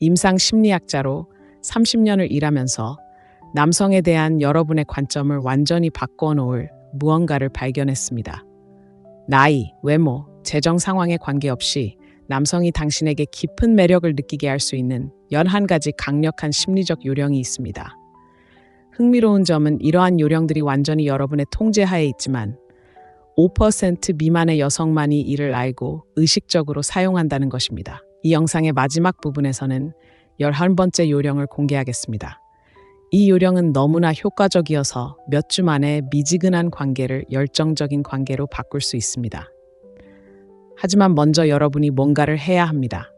임상 심리학자로 30년을 일하면서 남성에 대한 여러분의 관점을 완전히 바꿔 놓을 무언가를 발견했습니다. 나이, 외모, 재정 상황에 관계없이 남성이 당신에게 깊은 매력을 느끼게 할 수 있는 11가지 강력한 심리적 요령이 있습니다. 흥미로운 점은 이러한 요령들이 완전히 여러분의 통제하에 있지만 5% 미만의 여성만이 이를 알고 의식적으로 사용한다는 것입니다. 이 영상의 마지막 부분에서는 11번째 요령을 공개하겠습니다. 이 요령은 너무나 효과적이어서 몇 주 만에 미지근한 관계를 열정적인 관계로 바꿀 수 있습니다. 하지만 먼저 여러분이 뭔가를 해야 합니다.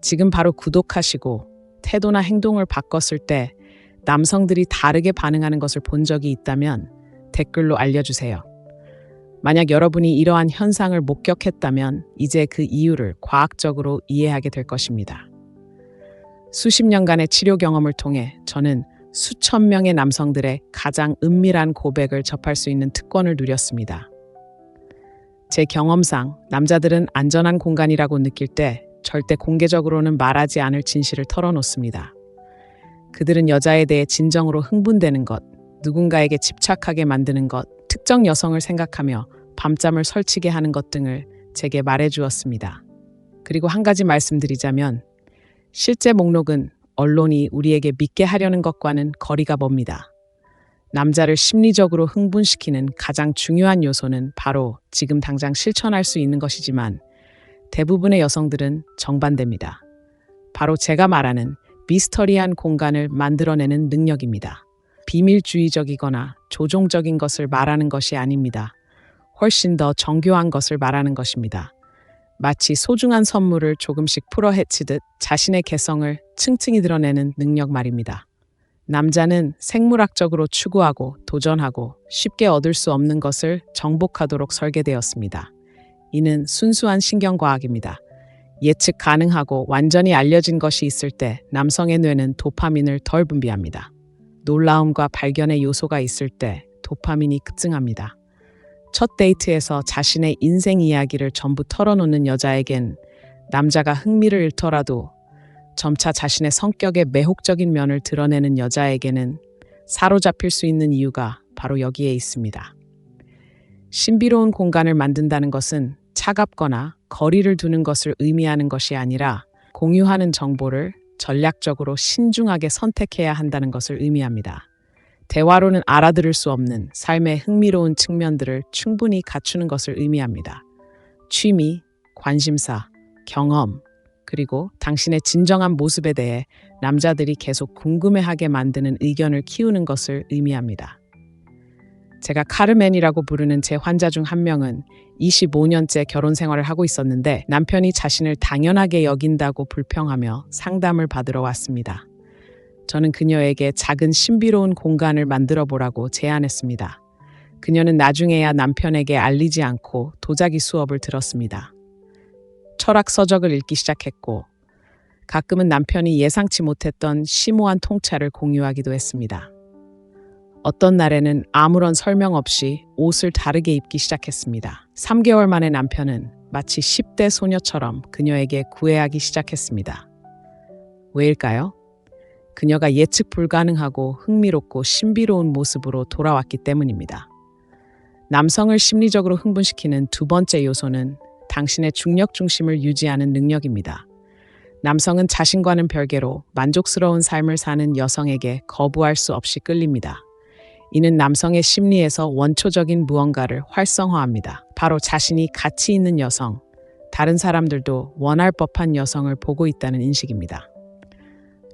지금 바로 구독하시고 태도나 행동을 바꿨을 때 남성들이 다르게 반응하는 것을 본 적이 있다면 댓글로 알려주세요. 만약 여러분이 이러한 현상을 목격했다면 이제 그 이유를 과학적으로 이해하게 될 것입니다. 수십 년간의 치료 경험을 통해 저는 수천 명의 남성들의 가장 은밀한 고백을 접할 수 있는 특권을 누렸습니다. 제 경험상 남자들은 안전한 공간이라고 느낄 때 절대 공개적으로는 말하지 않을 진실을 털어놓습니다. 그들은 여자에 대해 진정으로 흥분되는 것, 누군가에게 집착하게 만드는 것, 특정 여성을 생각하며 밤잠을 설치게 하는 것 등을 제게 말해주었습니다. 그리고 한 가지 말씀드리자면 실제 목록은 언론이 우리에게 믿게 하려는 것과는 거리가 멉니다. 남자를 심리적으로 흥분시키는 가장 중요한 요소는 바로 지금 당장 실천할 수 있는 것이지만 대부분의 여성들은 정반대입니다. 바로 제가 말하는 미스터리한 공간을 만들어내는 능력입니다. 비밀주의적이거나 조종적인 것을 말하는 것이 아닙니다. 훨씬 더 정교한 것을 말하는 것입니다. 마치 소중한 선물을 조금씩 풀어 헤치듯 자신의 개성을 층층이 드러내는 능력 말입니다. 남자는 생물학적으로 추구하고 도전하고 쉽게 얻을 수 없는 것을 정복하도록 설계되었습니다. 이는 순수한 신경과학입니다. 예측 가능하고 완전히 알려진 것이 있을 때 남성의 뇌는 도파민을 덜 분비합니다. 놀라움과 발견의 요소가 있을 때 도파민이 급증합니다. 첫 데이트에서 자신의 인생 이야기를 전부 털어놓는 여자에겐 남자가 흥미를 잃더라도 점차 자신의 성격의 매혹적인 면을 드러내는 여자에게는 사로잡힐 수 있는 이유가 바로 여기에 있습니다. 신비로운 공간을 만든다는 것은 차갑거나 거리를 두는 것을 의미하는 것이 아니라 공유하는 정보를 전략적으로 신중하게 선택해야 한다는 것을 의미합니다. 대화로는 알아들을 수 없는 삶의 흥미로운 측면들을 충분히 갖추는 것을 의미합니다. 취미, 관심사, 경험, 그리고 당신의 진정한 모습에 대해 남자들이 계속 궁금해하게 만드는 의견을 키우는 것을 의미합니다. 제가 카르멘이라고 부르는 제 환자 중 한 명은 25년째 결혼 생활을 하고 있었는데 남편이 자신을 당연하게 여긴다고 불평하며 상담을 받으러 왔습니다. 저는 그녀에게 작은 신비로운 공간을 만들어 보라고 제안했습니다. 그녀는 나중에야 남편에게 알리지 않고 도자기 수업을 들었습니다. 철학 서적을 읽기 시작했고 가끔은 남편이 예상치 못했던 심오한 통찰을 공유하기도 했습니다. 어떤 날에는 아무런 설명 없이 옷을 다르게 입기 시작했습니다. 3개월 만에 남편은 마치 10대 소녀처럼 그녀에게 구애하기 시작했습니다. 왜일까요? 그녀가 예측 불가능하고 흥미롭고 신비로운 모습으로 돌아왔기 때문입니다. 남성을 심리적으로 흥분시키는 두 번째 요소는 당신의 중력 중심을 유지하는 능력입니다. 남성은 자신과는 별개로 만족스러운 삶을 사는 여성에게 거부할 수 없이 끌립니다. 이는 남성의 심리에서 원초적인 무언가를 활성화합니다. 바로 자신이 가치 있는 여성, 다른 사람들도 원할 법한 여성을 보고 있다는 인식입니다.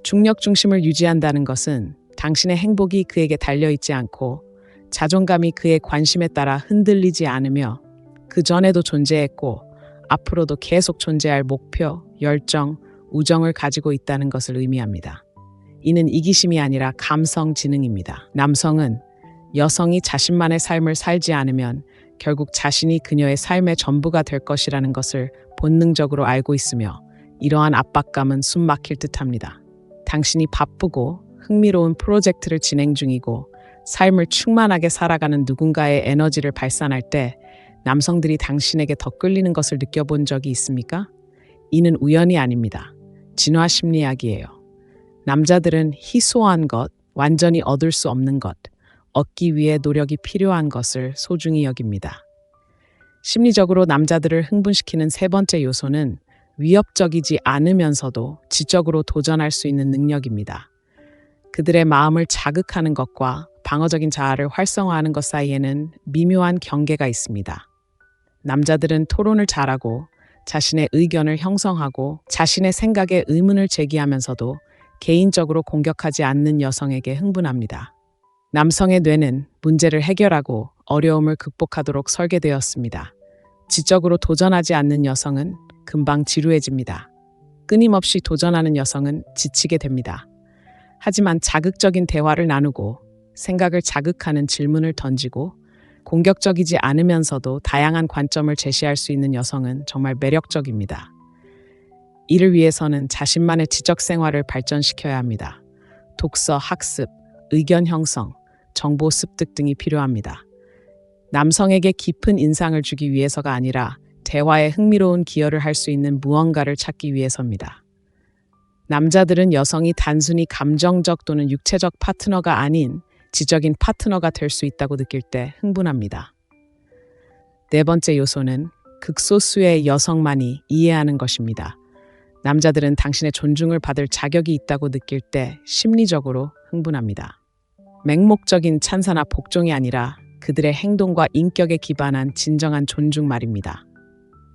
중력 중심을 유지한다는 것은 당신의 행복이 그에게 달려있지 않고 자존감이 그의 관심에 따라 흔들리지 않으며 그 전에도 존재했고 앞으로도 계속 존재할 목표, 열정, 우정을 가지고 있다는 것을 의미합니다. 이는 이기심이 아니라 감성 지능입니다. 남성은 여성이 자신만의 삶을 살지 않으면 결국 자신이 그녀의 삶의 전부가 될 것이라는 것을 본능적으로 알고 있으며 이러한 압박감은 숨 막힐 듯합니다. 당신이 바쁘고 흥미로운 프로젝트를 진행 중이고 삶을 충만하게 살아가는 누군가의 에너지를 발산할 때 남성들이 당신에게 더 끌리는 것을 느껴본 적이 있습니까? 이는 우연이 아닙니다. 진화 심리학이에요. 남자들은 희소한 것, 완전히 얻을 수 없는 것, 얻기 위해 노력이 필요한 것을 소중히 여깁니다. 심리적으로 남자들을 흥분시키는 세 번째 요소는 위협적이지 않으면서도 지적으로 도전할 수 있는 능력입니다. 그들의 마음을 자극하는 것과 방어적인 자아를 활성화하는 것 사이에는 미묘한 경계가 있습니다. 남자들은 토론을 잘하고 자신의 의견을 형성하고 자신의 생각에 의문을 제기하면서도 개인적으로 공격하지 않는 여성에게 흥분합니다. 남성의 뇌는 문제를 해결하고 어려움을 극복하도록 설계되었습니다. 지적으로 도전하지 않는 여성은 금방 지루해집니다. 끊임없이 도전하는 여성은 지치게 됩니다. 하지만 자극적인 대화를 나누고 생각을 자극하는 질문을 던지고 공격적이지 않으면서도 다양한 관점을 제시할 수 있는 여성은 정말 매력적입니다. 이를 위해서는 자신만의 지적 생활을 발전시켜야 합니다. 독서, 학습, 의견 형성, 정보 습득 등이 필요합니다. 남성에게 깊은 인상을 주기 위해서가 아니라 대화에 흥미로운 기여를 할 수 있는 무언가를 찾기 위해서입니다. 남자들은 여성이 단순히 감정적 또는 육체적 파트너가 아닌 지적인 파트너가 될 수 있다고 느낄 때 흥분합니다. 네 번째 요소는 극소수의 여성만이 이해하는 것입니다. 남자들은 당신의 존중을 받을 자격이 있다고 느낄 때 심리적으로 흥분합니다. 맹목적인 찬사나 복종이 아니라 그들의 행동과 인격에 기반한 진정한 존중 말입니다.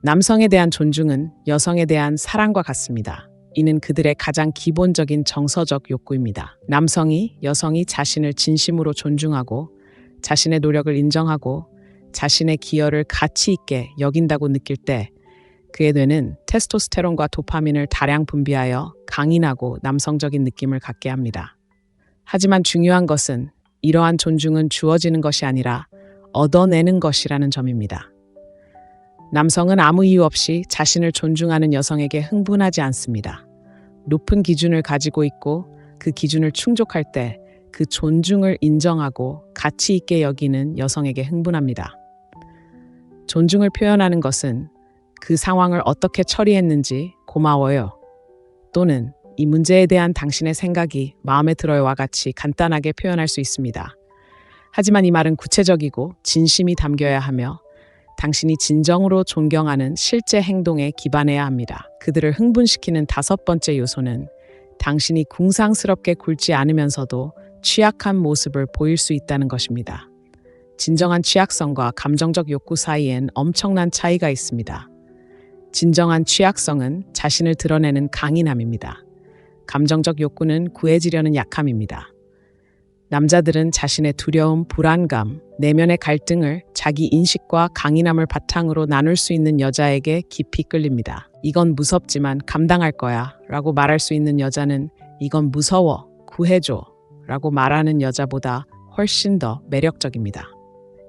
남성에 대한 존중은 여성에 대한 사랑과 같습니다. 이는 그들의 가장 기본적인 정서적 욕구입니다. 남성이 여성이 자신을 진심으로 존중하고 자신의 노력을 인정하고 자신의 기여를 가치 있게 여긴다고 느낄 때 그의 뇌는 테스토스테론과 도파민을 다량 분비하여 강인하고 남성적인 느낌을 갖게 합니다. 하지만 중요한 것은 이러한 존중은 주어지는 것이 아니라 얻어내는 것이라는 점입니다. 남성은 아무 이유 없이 자신을 존중하는 여성에게 흥분하지 않습니다. 높은 기준을 가지고 있고 그 기준을 충족할 때 그 존중을 인정하고 가치 있게 여기는 여성에게 흥분합니다. 존중을 표현하는 것은 그 상황을 어떻게 처리했는지 고마워요. 또는 이 문제에 대한 당신의 생각이 마음에 들어요와 같이 간단하게 표현할 수 있습니다. 하지만 이 말은 구체적이고 진심이 담겨야 하며 당신이 진정으로 존경하는 실제 행동에 기반해야 합니다. 그들을 흥분시키는 다섯 번째 요소는 당신이 궁상스럽게 굴지 않으면서도 취약한 모습을 보일 수 있다는 것입니다. 진정한 취약성과 감정적 욕구 사이엔 엄청난 차이가 있습니다. 진정한 취약성은 자신을 드러내는 강인함입니다. 감정적 욕구는 구해지려는 약함입니다. 남자들은 자신의 두려움, 불안감, 내면의 갈등을 자기 인식과 강인함을 바탕으로 나눌 수 있는 여자에게 깊이 끌립니다. 이건 무섭지만 감당할 거야 라고 말할 수 있는 여자는 이건 무서워, 구해줘 라고 말하는 여자보다 훨씬 더 매력적입니다.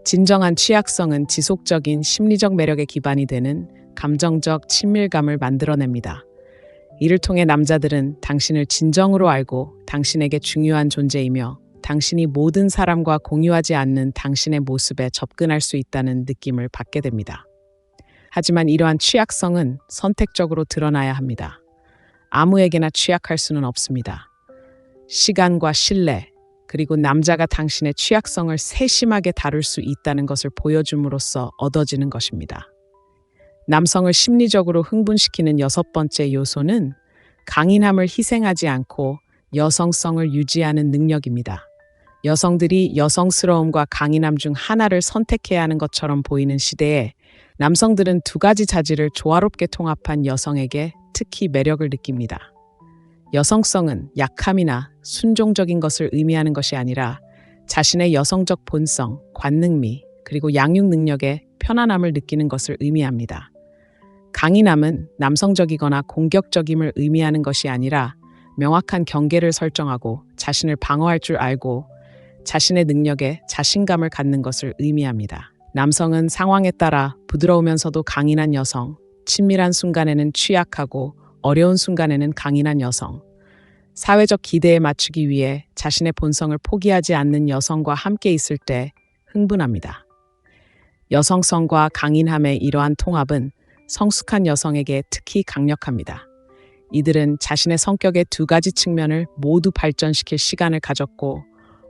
진정한 취약성은 지속적인 심리적 매력의 기반이 되는 감정적 친밀감을 만들어냅니다. 이를 통해 남자들은 당신을 진정으로 알고 당신에게 중요한 존재이며 당신이 모든 사람과 공유하지 않는 당신의 모습에 접근할 수 있다는 느낌을 받게 됩니다. 하지만 이러한 취약성은 선택적으로 드러나야 합니다. 아무에게나 취약할 수는 없습니다. 시간과 신뢰, 그리고 남자가 당신의 취약성을 세심하게 다룰 수 있다는 것을 보여줌으로써 얻어지는 것입니다. 남성을 심리적으로 흥분시키는 여섯 번째 요소는 강인함을 희생하지 않고 여성성을 유지하는 능력입니다. 여성들이 여성스러움과 강인함 중 하나를 선택해야 하는 것처럼 보이는 시대에 남성들은 두 가지 자질을 조화롭게 통합한 여성에게 특히 매력을 느낍니다. 여성성은 약함이나 순종적인 것을 의미하는 것이 아니라 자신의 여성적 본성, 관능미, 그리고 양육 능력에 편안함을 느끼는 것을 의미합니다. 강인함은 남성적이거나 공격적임을 의미하는 것이 아니라 명확한 경계를 설정하고 자신을 방어할 줄 알고 자신의 능력에 자신감을 갖는 것을 의미합니다. 남성은 상황에 따라 부드러우면서도 강인한 여성, 친밀한 순간에는 취약하고 어려운 순간에는 강인한 여성, 사회적 기대에 맞추기 위해 자신의 본성을 포기하지 않는 여성과 함께 있을 때 흥분합니다. 여성성과 강인함의 이러한 통합은 성숙한 여성에게 특히 강력합니다. 이들은 자신의 성격의 두 가지 측면을 모두 발전시킬 시간을 가졌고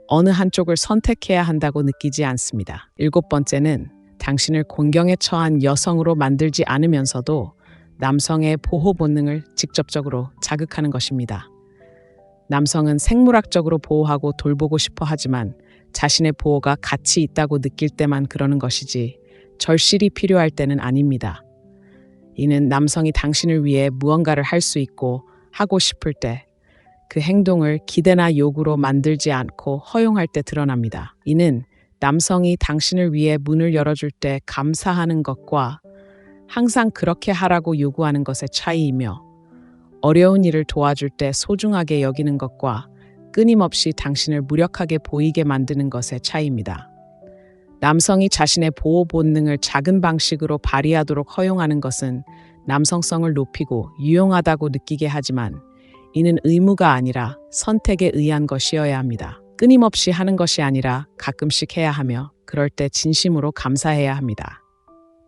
어느 한쪽을 선택해야 한다고 느끼지 않습니다. 일곱 번째는 당신을 곤경에 처한 여성으로 만들지 않으면서도 남성의 보호 본능을 직접적으로 자극하는 것입니다. 남성은 생물학적으로 보호하고 돌보고 싶어 하지만 자신의 보호가 가치 있다고 느낄 때만 그러는 것이지 절실히 필요할 때는 아닙니다. 이는 남성이 당신을 위해 무언가를 할 수 있고 하고 싶을 때 그 행동을 기대나 요구로 만들지 않고 허용할 때 드러납니다. 이는 남성이 당신을 위해 문을 열어줄 때 감사하는 것과 항상 그렇게 하라고 요구하는 것의 차이이며 어려운 일을 도와줄 때 소중하게 여기는 것과 끊임없이 당신을 무력하게 보이게 만드는 것의 차이입니다. 남성이 자신의 보호 본능을 작은 방식으로 발휘하도록 허용하는 것은 남성성을 높이고 유용하다고 느끼게 하지만 이는 의무가 아니라 선택에 의한 것이어야 합니다. 끊임없이 하는 것이 아니라 가끔씩 해야 하며 그럴 때 진심으로 감사해야 합니다.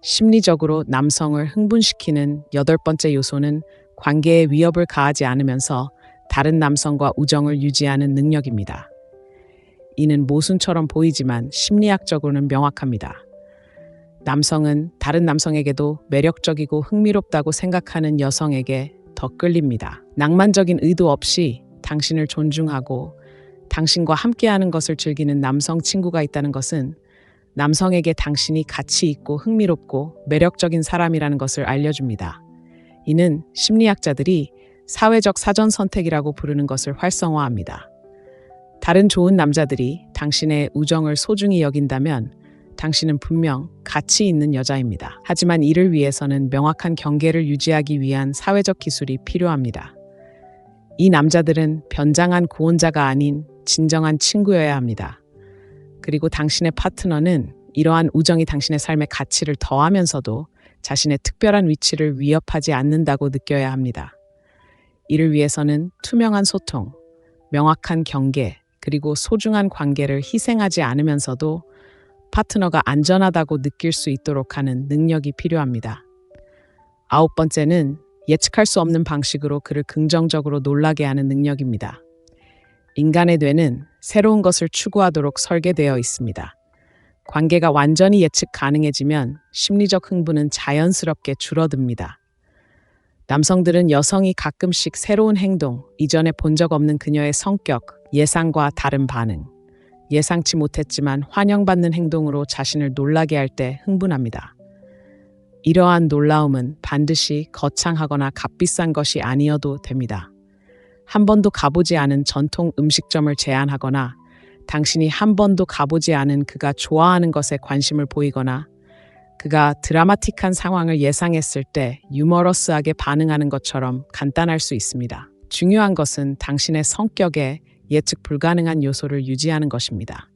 심리적으로 남성을 흥분시키는 여덟 번째 요소는 관계에 위협을 가하지 않으면서 다른 남성과 우정을 유지하는 능력입니다. 이는 모순처럼 보이지만 심리학적으로는 명확합니다. 남성은 다른 남성에게도 매력적이고 흥미롭다고 생각하는 여성에게 더 끌립니다. 낭만적인 의도 없이 당신을 존중하고 당신과 함께하는 것을 즐기는 남성 친구가 있다는 것은 남성에게 당신이 가치 있고 흥미롭고 매력적인 사람이라는 것을 알려줍니다. 이는 심리학자들이 사회적 사전 선택이라고 부르는 것을 활성화합니다. 다른 좋은 남자들이 당신의 우정을 소중히 여긴다면 당신은 분명 가치 있는 여자입니다. 하지만 이를 위해서는 명확한 경계를 유지하기 위한 사회적 기술이 필요합니다. 이 남자들은 변장한 구원자가 아닌 진정한 친구여야 합니다. 그리고 당신의 파트너는 이러한 우정이 당신의 삶의 가치를 더하면서도 자신의 특별한 위치를 위협하지 않는다고 느껴야 합니다. 이를 위해서는 투명한 소통, 명확한 경계, 그리고 소중한 관계를 희생하지 않으면서도 파트너가 안전하다고 느낄 수 있도록 하는 능력이 필요합니다. 아홉 번째는 예측할 수 없는 방식으로 그를 긍정적으로 놀라게 하는 능력입니다. 인간의 뇌는 새로운 것을 추구하도록 설계되어 있습니다. 관계가 완전히 예측 가능해지면 심리적 흥분은 자연스럽게 줄어듭니다. 남성들은 여성이 가끔씩 새로운 행동, 이전에 본 적 없는 그녀의 성격, 예상과 다른 반응, 예상치 못했지만 환영받는 행동으로 자신을 놀라게 할 때 흥분합니다. 이러한 놀라움은 반드시 거창하거나 값비싼 것이 아니어도 됩니다. 한 번도 가보지 않은 전통 음식점을 제안하거나 당신이 한 번도 가보지 않은 그가 좋아하는 것에 관심을 보이거나 그가 드라마틱한 상황을 예상했을 때 유머러스하게 반응하는 것처럼 간단할 수 있습니다. 중요한 것은 당신의 성격에 예측 불가능한 요소를 유지하는 것입니다.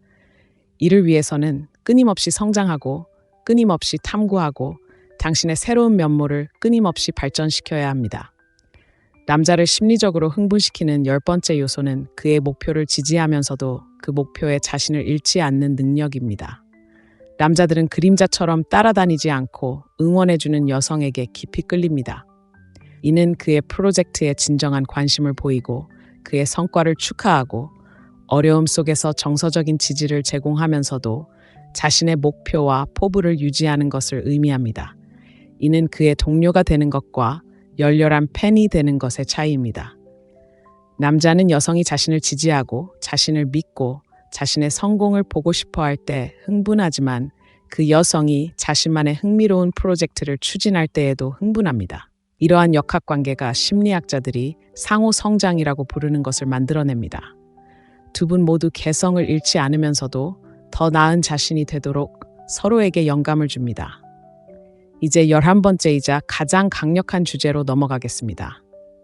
이를 위해서는 끊임없이 성장하고 끊임없이 탐구하고 당신의 새로운 면모를 끊임없이 발전시켜야 합니다. 남자를 심리적으로 흥분시키는 열 번째 요소는 그의 목표를 지지하면서도 그 목표에 자신을 잃지 않는 능력입니다. 남자들은 그림자처럼 따라다니지 않고 응원해주는 여성에게 깊이 끌립니다. 이는 그의 프로젝트에 진정한 관심을 보이고 그의 성과를 축하하고 어려움 속에서 정서적인 지지를 제공하면서도 자신의 목표와 포부를 유지하는 것을 의미합니다. 이는 그의 동료가 되는 것과 열렬한 팬이 되는 것의 차이입니다. 남자는 여성이 자신을 지지하고 자신을 믿고 자신의 성공을 보고 싶어 할 때 흥분하지만 그 여성이 자신만의 흥미로운 프로젝트를 추진할 때에도 흥분합니다. 이러한 역학관계가 심리학자들이 상호 성장이라고 부르는 것을 만들어냅니다. 두 분 모두 개성을 잃지 않으면서도 더 나은 자신이 되도록 서로에게 영감을 줍니다. 이제 11번째이자 가장 강력한 주제로 넘어가겠습니다.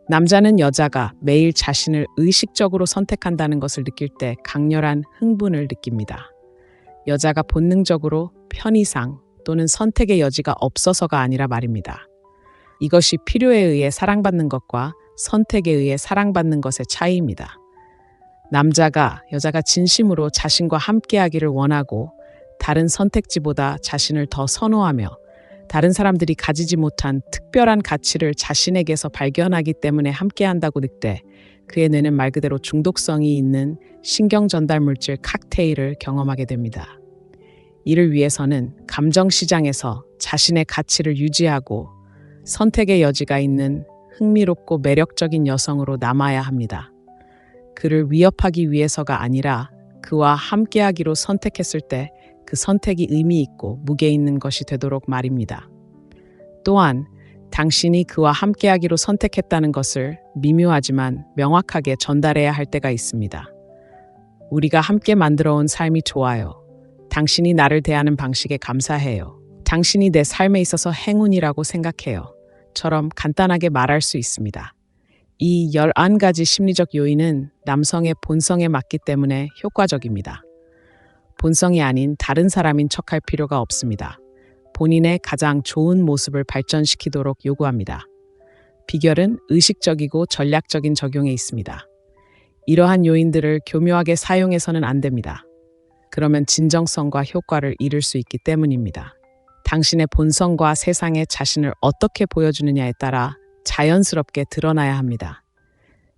남자는 여자가 매일 자신을 의식적으로 선택한다는 것을 느낄 때 강렬한 흥분을 느낍니다. 여자가 본능적으로 편의상 또는 선택의 여지가 없어서가 아니라 말입니다. 이것이 필요에 의해 사랑받는 것과 선택에 의해 사랑받는 것의 차이입니다. 남자가 여자가 진심으로 자신과 함께하기를 원하고 다른 선택지보다 자신을 더 선호하며 다른 사람들이 가지지 못한 특별한 가치를 자신에게서 발견하기 때문에 함께한다고 늑대, 그의 뇌는 말 그대로 중독성이 있는 신경 전달 물질 칵테일을 경험하게 됩니다. 이를 위해서는 감정 시장에서 자신의 가치를 유지하고 선택의 여지가 있는 흥미롭고 매력적인 여성으로 남아야 합니다. 그를 위협하기 위해서가 아니라 그와 함께하기로 선택했을 때 그 선택이 의미 있고 무게 있는 것이 되도록 말입니다. 또한 당신이 그와 함께하기로 선택했다는 것을 미묘하지만 명확하게 전달해야 할 때가 있습니다. 우리가 함께 만들어온 삶이 좋아요. 당신이 나를 대하는 방식에 감사해요. 당신이 내 삶에 있어서 행운이라고 생각해요. 처럼 간단하게 말할 수 있습니다. 이 11가지 심리적 요인은 남성의 본성에 맞기 때문에 효과적입니다. 본성이 아닌 다른 사람인 척할 필요가 없습니다. 본인의 가장 좋은 모습을 발전시키도록 요구합니다. 비결은 의식적이고 전략적인 적용에 있습니다. 이러한 요인들을 교묘하게 사용해서는 안 됩니다. 그러면 진정성과 효과를 잃을 수 있기 때문입니다. 당신의 본성과 세상에 자신을 어떻게 보여주느냐에 따라 자연스럽게 드러나야 합니다.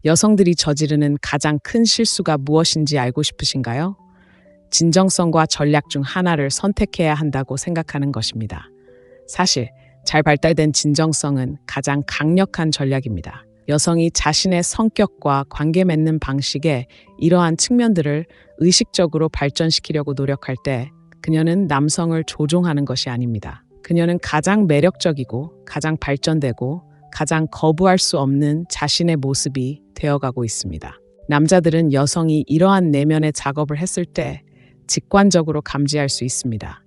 여성들이 저지르는 가장 큰 실수가 무엇인지 알고 싶으신가요? 진정성과 전략 중 하나를 선택해야 한다고 생각하는 것입니다. 사실 잘 발달된 진정성은 가장 강력한 전략입니다. 여성이 자신의 성격과 관계 맺는 방식에 이러한 측면들을 의식적으로 발전시키려고 노력할 때 그녀는 남성을 조종하는 것이 아닙니다. 그녀는 가장 매력적이고 가장 발전되고 가장 거부할 수 없는 자신의 모습이 되어가고 있습니다. 남자들은 여성이 이러한 내면의 작업을 했을 때 직관적으로 감지할 수 있습니다.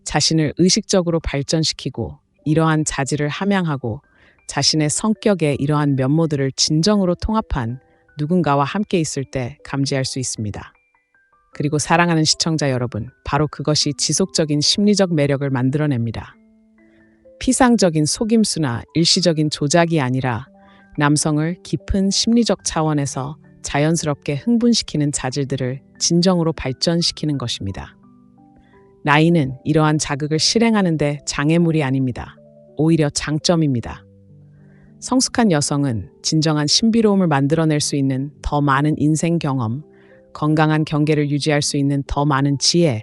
자신을 의식적으로 발전시키고 이러한 자질을 함양하고 자신의 성격의 이러한 면모들을 진정으로 통합한 누군가와 함께 있을 때 감지할 수 있습니다. 그리고 사랑하는 시청자 여러분, 바로 그것이 지속적인 심리적 매력을 만들어냅니다. 피상적인 속임수나 일시적인 조작이 아니라 남성을 깊은 심리적 차원에서 자연스럽게 흥분시키는 자질들을 진정으로 발전시키는 것입니다. 나이는 이러한 자극을 실행하는 데 장애물이 아닙니다. 오히려 장점입니다. 성숙한 여성은 진정한 신비로움을 만들어낼 수 있는 더 많은 인생 경험, 건강한 경계를 유지할 수 있는 더 많은 지혜,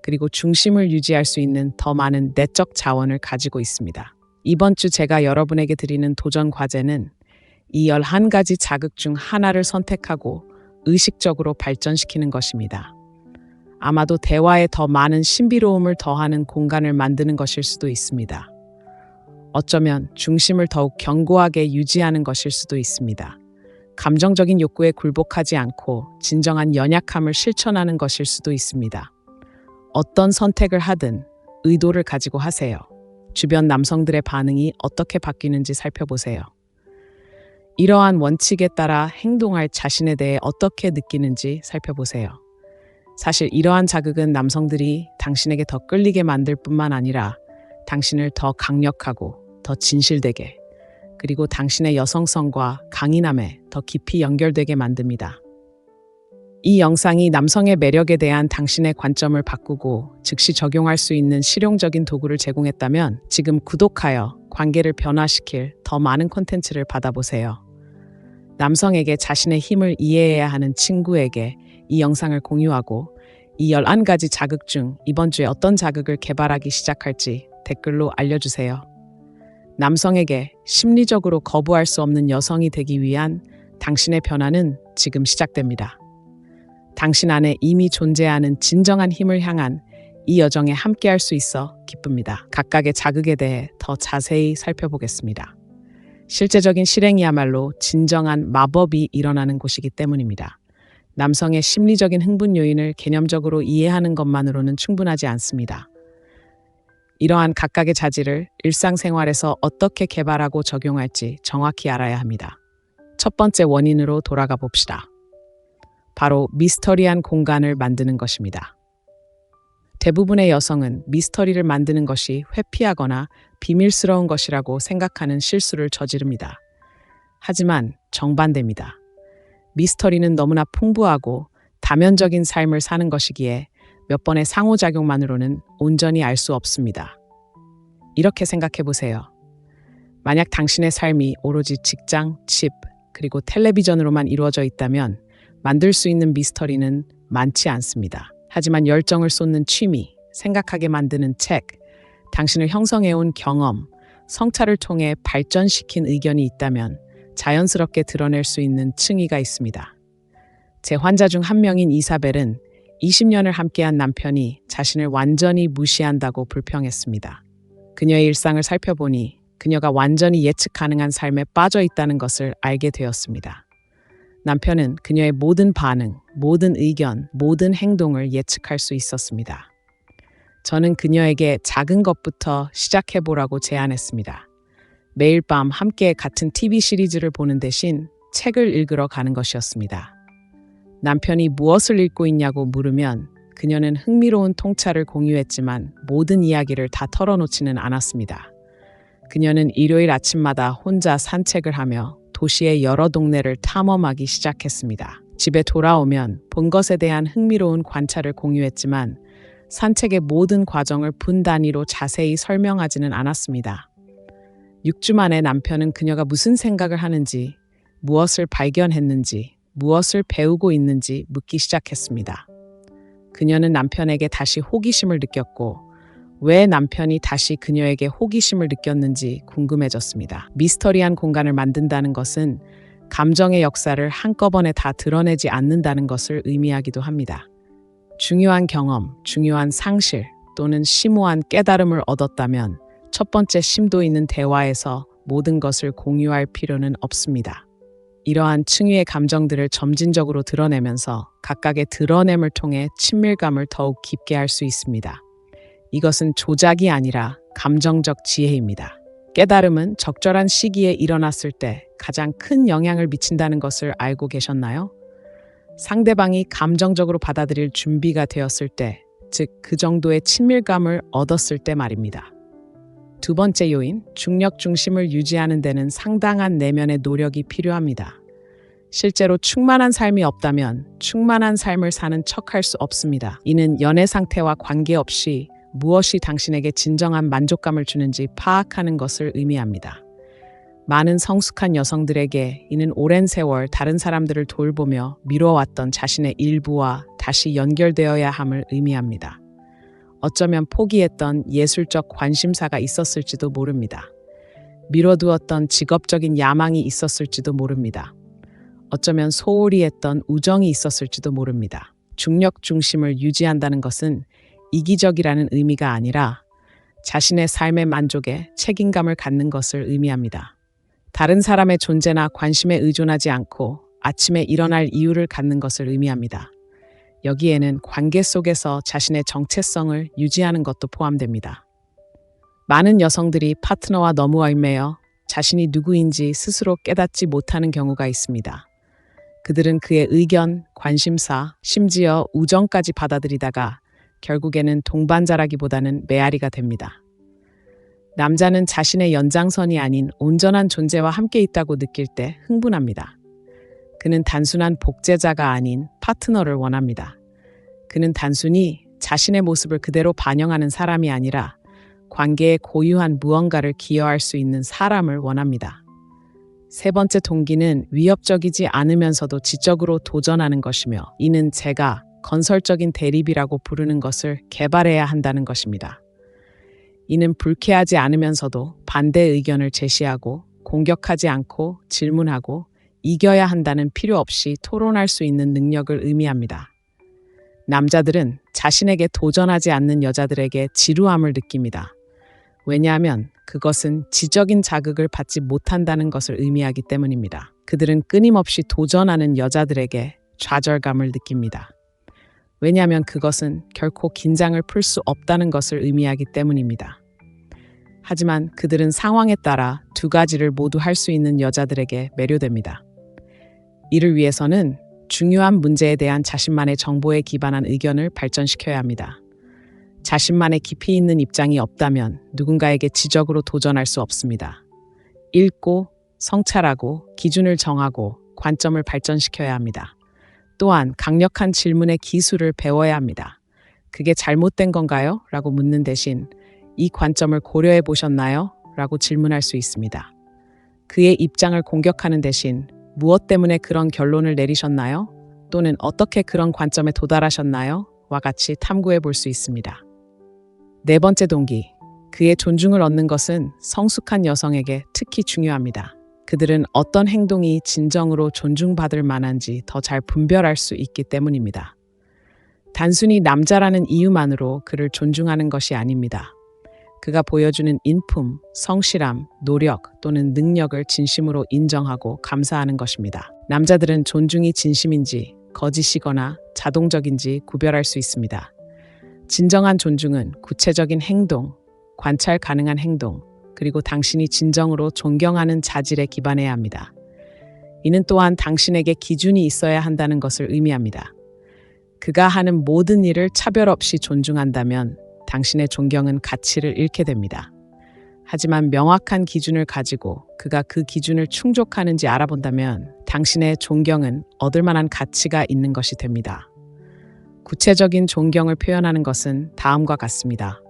그리고 중심을 유지할 수 있는 더 많은 내적 자원을 가지고 있습니다. 이번 주 제가 여러분에게 드리는 도전 과제는 이 11가지 자극 중 하나를 선택하고 의식적으로 발전시키는 것입니다. 아마도 대화에 더 많은 신비로움을 더하는 공간을 만드는 것일 수도 있습니다. 어쩌면 중심을 더욱 견고하게 유지하는 것일 수도 있습니다. 감정적인 욕구에 굴복하지 않고 진정한 연약함을 실천하는 것일 수도 있습니다. 어떤 선택을 하든 의도를 가지고 하세요. 주변 남성들의 반응이 어떻게 바뀌는지 살펴보세요. 이러한 원칙에 따라 행동할 자신에 대해 어떻게 느끼는지 살펴보세요. 사실 이러한 자극은 남성들이 당신에게 더 끌리게 만들 뿐만 아니라 당신을 더 강력하고 더 진실되게, 그리고 당신의 여성성과 강인함에 더 깊이 연결되게 만듭니다. 이 영상이 남성의 매력에 대한 당신의 관점을 바꾸고 즉시 적용할 수 있는 실용적인 도구를 제공했다면 지금 구독하여 관계를 변화시킬 더 많은 콘텐츠를 받아보세요. 남성에게 자신의 힘을 이해해야 하는 친구에게 이 영상을 공유하고 이 11가지 자극 중 이번 주에 어떤 자극을 개발하기 시작할지 댓글로 알려주세요. 남성에게 심리적으로 거부할 수 없는 여성이 되기 위한 당신의 변화는 지금 시작됩니다. 당신 안에 이미 존재하는 진정한 힘을 향한 이 여정에 함께할 수 있어 기쁩니다. 각각의 자극에 대해 더 자세히 살펴보겠습니다. 실제적인 실행이야말로 진정한 마법이 일어나는 곳이기 때문입니다. 남성의 심리적인 흥분 요인을 개념적으로 이해하는 것만으로는 충분하지 않습니다. 이러한 각각의 자질을 일상생활에서 어떻게 개발하고 적용할지 정확히 알아야 합니다. 첫 번째 원인으로 돌아가 봅시다. 바로 미스터리한 공간을 만드는 것입니다. 대부분의 여성은 미스터리를 만드는 것이 회피하거나 비밀스러운 것이라고 생각하는 실수를 저지릅니다. 하지만 정반대입니다. 미스터리는 너무나 풍부하고 다면적인 삶을 사는 것이기에 몇 번의 상호작용만으로는 온전히 알 수 없습니다. 이렇게 생각해 보세요. 만약 당신의 삶이 오로지 직장, 집, 그리고 텔레비전으로만 이루어져 있다면 만들 수 있는 미스터리는 많지 않습니다. 하지만 열정을 쏟는 취미, 생각하게 만드는 책, 당신을 형성해온 경험, 성찰을 통해 발전시킨 의견이 있다면 자연스럽게 드러낼 수 있는 층위가 있습니다. 제 환자 중 한 명인 이사벨은 20년을 함께한 남편이 자신을 완전히 무시한다고 불평했습니다. 그녀의 일상을 살펴보니 그녀가 완전히 예측 가능한 삶에 빠져 있다는 것을 알게 되었습니다. 남편은 그녀의 모든 반응, 모든 의견, 모든 행동을 예측할 수 있었습니다. 저는 그녀에게 작은 것부터 시작해보라고 제안했습니다. 매일 밤 함께 같은 TV 시리즈를 보는 대신 책을 읽으러 가는 것이었습니다. 남편이 무엇을 읽고 있냐고 물으면 그녀는 흥미로운 통찰을 공유했지만 모든 이야기를 다 털어놓지는 않았습니다. 그녀는 일요일 아침마다 혼자 산책을 하며 도시의 여러 동네를 탐험하기 시작했습니다. 집에 돌아오면 본 것에 대한 흥미로운 관찰을 공유했지만 산책의 모든 과정을 분 단위로 자세히 설명하지는 않았습니다. 6주 만에 남편은 그녀가 무슨 생각을 하는지, 무엇을 발견했는지, 무엇을 배우고 있는지 묻기 시작했습니다. 그녀는 남편에게 다시 호기심을 느꼈고 왜 남편이 다시 그녀에게 호기심을 느꼈는지 궁금해졌습니다. 미스터리한 공간을 만든다는 것은 감정의 역사를 한꺼번에 다 드러내지 않는다는 것을 의미하기도 합니다. 중요한 경험, 중요한 상실 또는 심오한 깨달음을 얻었다면 첫 번째 심도 있는 대화에서 모든 것을 공유할 필요는 없습니다. 이러한 층위의 감정들을 점진적으로 드러내면서 각각의 드러냄을 통해 친밀감을 더욱 깊게 할 수 있습니다. 이것은 조작이 아니라 감정적 지혜입니다. 깨달음은 적절한 시기에 일어났을 때 가장 큰 영향을 미친다는 것을 알고 계셨나요? 상대방이 감정적으로 받아들일 준비가 되었을 때, 즉 그 정도의 친밀감을 얻었을 때 말입니다. 두 번째 요인, 중력 중심을 유지하는 데는 상당한 내면의 노력이 필요합니다. 실제로 충만한 삶이 없다면 충만한 삶을 사는 척할 수 없습니다. 이는 연애 상태와 관계없이 무엇이 당신에게 진정한 만족감을 주는지 파악하는 것을 의미합니다. 많은 성숙한 여성들에게 이는 오랜 세월 다른 사람들을 돌보며 미뤄왔던 자신의 일부와 다시 연결되어야 함을 의미합니다. 어쩌면 포기했던 예술적 관심사가 있었을지도 모릅니다. 미뤄두었던 직업적인 야망이 있었을지도 모릅니다. 어쩌면 소홀히 했던 우정이 있었을지도 모릅니다. 중력 중심을 유지한다는 것은 이기적이라는 의미가 아니라 자신의 삶의 만족에 책임감을 갖는 것을 의미합니다. 다른 사람의 존재나 관심에 의존하지 않고 아침에 일어날 이유를 갖는 것을 의미합니다. 여기에는 관계 속에서 자신의 정체성을 유지하는 것도 포함됩니다. 많은 여성들이 파트너와 너무 얽매여 자신이 누구인지 스스로 깨닫지 못하는 경우가 있습니다. 그들은 그의 의견, 관심사, 심지어 우정까지 받아들이다가 결국에는 동반자라기보다는 메아리가 됩니다. 남자는 자신의 연장선이 아닌 온전한 존재와 함께 있다고 느낄 때 흥분합니다. 그는 단순한 복제자가 아닌 파트너를 원합니다. 그는 단순히 자신의 모습을 그대로 반영하는 사람이 아니라 관계에 고유한 무언가를 기여할 수 있는 사람을 원합니다. 세 번째 동기는 위협적이지 않으면서도 지적으로 도전하는 것이며 이는 제가 건설적인 대립이라고 부르는 것을 개발해야 한다는 것입니다. 이는 불쾌하지 않으면서도 반대 의견을 제시하고 공격하지 않고 질문하고 이겨야 한다는 필요 없이 토론할 수 있는 능력을 의미합니다. 남자들은 자신에게 도전하지 않는 여자들에게 지루함을 느낍니다. 왜냐하면 그것은 지적인 자극을 받지 못한다는 것을 의미하기 때문입니다. 그들은 끊임없이 도전하는 여자들에게 좌절감을 느낍니다. 왜냐하면 그것은 결코 긴장을 풀 수 없다는 것을 의미하기 때문입니다. 하지만 그들은 상황에 따라 두 가지를 모두 할 수 있는 여자들에게 매료됩니다. 이를 위해서는 중요한 문제에 대한 자신만의 정보에 기반한 의견을 발전시켜야 합니다. 자신만의 깊이 있는 입장이 없다면 누군가에게 지적으로 도전할 수 없습니다. 읽고, 성찰하고, 기준을 정하고, 관점을 발전시켜야 합니다. 또한 강력한 질문의 기술을 배워야 합니다. 그게 잘못된 건가요? 라고 묻는 대신 이 관점을 고려해 보셨나요? 라고 질문할 수 있습니다. 그의 입장을 공격하는 대신 무엇 때문에 그런 결론을 내리셨나요? 또는 어떻게 그런 관점에 도달하셨나요? 와 같이 탐구해 볼 수 있습니다. 네 번째 동기, 그의 존중을 얻는 것은 성숙한 여성에게 특히 중요합니다. 그들은 어떤 행동이 진정으로 존중받을 만한지 더 잘 분별할 수 있기 때문입니다. 단순히 남자라는 이유만으로 그를 존중하는 것이 아닙니다. 그가 보여주는 인품, 성실함, 노력 또는 능력을 진심으로 인정하고 감사하는 것입니다. 남자들은 존중이 진심인지 거짓이거나 자동적인지 구별할 수 있습니다. 진정한 존중은 구체적인 행동, 관찰 가능한 행동, 그리고 당신이 진정으로 존경하는 자질에 기반해야 합니다. 이는 또한 당신에게 기준이 있어야 한다는 것을 의미합니다. 그가 하는 모든 일을 차별 없이 존중한다면 당신의 존경은 가치를 잃게 됩니다. 하지만 명확한 기준을 가지고 그가 그 기준을 충족하는지 알아본다면 당신의 존경은 얻을 만한 가치가 있는 것이 됩니다. 구체적인 존경을 표현하는 것은 다음과 같습니다.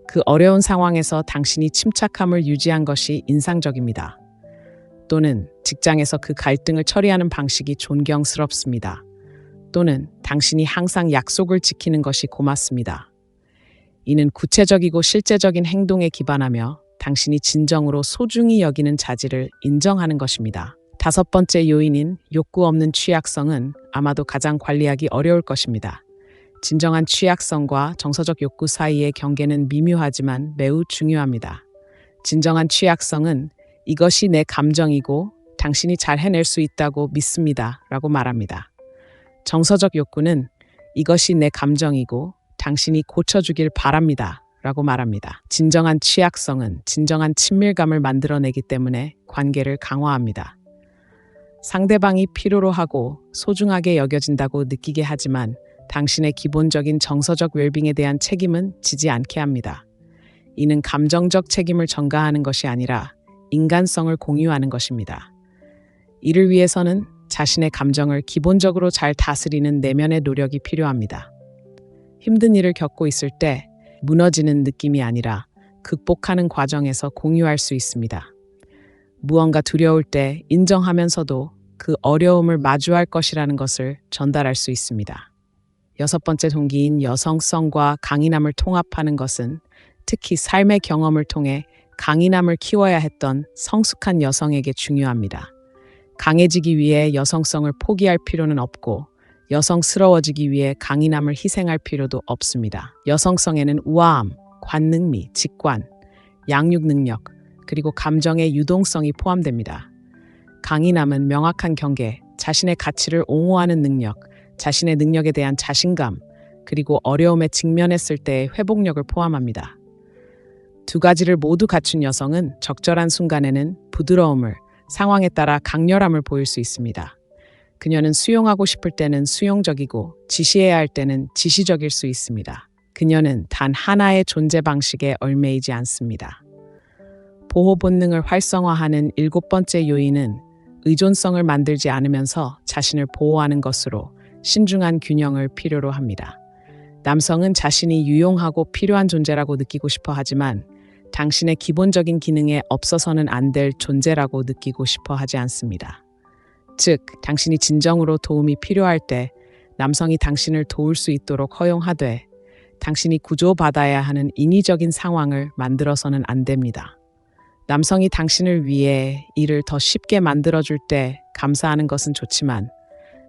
그 어려운 상황에서 당신이 침착함을 유지한 것이 인상적입니다. 또는 직장에서 그 갈등을 처리하는 방식이 존경스럽습니다. 또는 당신이 항상 약속을 지키는 것이 고맙습니다. 이는 구체적이고 실제적인 행동에 기반하며 당신이 진정으로 소중히 여기는 자질을 인정하는 것입니다. 다섯 번째 요인인 욕구 없는 취약성은 아마도 가장 관리하기 어려울 것입니다. 진정한 취약성과 정서적 욕구 사이의 경계는 미묘하지만 매우 중요합니다. 진정한 취약성은 이것이 내 감정이고 당신이 잘 해낼 수 있다고 믿습니다. 라고 말합니다. 정서적 욕구는 이것이 내 감정이고 당신이 고쳐주길 바랍니다. 라고 말합니다. 진정한 취약성은 진정한 친밀감을 만들어내기 때문에 관계를 강화합니다. 상대방이 필요로 하고 소중하게 여겨진다고 느끼게 하지만 당신의 기본적인 정서적 웰빙에 대한 책임은 지지 않게 합니다. 이는 감정적 책임을 전가하는 것이 아니라 인간성을 공유하는 것입니다. 이를 위해서는 자신의 감정을 기본적으로 잘 다스리는 내면의 노력이 필요합니다. 힘든 일을 겪고 있을 때 무너지는 느낌이 아니라 극복하는 과정에서 공유할 수 있습니다. 무언가 두려울 때 인정하면서도 그 어려움을 마주할 것이라는 것을 전달할 수 있습니다. 여섯 번째 동기인 여성성과 강인함을 통합하는 것은 특히 삶의 경험을 통해 강인함을 키워야 했던 성숙한 여성에게 중요합니다. 강해지기 위해 여성성을 포기할 필요는 없고 여성스러워지기 위해 강인함을 희생할 필요도 없습니다. 여성성에는 우아함, 관능미, 직관, 양육 능력, 그리고 감정의 유동성이 포함됩니다. 강인함은 명확한 경계, 자신의 가치를 옹호하는 능력, 자신의 능력에 대한 자신감, 그리고 어려움에 직면했을 때의 회복력을 포함합니다. 두 가지를 모두 갖춘 여성은 적절한 순간에는 부드러움을, 상황에 따라 강렬함을 보일 수 있습니다. 그녀는 수용하고 싶을 때는 수용적이고 지시해야 할 때는 지시적일 수 있습니다. 그녀는 단 하나의 존재 방식에 얽매이지 않습니다. 보호 본능을 활성화하는 일곱 번째 요인은 의존성을 만들지 않으면서 자신을 보호하는 것으로 신중한 균형을 필요로 합니다. 남성은 자신이 유용하고 필요한 존재라고 느끼고 싶어 하지만 당신의 기본적인 기능에 없어서는 안 될 존재라고 느끼고 싶어 하지 않습니다. 즉, 당신이 진정으로 도움이 필요할 때 남성이 당신을 도울 수 있도록 허용하되 당신이 구조받아야 하는 인위적인 상황을 만들어서는 안 됩니다. 남성이 당신을 위해 일을 더 쉽게 만들어줄 때 감사하는 것은 좋지만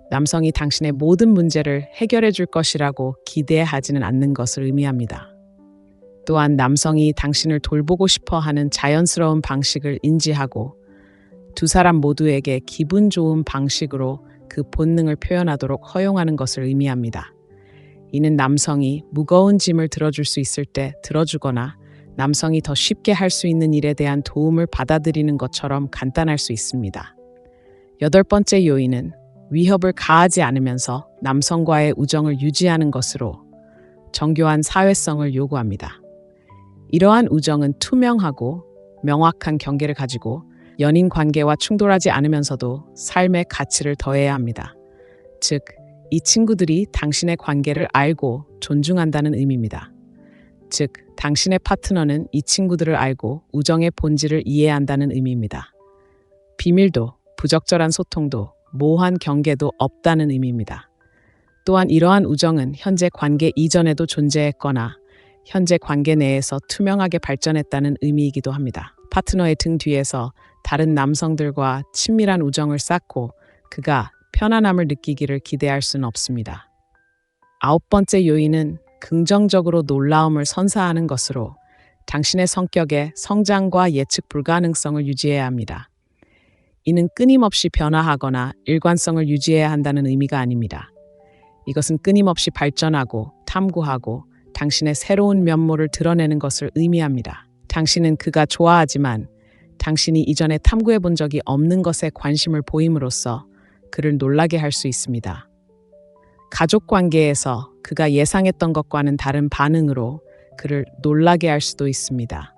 남성이 당신의 모든 문제를 해결해 줄 것이라고 기대하지는 않는 것을 의미합니다. 또한 남성이 당신을 돌보고 싶어 하는 자연스러운 방식을 인지하고 두 사람 모두에게 기분 좋은 방식으로 그 본능을 표현하도록 허용하는 것을 의미합니다. 이는 남성이 무거운 짐을 들어줄 수 있을 때 들어주거나 남성이 더 쉽게 할 수 있는 일에 대한 도움을 받아들이는 것처럼 간단할 수 있습니다. 여덟 번째 요인은 위협을 가하지 않으면서 남성과의 우정을 유지하는 것으로 정교한 사회성을 요구합니다. 이러한 우정은 투명하고 명확한 경계를 가지고 연인 관계와 충돌하지 않으면서도 삶의 가치를 더해야 합니다. 즉, 이 친구들이 당신의 관계를 알고 존중한다는 의미입니다. 즉, 당신의 파트너는 이 친구들을 알고 우정의 본질을 이해한다는 의미입니다. 비밀도, 부적절한 소통도, 모호한 경계도 없다는 의미입니다. 또한 이러한 우정은 현재 관계 이전에도 존재했거나 현재 관계 내에서 투명하게 발전했다는 의미이기도 합니다. 파트너의 등 뒤에서 다른 남성들과 친밀한 우정을 쌓고 그가 편안함을 느끼기를 기대할 수는 없습니다. 9번째 요인은 긍정적으로 놀라움을 선사하는 것으로 당신의 성격의 성장과 예측 불가능성을 유지해야 합니다. 이는 끊임없이 변화하거나 일관성을 유지해야 한다는 의미가 아닙니다. 이것은 끊임없이 발전하고 탐구하고 당신의 새로운 면모를 드러내는 것을 의미합니다. 당신은 그가 좋아하지만 당신이 이전에 탐구해 본 적이 없는 것에 관심을 보임으로써 그를 놀라게 할 수 있습니다. 가족 관계에서 그가 예상했던 것과는 다른 반응으로 그를 놀라게 할 수도 있습니다.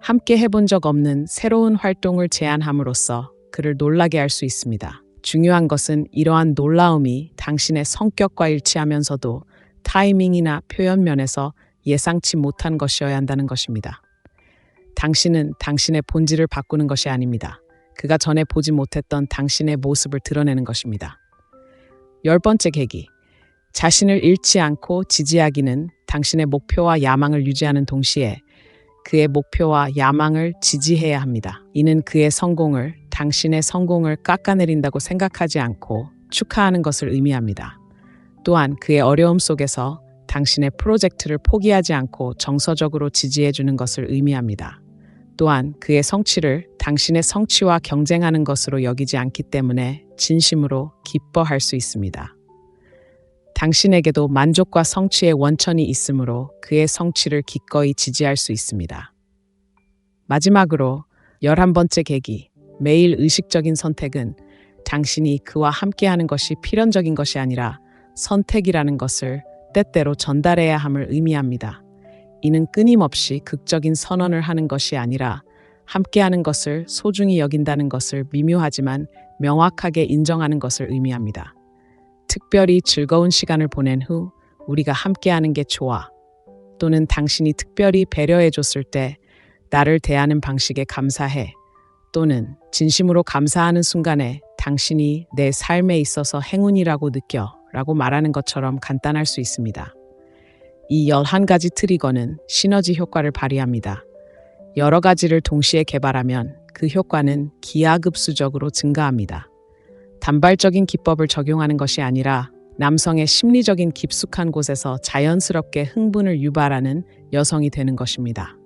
함께 해본 적 없는 새로운 활동을 제안함으로써 그를 놀라게 할 수 있습니다. 중요한 것은 이러한 놀라움이 당신의 성격과 일치하면서도 타이밍이나 표현 면에서 예상치 못한 것이어야 한다는 것입니다. 당신은 당신의 본질을 바꾸는 것이 아닙니다. 그가 전에 보지 못했던 당신의 모습을 드러내는 것입니다. 10번째 계기. 자신을 잃지 않고 지지하기는 당신의 목표와 야망을 유지하는 동시에 그의 목표와 야망을 지지해야 합니다. 이는 그의 성공을, 당신의 성공을 깎아내린다고 생각하지 않고 축하하는 것을 의미합니다. 또한 그의 어려움 속에서 당신의 프로젝트를 포기하지 않고 정서적으로 지지해 주는 것을 의미합니다. 또한 그의 성취를 당신의 성취와 경쟁하는 것으로 여기지 않기 때문에 진심으로 기뻐할 수 있습니다. 당신에게도 만족과 성취의 원천이 있으므로 그의 성취를 기꺼이 지지할 수 있습니다. 마지막으로 11번째 계기. 매일 의식적인 선택은 당신이 그와 함께하는 것이 필연적인 것이 아니라 선택이라는 것을 때때로 전달해야 함을 의미합니다. 이는 끊임없이 극적인 선언을 하는 것이 아니라 함께하는 것을 소중히 여긴다는 것을 미묘하지만 명확하게 인정하는 것을 의미합니다. 특별히 즐거운 시간을 보낸 후 우리가 함께하는 게 좋아, 또는 당신이 특별히 배려해줬을 때 나를 대하는 방식에 감사해, 또는 진심으로 감사하는 순간에 당신이 내 삶에 있어서 행운이라고 느껴 라고 말하는 것처럼 간단할 수 있습니다. 이 11가지 트리거는 시너지 효과를 발휘합니다. 여러 가지를 동시에 개발하면 그 효과는 기하급수적으로 증가합니다. 단발적인 기법을 적용하는 것이 아니라 남성의 심리적인 깊숙한 곳에서 자연스럽게 흥분을 유발하는 여성이 되는 것입니다.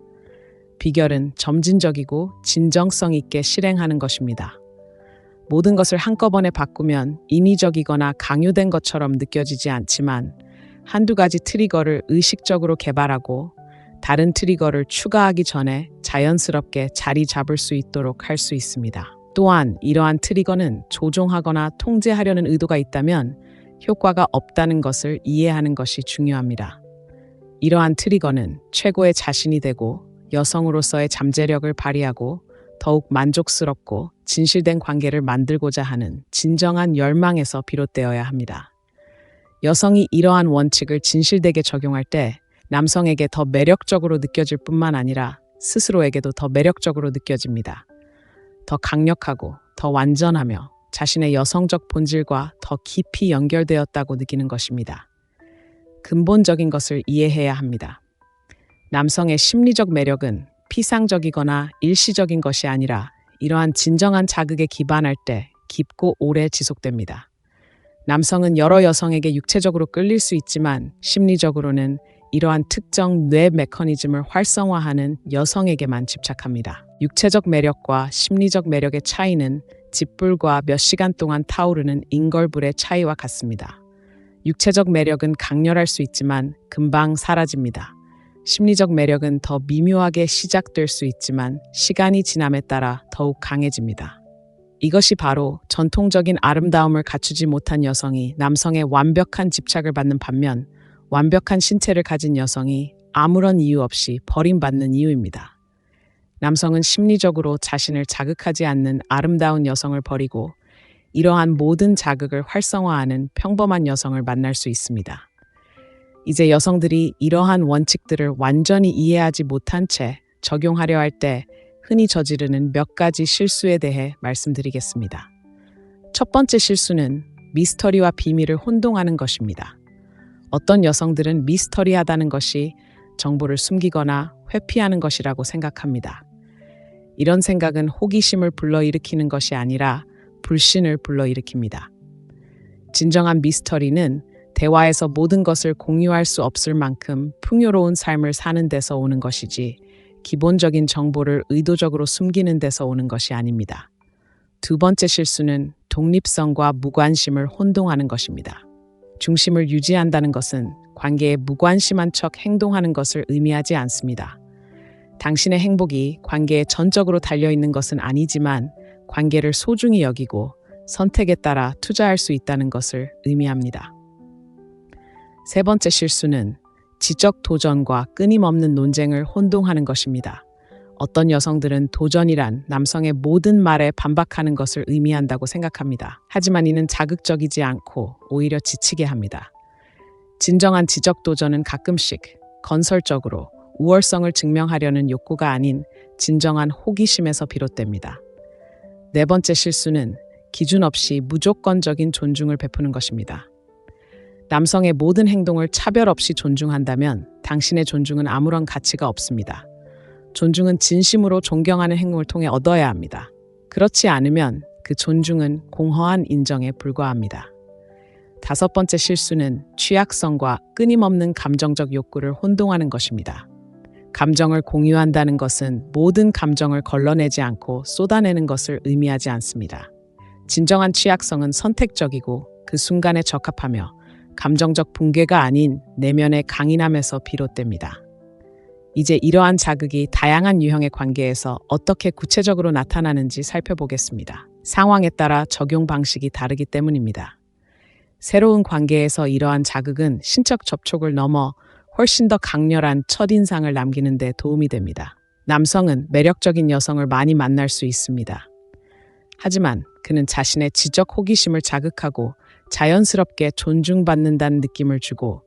비결은 점진적이고 진정성 있게 실행하는 것입니다. 모든 것을 한꺼번에 바꾸면 인위적이거나 강요된 것처럼 느껴지지 않지만 한두 가지 트리거를 의식적으로 개발하고 다른 트리거를 추가하기 전에 자연스럽게 자리 잡을 수 있도록 할 수 있습니다. 또한 이러한 트리거는 조종하거나 통제하려는 의도가 있다면 효과가 없다는 것을 이해하는 것이 중요합니다. 이러한 트리거는 최고의 자신이 되고 여성으로서의 잠재력을 발휘하고 더욱 만족스럽고 진실된 관계를 만들고자 하는 진정한 열망에서 비롯되어야 합니다. 여성이 이러한 원칙을 진실되게 적용할 때 남성에게 더 매력적으로 느껴질 뿐만 아니라 스스로에게도 더 매력적으로 느껴집니다. 더 강력하고 더 완전하며 자신의 여성적 본질과 더 깊이 연결되었다고 느끼는 것입니다. 근본적인 것을 이해해야 합니다. 남성의 심리적 매력은 피상적이거나 일시적인 것이 아니라 이러한 진정한 자극에 기반할 때 깊고 오래 지속됩니다. 남성은 여러 여성에게 육체적으로 끌릴 수 있지만 심리적으로는 이러한 특정 뇌 메커니즘을 활성화하는 여성에게만 집착합니다. 육체적 매력과 심리적 매력의 차이는 짓불과 몇 시간 동안 타오르는 인걸불의 차이와 같습니다. 육체적 매력은 강렬할 수 있지만 금방 사라집니다. 심리적 매력은 더 미묘하게 시작될 수 있지만 시간이 지남에 따라 더욱 강해집니다. 이것이 바로 전통적인 아름다움을 갖추지 못한 여성이 남성의 완벽한 집착을 받는 반면 완벽한 신체를 가진 여성이 아무런 이유 없이 버림받는 이유입니다. 남성은 심리적으로 자신을 자극하지 않는 아름다운 여성을 버리고 이러한 모든 자극을 활성화하는 평범한 여성을 만날 수 있습니다. 이제 여성들이 이러한 원칙들을 완전히 이해하지 못한 채 적용하려 할 때 흔히 저지르는 몇 가지 실수에 대해 말씀드리겠습니다. 첫 번째 실수는 미스터리와 비밀을 혼동하는 것입니다. 어떤 여성들은 미스터리하다는 것이 정보를 숨기거나 회피하는 것이라고 생각합니다. 이런 생각은 호기심을 불러일으키는 것이 아니라 불신을 불러일으킵니다. 진정한 미스터리는 대화에서 모든 것을 공유할 수 없을 만큼 풍요로운 삶을 사는 데서 오는 것이지 기본적인 정보를 의도적으로 숨기는 데서 오는 것이 아닙니다. 두 번째 실수는 독립성과 무관심을 혼동하는 것입니다. 중심을 유지한다는 것은 관계에 무관심한 척 행동하는 것을 의미하지 않습니다. 당신의 행복이 관계에 전적으로 달려있는 것은 아니지만 관계를 소중히 여기고 선택에 따라 투자할 수 있다는 것을 의미합니다. 세 번째 실수는 지적 도전과 끊임없는 논쟁을 혼동하는 것입니다. 어떤 여성들은 도전이란 남성의 모든 말에 반박하는 것을 의미한다고 생각합니다. 하지만 이는 자극적이지 않고 오히려 지치게 합니다. 진정한 지적 도전은 가끔씩 건설적으로 우월성을 증명하려는 욕구가 아닌 진정한 호기심에서 비롯됩니다. 네 번째 실수는 기준 없이 무조건적인 존중을 베푸는 것입니다. 남성의 모든 행동을 차별 없이 존중한다면 당신의 존중은 아무런 가치가 없습니다. 존중은 진심으로 존경하는 행동을 통해 얻어야 합니다. 그렇지 않으면 그 존중은 공허한 인정에 불과합니다. 다섯 번째 실수는 취약성과 끊임없는 감정적 욕구를 혼동하는 것입니다. 감정을 공유한다는 것은 모든 감정을 걸러내지 않고 쏟아내는 것을 의미하지 않습니다. 진정한 취약성은 선택적이고 그 순간에 적합하며 감정적 붕괴가 아닌 내면의 강인함에서 비롯됩니다. 이제 이러한 자극이 다양한 유형의 관계에서 어떻게 구체적으로 나타나는지 살펴보겠습니다. 상황에 따라 적용 방식이 다르기 때문입니다. 새로운 관계에서 이러한 자극은 신적 접촉을 넘어 훨씬 더 강렬한 첫인상을 남기는 데 도움이 됩니다. 남성은 매력적인 여성을 많이 만날 수 있습니다. 하지만 그는 자신의 지적 호기심을 자극하고 자연스럽게 존중받는다는 느낌을 주고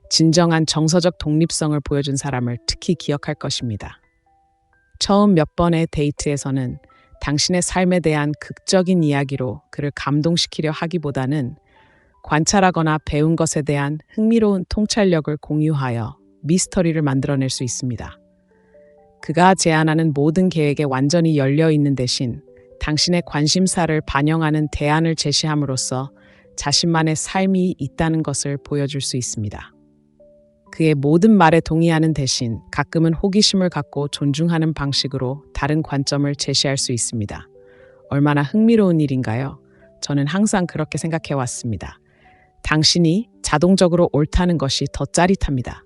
진정한 정서적 독립성을 보여준 사람을 특히 기억할 것입니다. 처음 몇 번의 데이트에서는 당신의 삶에 대한 극적인 이야기로 그를 감동시키려 하기보다는 관찰하거나 배운 것에 대한 흥미로운 통찰력을 공유하여 미스터리를 만들어낼 수 있습니다. 그가 제안하는 모든 계획에 완전히 열려 있는 대신 당신의 관심사를 반영하는 대안을 제시함으로써 자신만의 삶이 있다는 것을 보여줄 수 있습니다. 그의 모든 말에 동의하는 대신 가끔은 호기심을 갖고 존중하는 방식으로 다른 관점을 제시할 수 있습니다. 얼마나 흥미로운 일인가요? 저는 항상 그렇게 생각해 왔습니다. 당신이 자동적으로 옳다는 것이 더 짜릿합니다.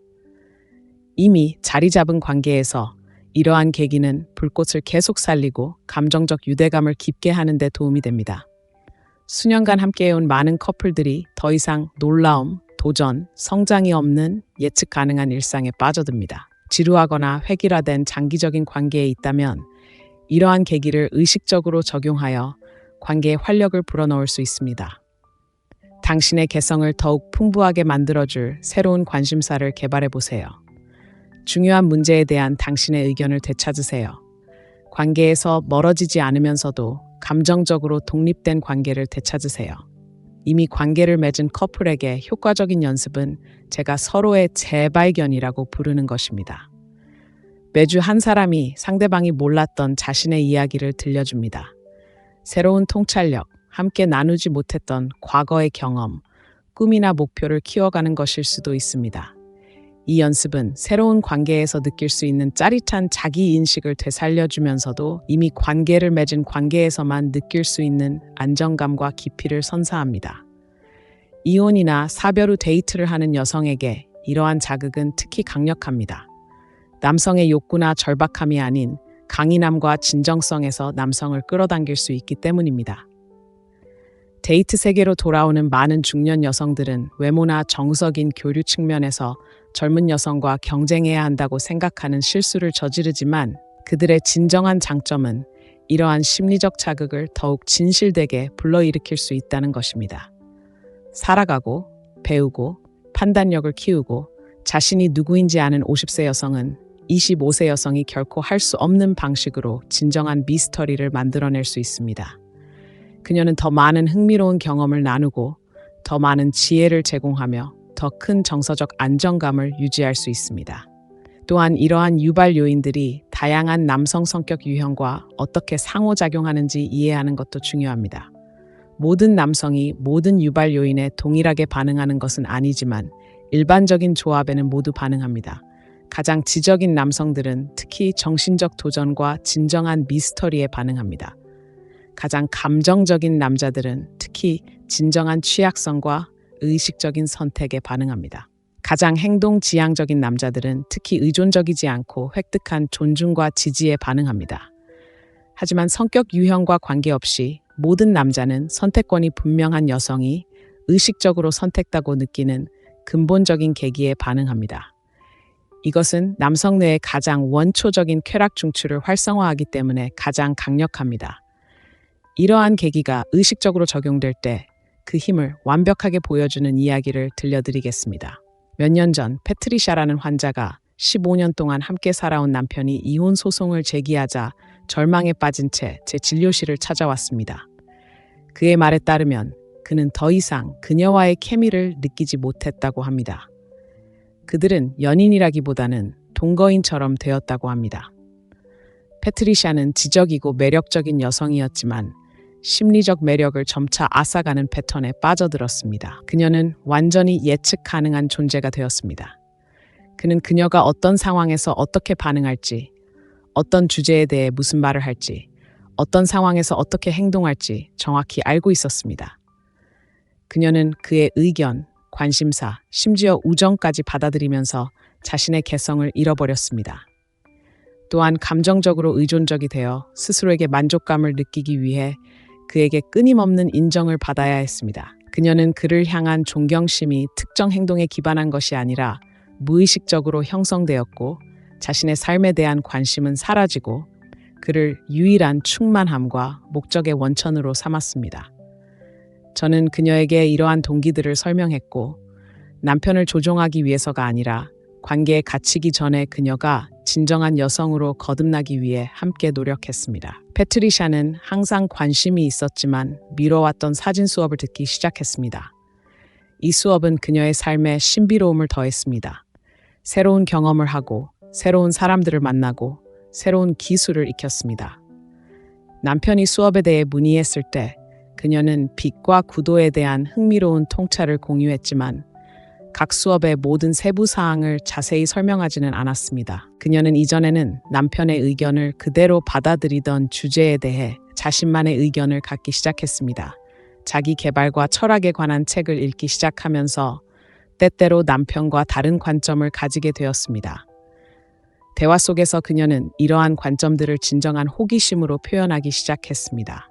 이미 자리 잡은 관계에서 이러한 계기는 불꽃을 계속 살리고 감정적 유대감을 깊게 하는 데 도움이 됩니다. 수년간 함께해온 많은 커플들이 더 이상 놀라움, 도전, 성장이 없는 예측 가능한 일상에 빠져듭니다. 지루하거나 획일화된 장기적인 관계에 있다면 이러한 계기를 의식적으로 적용하여 관계에 활력을 불어넣을 수 있습니다. 당신의 개성을 더욱 풍부하게 만들어줄 새로운 관심사를 개발해보세요. 중요한 문제에 대한 당신의 의견을 되찾으세요. 관계에서 멀어지지 않으면서도 감정적으로 독립된 관계를 되찾으세요. 이미 관계를 맺은 커플에게 효과적인 연습은 제가 서로의 재발견이라고 부르는 것입니다. 매주 한 사람이 상대방이 몰랐던 자신의 이야기를 들려줍니다. 새로운 통찰력, 함께 나누지 못했던 과거의 경험, 꿈이나 목표를 키워가는 것일 수도 있습니다. 이 연습은 새로운 관계에서 느낄 수 있는 짜릿한 자기인식을 되살려주면서도 이미 관계를 맺은 관계에서만 느낄 수 있는 안정감과 깊이를 선사합니다. 이혼이나 사별 후 데이트를 하는 여성에게 이러한 자극은 특히 강력합니다. 남성의 욕구나 절박함이 아닌 강인함과 진정성에서 남성을 끌어당길 수 있기 때문입니다. 데이트 세계로 돌아오는 많은 중년 여성들은 외모나 정석인 교류 측면에서 젊은 여성과 경쟁해야 한다고 생각하는 실수를 저지르지만 그들의 진정한 장점은 이러한 심리적 자극을 더욱 진실되게 불러일으킬 수 있다는 것입니다. 살아가고, 배우고, 판단력을 키우고, 자신이 누구인지 아는 50세 여성은 25세 여성이 결코 할 수 없는 방식으로 진정한 미스터리를 만들어낼 수 있습니다. 그녀는 더 많은 흥미로운 경험을 나누고 더 많은 지혜를 제공하며 더 큰 정서적 안정감을 유지할 수 있습니다. 또한 이러한 유발 요인들이 다양한 남성 성격 유형과 어떻게 상호작용하는지 이해하는 것도 중요합니다. 모든 남성이 모든 유발 요인에 동일하게 반응하는 것은 아니지만 일반적인 조합에는 모두 반응합니다. 가장 지적인 남성들은 특히 정신적 도전과 진정한 미스터리에 반응합니다. 가장 감정적인 남자들은 특히 진정한 취약성과 의식적인 선택에 반응합니다. 가장 행동 지향적인 남자들은 특히 의존적이지 않고 획득한 존중과 지지에 반응합니다. 하지만 성격 유형과 관계없이 모든 남자는 선택권이 분명한 여성이 의식적으로 선택다고 느끼는 근본적인 계기에 반응합니다. 이것은 남성 뇌의 가장 원초적인 쾌락 중추를 활성화하기 때문에 가장 강력합니다. 이러한 계기가 의식적으로 적용될 때 그 힘을 완벽하게 보여주는 이야기를 들려드리겠습니다. 몇 년 전 패트리샤라는 환자가 15년 동안 함께 살아온 남편이 이혼 소송을 제기하자 절망에 빠진 채 제 진료실을 찾아왔습니다. 그의 말에 따르면 그는 더 이상 그녀와의 케미를 느끼지 못했다고 합니다. 그들은 연인이라기보다는 동거인처럼 되었다고 합니다. 패트리샤는 지적이고 매력적인 여성이었지만 심리적 매력을 점차 앗아가는 패턴에 빠져들었습니다. 그녀는 완전히 예측 가능한 존재가 되었습니다. 그는 그녀가 어떤 상황에서 어떻게 반응할지, 어떤 주제에 대해 무슨 말을 할지, 어떤 상황에서 어떻게 행동할지 정확히 알고 있었습니다. 그녀는 그의 의견, 관심사, 심지어 우정까지 받아들이면서 자신의 개성을 잃어버렸습니다. 또한 감정적으로 의존적이 되어 스스로에게 만족감을 느끼기 위해 그에게 끊임없는 인정을 받아야 했습니다. 그녀는 그를 향한 존경심이 특정 행동에 기반한 것이 아니라 무의식적으로 형성되었고 자신의 삶에 대한 관심은 사라지고 그를 유일한 충만함과 목적의 원천으로 삼았습니다. 저는 그녀에게 이러한 동기들을 설명했고 남편을 조종하기 위해서가 아니라 관계에 갇히기 전에 그녀가 진정한 여성으로 거듭나기 위해 함께 노력했습니다. 패트리샤는 항상 관심이 있었지만 미뤄왔던 사진 수업을 듣기 시작했습니다. 이 수업은 그녀의 삶에 신비로움을 더했습니다. 새로운 경험을 하고 새로운 사람들을 만나고 새로운 기술을 익혔습니다. 남편이 수업에 대해 문의했을 때 그녀는 빛과 구도에 대한 흥미로운 통찰을 공유했지만 각 수업의 모든 세부 사항을 자세히 설명하지는 않았습니다. 그녀는 이전에는 남편의 의견을 그대로 받아들이던 주제에 대해 자신만의 의견을 갖기 시작했습니다. 자기 개발과 철학에 관한 책을 읽기 시작하면서 때때로 남편과 다른 관점을 가지게 되었습니다. 대화 속에서 그녀는 이러한 관점들을 진정한 호기심으로 표현하기 시작했습니다.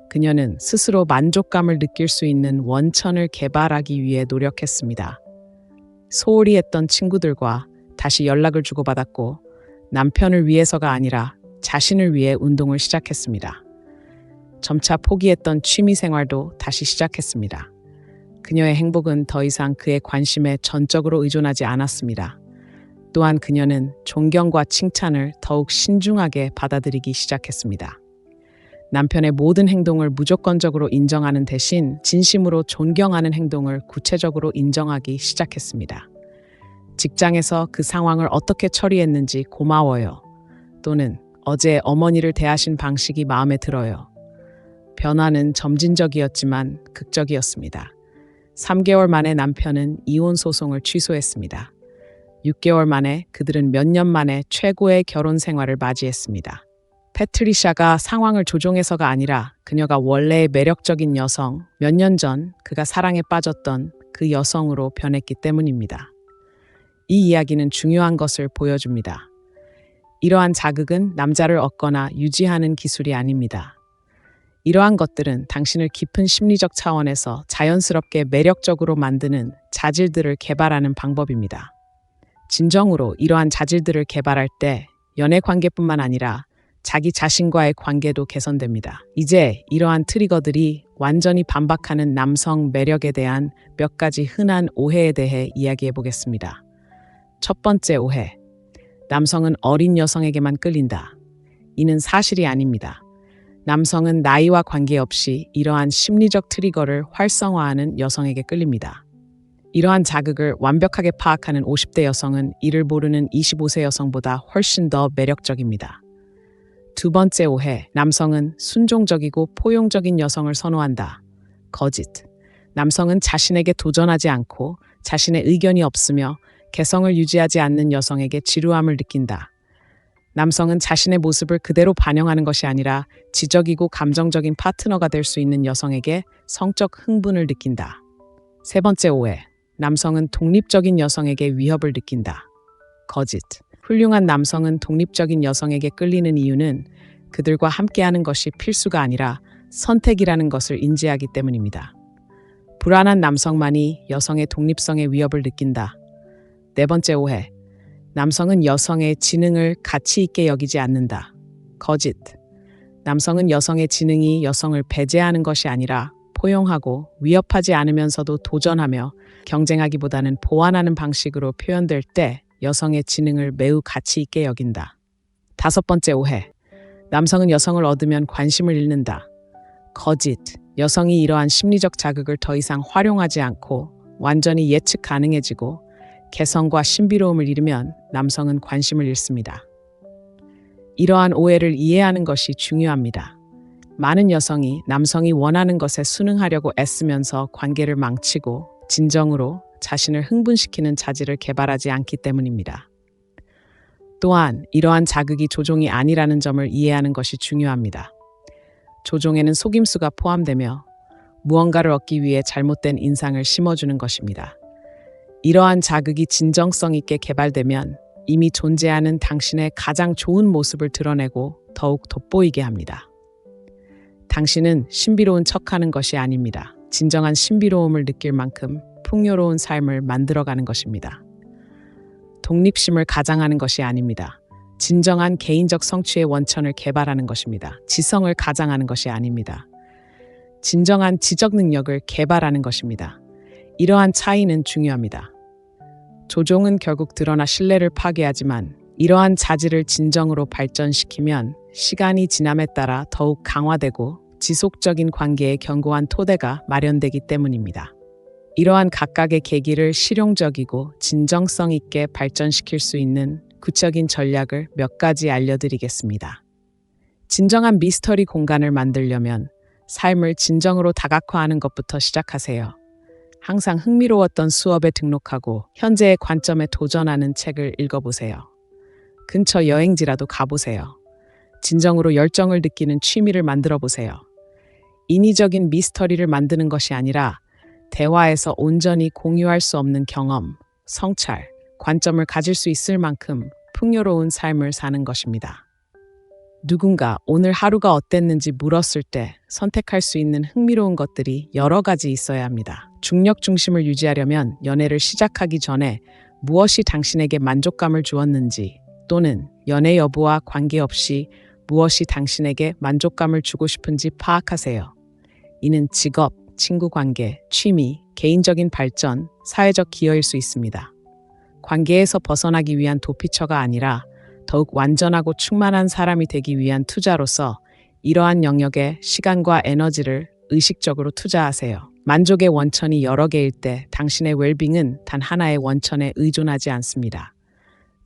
그녀는 스스로 만족감을 느낄 수 있는 원천을 개발하기 위해 노력했습니다. 소홀히 했던 친구들과 다시 연락을 주고받았고 남편을 위해서가 아니라 자신을 위해 운동을 시작했습니다. 점차 포기했던 취미 생활도 다시 시작했습니다. 그녀의 행복은 더 이상 그의 관심에 전적으로 의존하지 않았습니다. 또한 그녀는 존경과 칭찬을 더욱 신중하게 받아들이기 시작했습니다. 남편의 모든 행동을 무조건적으로 인정하는 대신 진심으로 존경하는 행동을 구체적으로 인정하기 시작했습니다. 직장에서 그 상황을 어떻게 처리했는지 고마워요. 또는 어제 어머니를 대하신 방식이 마음에 들어요. 변화는 점진적이었지만 극적이었습니다. 3개월 만에 남편은 이혼 소송을 취소했습니다. 6개월 만에 그들은 몇 년 만에 최고의 결혼 생활을 맞이했습니다. 패트리샤가 상황을 조종해서가 아니라 그녀가 원래의 매력적인 여성, 몇 년 전 그가 사랑에 빠졌던 그 여성으로 변했기 때문입니다. 이 이야기는 중요한 것을 보여줍니다. 이러한 자극은 남자를 얻거나 유지하는 기술이 아닙니다. 이러한 것들은 당신을 깊은 심리적 차원에서 자연스럽게 매력적으로 만드는 자질들을 개발하는 방법입니다. 진정으로 이러한 자질들을 개발할 때 연애 관계뿐만 아니라 자기 자신과의 관계도 개선됩니다. 이제 이러한 트리거들이 완전히 반박하는 남성 매력에 대한 몇 가지 흔한 오해에 대해 이야기해 보겠습니다. 첫 번째 오해. 남성은 어린 여성에게만 끌린다. 이는 사실이 아닙니다. 남성은 나이와 관계없이 이러한 심리적 트리거를 활성화하는 여성에게 끌립니다. 이러한 자극을 완벽하게 파악하는 50대 여성은 이를 모르는 25세 여성보다 훨씬 더 매력적입니다. 두 번째 오해. 남성은 순종적이고 포용적인 여성을 선호한다. 거짓. 남성은 자신에게 도전하지 않고 자신의 의견이 없으며 개성을 유지하지 않는 여성에게 지루함을 느낀다. 남성은 자신의 모습을 그대로 반영하는 것이 아니라 지적이고 감정적인 파트너가 될 수 있는 여성에게 성적 흥분을 느낀다. 세 번째 오해. 남성은 독립적인 여성에게 위협을 느낀다. 거짓. 훌륭한 남성은 독립적인 여성에게 끌리는 이유는 그들과 함께하는 것이 필수가 아니라 선택이라는 것을 인지하기 때문입니다. 불안한 남성만이 여성의 독립성에 위협을 느낀다. 네 번째 오해. 남성은 여성의 지능을 가치 있게 여기지 않는다. 거짓. 남성은 여성의 지능이 여성을 배제하는 것이 아니라 포용하고 위협하지 않으면서도 도전하며 경쟁하기보다는 보완하는 방식으로 표현될 때 여성의 지능을 매우 가치 있게 여긴다. 다섯 번째 오해. 남성은 여성을 얻으면 관심을 잃는다. 거짓. 여성이 이러한 심리적 자극을 더 이상 활용하지 않고 완전히 예측 가능해지고 개성과 신비로움을 잃으면 남성은 관심을 잃습니다. 이러한 오해를 이해하는 것이 중요합니다. 많은 여성이 남성이 원하는 것에 순응하려고 애쓰면서 관계를 망치고 진정으로 자신을 흥분시키는 자질을 개발하지 않기 때문입니다. 또한 이러한 자극이 조종이 아니라는 점을 이해하는 것이 중요합니다. 조종에는 속임수가 포함되며 무언가를 얻기 위해 잘못된 인상을 심어주는 것입니다. 이러한 자극이 진정성 있게 개발되면 이미 존재하는 당신의 가장 좋은 모습을 드러내고 더욱 돋보이게 합니다. 당신은 신비로운 척하는 것이 아닙니다. 진정한 신비로움을 느낄 만큼 풍요로운 삶을 만들어가는 것입니다. 독립심을 가장하는 것이 아닙니다. 진정한 개인적 성취의 원천을 개발하는 것입니다. 지성을 가장하는 것이 아닙니다. 진정한 지적 능력을 개발하는 것입니다. 이러한 차이는 중요합니다. 조종은 결국 드러나 신뢰를 파괴하지만 이러한 자질을 진정으로 발전시키면 시간이 지남에 따라 더욱 강화되고 지속적인 관계의 견고한 토대가 마련되기 때문입니다. 이러한 각각의 계기를 실용적이고 진정성 있게 발전시킬 수 있는 구체적인 전략을 몇 가지 알려드리겠습니다. 진정한 미스터리 공간을 만들려면 삶을 진정으로 다각화하는 것부터 시작하세요. 항상 흥미로웠던 수업에 등록하고 현재의 관점에 도전하는 책을 읽어보세요. 근처 여행지라도 가보세요. 진정으로 열정을 느끼는 취미를 만들어 보세요. 인위적인 미스터리를 만드는 것이 아니라 대화에서 온전히 공유할 수 없는 경험, 성찰, 관점을 가질 수 있을 만큼 풍요로운 삶을 사는 것입니다. 누군가 오늘 하루가 어땠는지 물었을 때 선택할 수 있는 흥미로운 것들이 여러 가지 있어야 합니다. 중력 중심을 유지하려면 연애를 시작하기 전에 무엇이 당신에게 만족감을 주었는지 또는 연애 여부와 관계없이 무엇이 당신에게 만족감을 주고 싶은지 파악하세요. 이는 직업, 친구 관계, 취미, 개인적인 발전, 사회적 기여일 수 있습니다. 관계에서 벗어나기 위한 도피처가 아니라 더욱 완전하고 충만한 사람이 되기 위한 투자로서 이러한 영역에 시간과 에너지를 의식적으로 투자하세요. 만족의 원천이 여러 개일 때 당신의 웰빙은 단 하나의 원천에 의존하지 않습니다.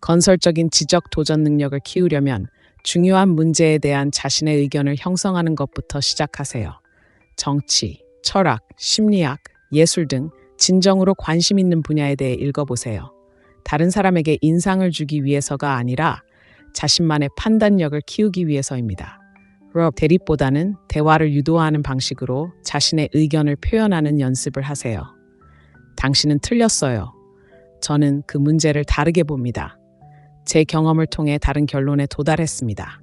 건설적인 지적 도전 능력을 키우려면 중요한 문제에 대한 자신의 의견을 형성하는 것부터 시작하세요. 정치, 철학, 심리학, 예술 등 진정으로 관심 있는 분야에 대해 읽어보세요. 다른 사람에게 인상을 주기 위해서가 아니라 자신만의 판단력을 키우기 위해서입니다. 대립보다는 대화를 유도하는 방식으로 자신의 의견을 표현하는 연습을 하세요. 당신은 틀렸어요. 저는 그 문제를 다르게 봅니다. 제 경험을 통해 다른 결론에 도달했습니다.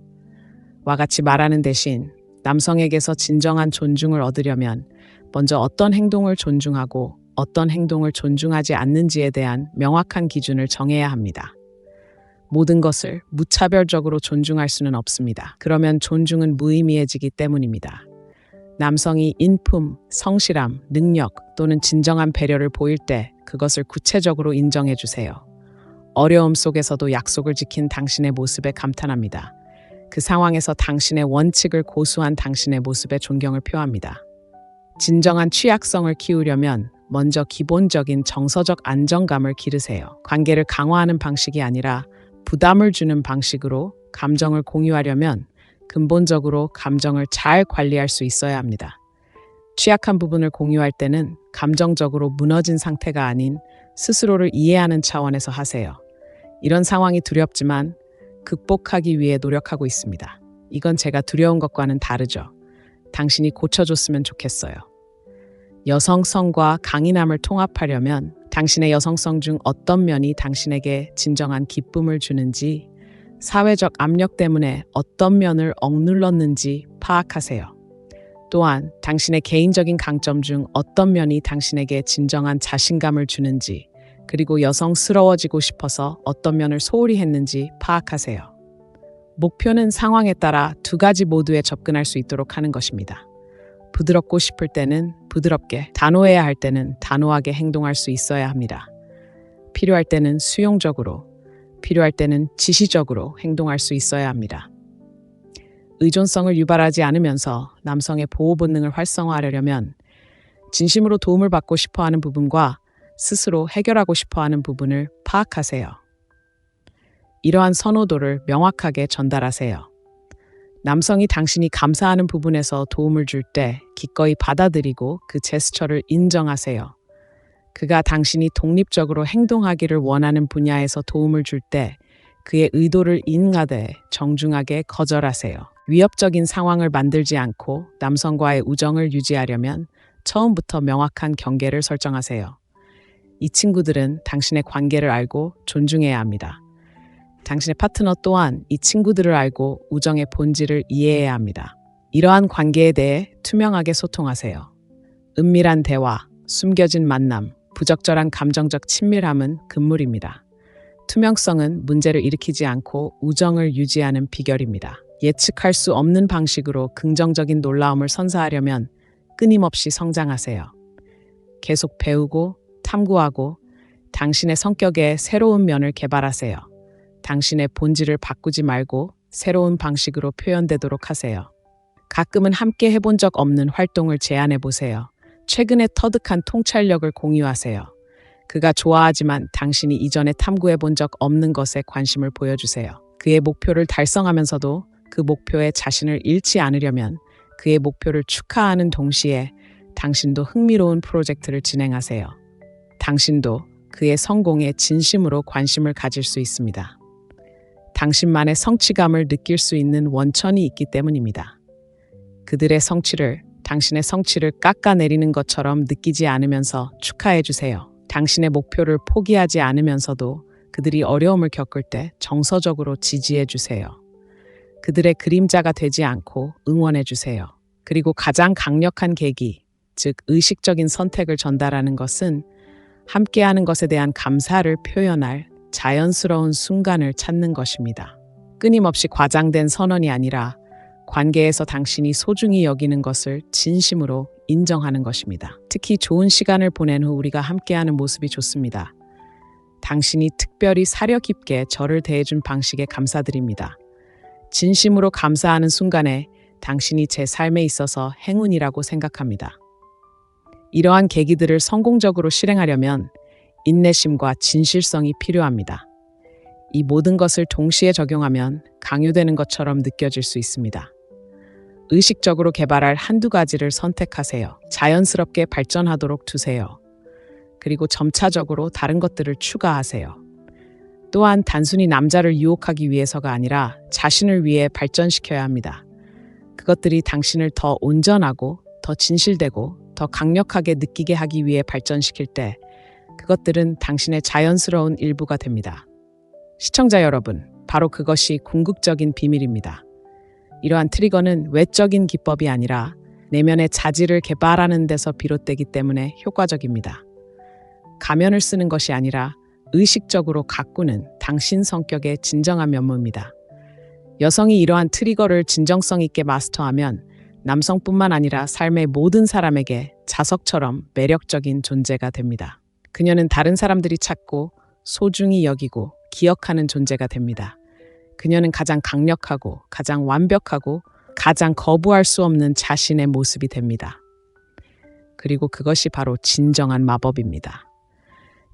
와 같이 말하는 대신 남성에게서 진정한 존중을 얻으려면 먼저 어떤 행동을 존중하고 어떤 행동을 존중하지 않는지에 대한 명확한 기준을 정해야 합니다. 모든 것을 무차별적으로 존중할 수는 없습니다. 그러면 존중은 무의미해지기 때문입니다. 남성이 인품, 성실함, 능력 또는 진정한 배려를 보일 때 그것을 구체적으로 인정해 주세요. 어려움 속에서도 약속을 지킨 당신의 모습에 감탄합니다. 그 상황에서 당신의 원칙을 고수한 당신의 모습에 존경을 표합니다. 진정한 취약성을 키우려면 먼저 기본적인 정서적 안정감을 기르세요. 관계를 강화하는 방식이 아니라 부담을 주는 방식으로 감정을 공유하려면 근본적으로 감정을 잘 관리할 수 있어야 합니다. 취약한 부분을 공유할 때는 감정적으로 무너진 상태가 아닌 스스로를 이해하는 차원에서 하세요. 이런 상황이 두렵지만 극복하기 위해 노력하고 있습니다. 이건 제가 두려운 것과는 다르죠. 당신이 고쳐줬으면 좋겠어요. 여성성과 강인함을 통합하려면 당신의 여성성 중 어떤 면이 당신에게 진정한 기쁨을 주는지, 사회적 압력 때문에 어떤 면을 억눌렀는지 파악하세요. 또한 당신의 개인적인 강점 중 어떤 면이 당신에게 진정한 자신감을 주는지, 그리고 여성스러워지고 싶어서 어떤 면을 소홀히 했는지 파악하세요. 목표는 상황에 따라 두 가지 모두에 접근할 수 있도록 하는 것입니다. 부드럽고 싶을 때는 부드럽게, 단호해야 할 때는 단호하게 행동할 수 있어야 합니다. 필요할 때는 수용적으로, 필요할 때는 지시적으로 행동할 수 있어야 합니다. 의존성을 유발하지 않으면서 남성의 보호 본능을 활성화하려면 진심으로 도움을 받고 싶어하는 부분과 스스로 해결하고 싶어하는 부분을 파악하세요. 이러한 선호도를 명확하게 전달하세요. 남성이 당신이 감사하는 부분에서 도움을 줄 때 기꺼이 받아들이고 그 제스처를 인정하세요. 그가 당신이 독립적으로 행동하기를 원하는 분야에서 도움을 줄 때 그의 의도를 인하되 정중하게 거절하세요. 위협적인 상황을 만들지 않고 남성과의 우정을 유지하려면 처음부터 명확한 경계를 설정하세요. 이 친구들은 당신의 관계를 알고 존중해야 합니다. 당신의 파트너 또한 이 친구들을 알고 우정의 본질을 이해해야 합니다. 이러한 관계에 대해 투명하게 소통하세요. 은밀한 대화, 숨겨진 만남, 부적절한 감정적 친밀함은 금물입니다. 투명성은 문제를 일으키지 않고 우정을 유지하는 비결입니다. 예측할 수 없는 방식으로 긍정적인 놀라움을 선사하려면 끊임없이 성장하세요. 계속 배우고 탐구하고 당신의 성격의 새로운 면을 개발하세요. 당신의 본질을 바꾸지 말고 새로운 방식으로 표현되도록 하세요. 가끔은 함께 해본 적 없는 활동을 제안해 보세요. 최근에 터득한 통찰력을 공유하세요. 그가 좋아하지만 당신이 이전에 탐구해 본 적 없는 것에 관심을 보여주세요. 그의 목표를 달성하면서도 그 목표에 자신을 잃지 않으려면 그의 목표를 축하하는 동시에 당신도 흥미로운 프로젝트를 진행하세요. 당신도 그의 성공에 진심으로 관심을 가질 수 있습니다. 당신만의 성취감을 느낄 수 있는 원천이 있기 때문입니다. 그들의 성취를 당신의 성취를 깎아내리는 것처럼 느끼지 않으면서 축하해 주세요. 당신의 목표를 포기하지 않으면서도 그들이 어려움을 겪을 때 정서적으로 지지해 주세요. 그들의 그림자가 되지 않고 응원해 주세요. 그리고 가장 강력한 계기, 즉 의식적인 선택을 전달하는 것은 함께하는 것에 대한 감사를 표현할 자연스러운 순간을 찾는 것입니다. 끊임없이 과장된 선언이 아니라 관계에서 당신이 소중히 여기는 것을 진심으로 인정하는 것입니다. 특히 좋은 시간을 보낸 후 우리가 함께하는 모습이 좋습니다. 당신이 특별히 사려 깊게 저를 대해준 방식에 감사드립니다. 진심으로 감사하는 순간에 당신이 제 삶에 있어서 행운이라고 생각합니다. 이러한 계기들을 성공적으로 실행하려면 인내심과 진실성이 필요합니다. 이 모든 것을 동시에 적용하면 강요되는 것처럼 느껴질 수 있습니다. 의식적으로 개발할 한두 가지를 선택하세요. 자연스럽게 발전하도록 두세요. 그리고 점차적으로 다른 것들을 추가하세요. 또한 단순히 남자를 유혹하기 위해서가 아니라 자신을 위해 발전시켜야 합니다. 그것들이 당신을 더 온전하고 더 진실되고 더 강력하게 느끼게 하기 위해 발전시킬 때 그것들은 당신의 자연스러운 일부가 됩니다. 시청자 여러분, 바로 그것이 궁극적인 비밀입니다. 이러한 트리거는 외적인 기법이 아니라 내면의 자질을 개발하는 데서 비롯되기 때문에 효과적입니다. 가면을 쓰는 것이 아니라 의식적으로 가꾸는 당신 성격의 진정한 면모입니다. 여성이 이러한 트리거를 진정성 있게 마스터하면 남성뿐만 아니라 삶의 모든 사람에게 자석처럼 매력적인 존재가 됩니다. 그녀는 다른 사람들이 찾고 소중히 여기고 기억하는 존재가 됩니다. 그녀는 가장 강력하고 가장 완벽하고 가장 거부할 수 없는 자신의 모습이 됩니다. 그리고 그것이 바로 진정한 마법입니다.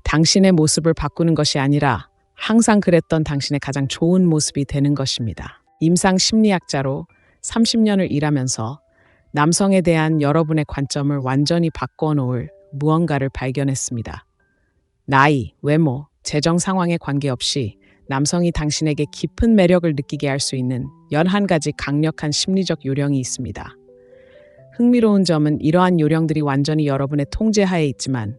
당신의 모습을 바꾸는 것이 아니라 항상 그랬던 당신의 가장 좋은 모습이 되는 것입니다. 임상 심리학자로 30년을 일하면서 남성에 대한 여러분의 관점을 완전히 바꿔 놓을 무언가를 발견했습니다. 나이, 외모, 재정 상황에 관계없이 남성이 당신에게 깊은 매력을 느끼게 할 수 있는 11가지 강력한 심리적 요령이 있습니다. 흥미로운 점은 이러한 요령들이 완전히 여러분의 통제하에 있지만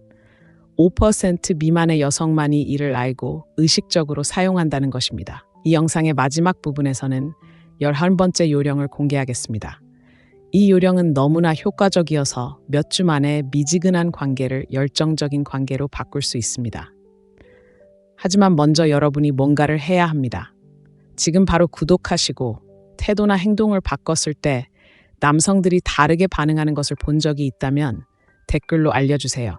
5% 미만의 여성만이 이를 알고 의식적으로 사용한다는 것입니다. 이 영상의 마지막 부분에서는 11번째 요령을 공개하겠습니다. 이 요령은 너무나 효과적이어서 몇 주 만에 미지근한 관계를 열정적인 관계로 바꿀 수 있습니다. 하지만 먼저 여러분이 뭔가를 해야 합니다. 지금 바로 구독하시고 태도나 행동을 바꿨을 때 남성들이 다르게 반응하는 것을 본 적이 있다면 댓글로 알려주세요.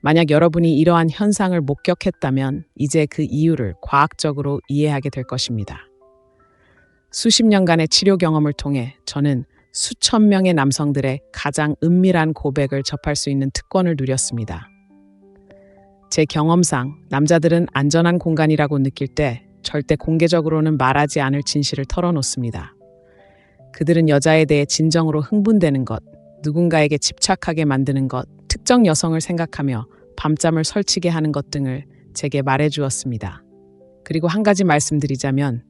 만약 여러분이 이러한 현상을 목격했다면 이제 그 이유를 과학적으로 이해하게 될 것입니다. 수십 년간의 치료 경험을 통해 저는 수천 명의 남성들의 가장 은밀한 고백을 접할 수 있는 특권을 누렸습니다. 제 경험상 남자들은 안전한 공간이라고 느낄 때 절대 공개적으로는 말하지 않을 진실을 털어놓습니다. 그들은 여자에 대해 진정으로 흥분되는 것, 누군가에게 집착하게 만드는 것, 특정 여성을 생각하며 밤잠을 설치게 하는 것 등을 제게 말해주었습니다. 그리고 한 가지 말씀드리자면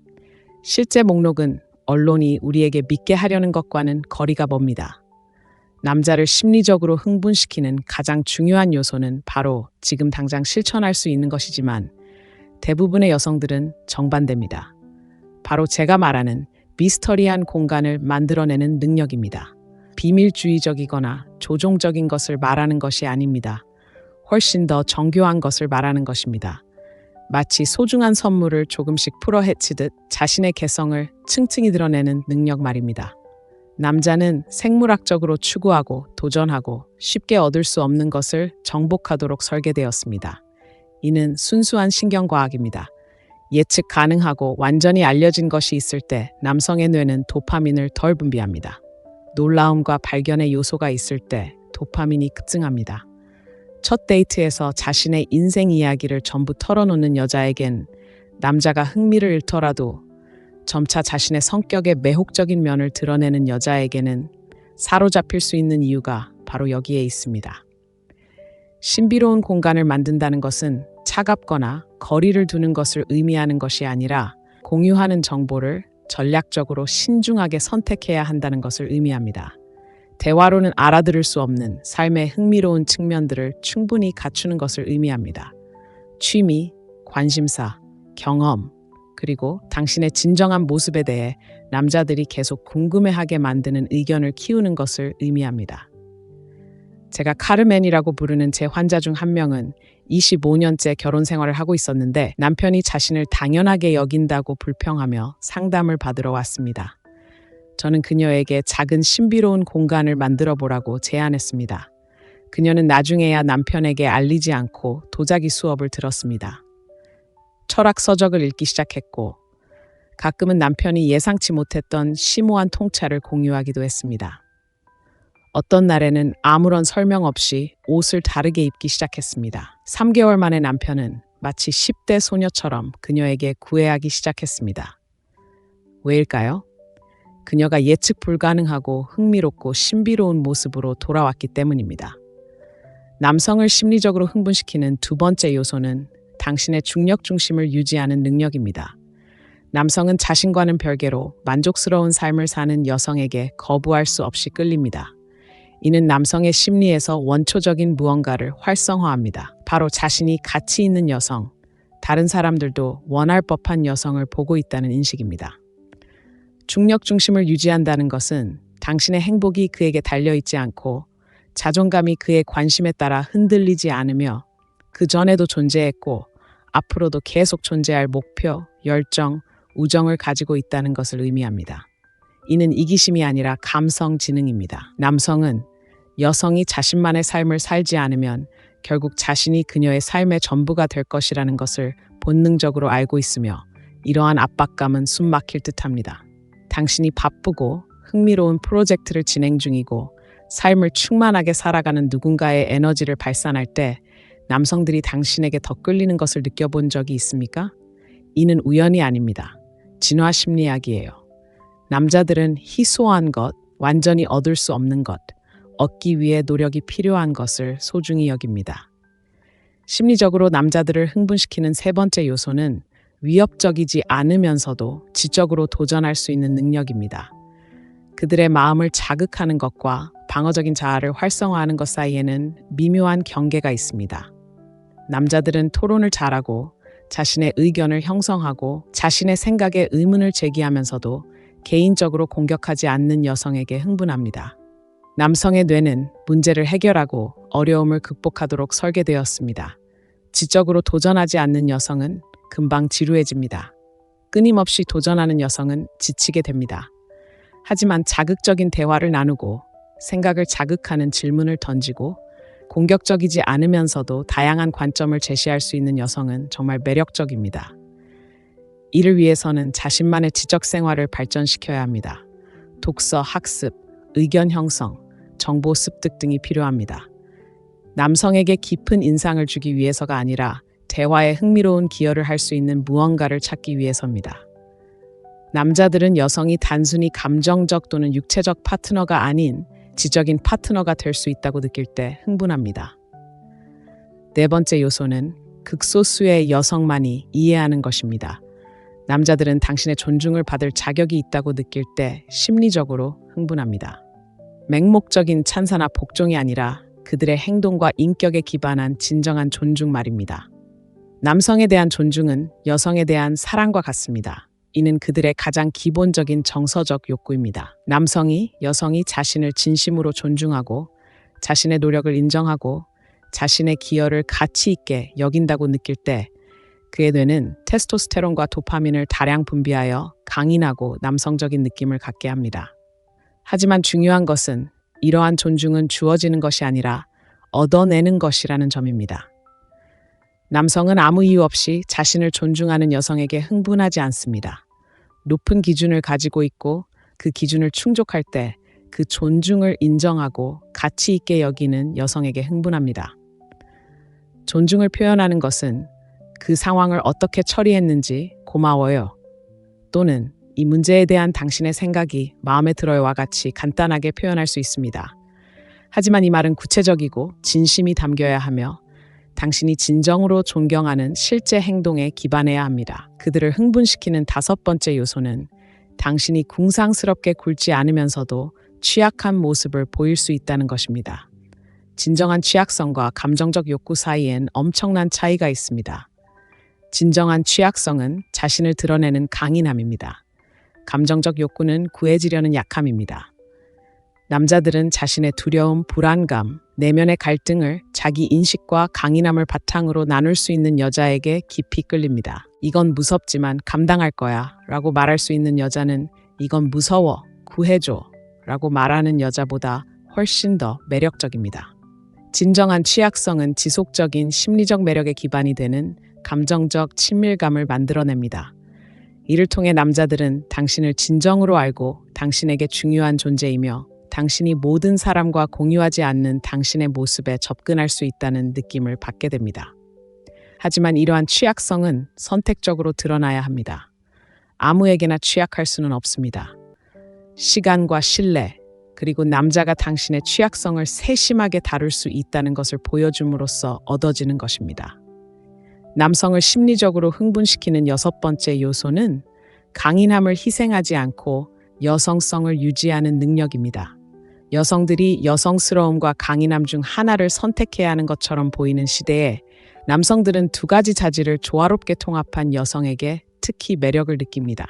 실제 목록은 언론이 우리에게 믿게 하려는 것과는 거리가 멉니다. 남자를 심리적으로 흥분시키는 가장 중요한 요소는 바로 지금 당장 실천할 수 있는 것이지만 대부분의 여성들은 정반대입니다. 바로 제가 말하는 미스터리한 공간을 만들어내는 능력입니다. 비밀주의적이거나 조종적인 것을 말하는 것이 아닙니다. 훨씬 더 정교한 것을 말하는 것입니다. 마치 소중한 선물을 조금씩 풀어 헤치듯 자신의 개성을 층층이 드러내는 능력 말입니다. 남자는 생물학적으로 추구하고 도전하고 쉽게 얻을 수 없는 것을 정복하도록 설계되었습니다. 이는 순수한 신경과학입니다. 예측 가능하고 완전히 알려진 것이 있을 때 남성의 뇌는 도파민을 덜 분비합니다. 놀라움과 발견의 요소가 있을 때 도파민이 급증합니다. 첫 데이트에서 자신의 인생 이야기를 전부 털어놓는 여자에겐 남자가 흥미를 잃더라도 점차 자신의 성격의 매혹적인 면을 드러내는 여자에게는 사로잡힐 수 있는 이유가 바로 여기에 있습니다. 신비로운 공간을 만든다는 것은 차갑거나 거리를 두는 것을 의미하는 것이 아니라 공유하는 정보를 전략적으로 신중하게 선택해야 한다는 것을 의미합니다. 대화로는 알아들을 수 없는 삶의 흥미로운 측면들을 충분히 갖추는 것을 의미합니다. 취미, 관심사, 경험, 그리고 당신의 진정한 모습에 대해 남자들이 계속 궁금해하게 만드는 의견을 키우는 것을 의미합니다. 제가 카르멘이라고 부르는 제 환자 중 한 명은 25년째 결혼 생활을 하고 있었는데 남편이 자신을 당연하게 여긴다고 불평하며 상담을 받으러 왔습니다. 저는 그녀에게 작은 신비로운 공간을 만들어 보라고 제안했습니다. 그녀는 나중에야 남편에게 알리지 않고 도자기 수업을 들었습니다. 철학 서적을 읽기 시작했고 가끔은 남편이 예상치 못했던 심오한 통찰을 공유하기도 했습니다. 어떤 날에는 아무런 설명 없이 옷을 다르게 입기 시작했습니다. 3개월 만에 남편은 마치 10대 소녀처럼 그녀에게 구애하기 시작했습니다. 왜일까요? 그녀가 예측 불가능하고 흥미롭고 신비로운 모습으로 돌아왔기 때문입니다. 남성을 심리적으로 흥분시키는 두 번째 요소는 당신의 중력 중심을 유지하는 능력입니다. 남성은 자신과는 별개로 만족스러운 삶을 사는 여성에게 거부할 수 없이 끌립니다. 이는 남성의 심리에서 원초적인 무언가를 활성화합니다. 바로 자신이 가치 있는 여성, 다른 사람들도 원할 법한 여성을 보고 있다는 인식입니다. 중력 중심을 유지한다는 것은 당신의 행복이 그에게 달려있지 않고 자존감이 그의 관심에 따라 흔들리지 않으며 그 전에도 존재했고 앞으로도 계속 존재할 목표, 열정, 우정을 가지고 있다는 것을 의미합니다. 이는 이기심이 아니라 감성 지능입니다. 남성은 여성이 자신만의 삶을 살지 않으면 결국 자신이 그녀의 삶의 전부가 될 것이라는 것을 본능적으로 알고 있으며 이러한 압박감은 숨 막힐 듯합니다. 당신이 바쁘고 흥미로운 프로젝트를 진행 중이고 삶을 충만하게 살아가는 누군가의 에너지를 발산할 때 남성들이 당신에게 더 끌리는 것을 느껴본 적이 있습니까? 이는 우연이 아닙니다. 진화 심리학이에요. 남자들은 희소한 것, 완전히 얻을 수 없는 것, 얻기 위해 노력이 필요한 것을 소중히 여깁니다. 심리적으로 남자들을 흥분시키는 세 번째 요소는 위협적이지 않으면서도 지적으로 도전할 수 있는 능력입니다. 그들의 마음을 자극하는 것과 방어적인 자아를 활성화하는 것 사이에는 미묘한 경계가 있습니다. 남자들은 토론을 잘하고 자신의 의견을 형성하고 자신의 생각에 의문을 제기하면서도 개인적으로 공격하지 않는 여성에게 흥분합니다. 남성의 뇌는 문제를 해결하고 어려움을 극복하도록 설계되었습니다. 지적으로 도전하지 않는 여성은 금방 지루해집니다. 끊임없이 도전하는 여성은 지치게 됩니다. 하지만 자극적인 대화를 나누고 생각을 자극하는 질문을 던지고 공격적이지 않으면서도 다양한 관점을 제시할 수 있는 여성은 정말 매력적입니다. 이를 위해서는 자신만의 지적 생활을 발전시켜야 합니다. 독서, 학습, 의견 형성, 정보 습득 등이 필요합니다. 남성에게 깊은 인상을 주기 위해서가 아니라 대화에 흥미로운 기여를 할 수 있는 무언가를 찾기 위해서입니다. 남자들은 여성이 단순히 감정적 또는 육체적 파트너가 아닌 지적인 파트너가 될 수 있다고 느낄 때 흥분합니다. 네 번째 요소는 극소수의 여성만이 이해하는 것입니다. 남자들은 당신의 존중을 받을 자격이 있다고 느낄 때 심리적으로 흥분합니다. 맹목적인 찬사나 복종이 아니라 그들의 행동과 인격에 기반한 진정한 존중 말입니다. 남성에 대한 존중은 여성에 대한 사랑과 같습니다. 이는 그들의 가장 기본적인 정서적 욕구입니다. 남성이 여성이 자신을 진심으로 존중하고 자신의 노력을 인정하고 자신의 기여를 가치 있게 여긴다고 느낄 때 그의 뇌는 테스토스테론과 도파민을 다량 분비하여 강인하고 남성적인 느낌을 갖게 합니다. 하지만 중요한 것은 이러한 존중은 주어지는 것이 아니라 얻어내는 것이라는 점입니다. 남성은 아무 이유 없이 자신을 존중하는 여성에게 흥분하지 않습니다. 높은 기준을 가지고 있고 그 기준을 충족할 때 그 존중을 인정하고 가치 있게 여기는 여성에게 흥분합니다. 존중을 표현하는 것은 그 상황을 어떻게 처리했는지 고마워요. 또는 이 문제에 대한 당신의 생각이 마음에 들어요와 같이 간단하게 표현할 수 있습니다. 하지만 이 말은 구체적이고 진심이 담겨야 하며 당신이 진정으로 존경하는 실제 행동에 기반해야 합니다. 그들을 흥분시키는 다섯 번째 요소는 당신이 궁상스럽게 굴지 않으면서도 취약한 모습을 보일 수 있다는 것입니다. 진정한 취약성과 감정적 욕구 사이엔 엄청난 차이가 있습니다. 진정한 취약성은 자신을 드러내는 강인함입니다. 감정적 욕구는 구해지려는 약함입니다. 남자들은 자신의 두려움, 불안감, 내면의 갈등을 자기 인식과 강인함을 바탕으로 나눌 수 있는 여자에게 깊이 끌립니다. 이건 무섭지만 감당할 거야 라고 말할 수 있는 여자는 이건 무서워, 구해줘 라고 말하는 여자보다 훨씬 더 매력적입니다. 진정한 취약성은 지속적인 심리적 매력의 기반이 되는 감정적 친밀감을 만들어냅니다. 이를 통해 남자들은 당신을 진정으로 알고 당신에게 중요한 존재이며 당신이 모든 사람과 공유하지 않는 당신의 모습에 접근할 수 있다는 느낌을 받게 됩니다. 하지만 이러한 취약성은 선택적으로 드러나야 합니다. 아무에게나 취약할 수는 없습니다. 시간과 신뢰, 그리고 남자가 당신의 취약성을 세심하게 다룰 수 있다는 것을 보여줌으로써 얻어지는 것입니다. 남성을 심리적으로 흥분시키는 여섯 번째 요소는 강인함을 희생하지 않고 여성성을 유지하는 능력입니다. 여성들이 여성스러움과 강인함 중 하나를 선택해야 하는 것처럼 보이는 시대에 남성들은 두 가지 자질을 조화롭게 통합한 여성에게 특히 매력을 느낍니다.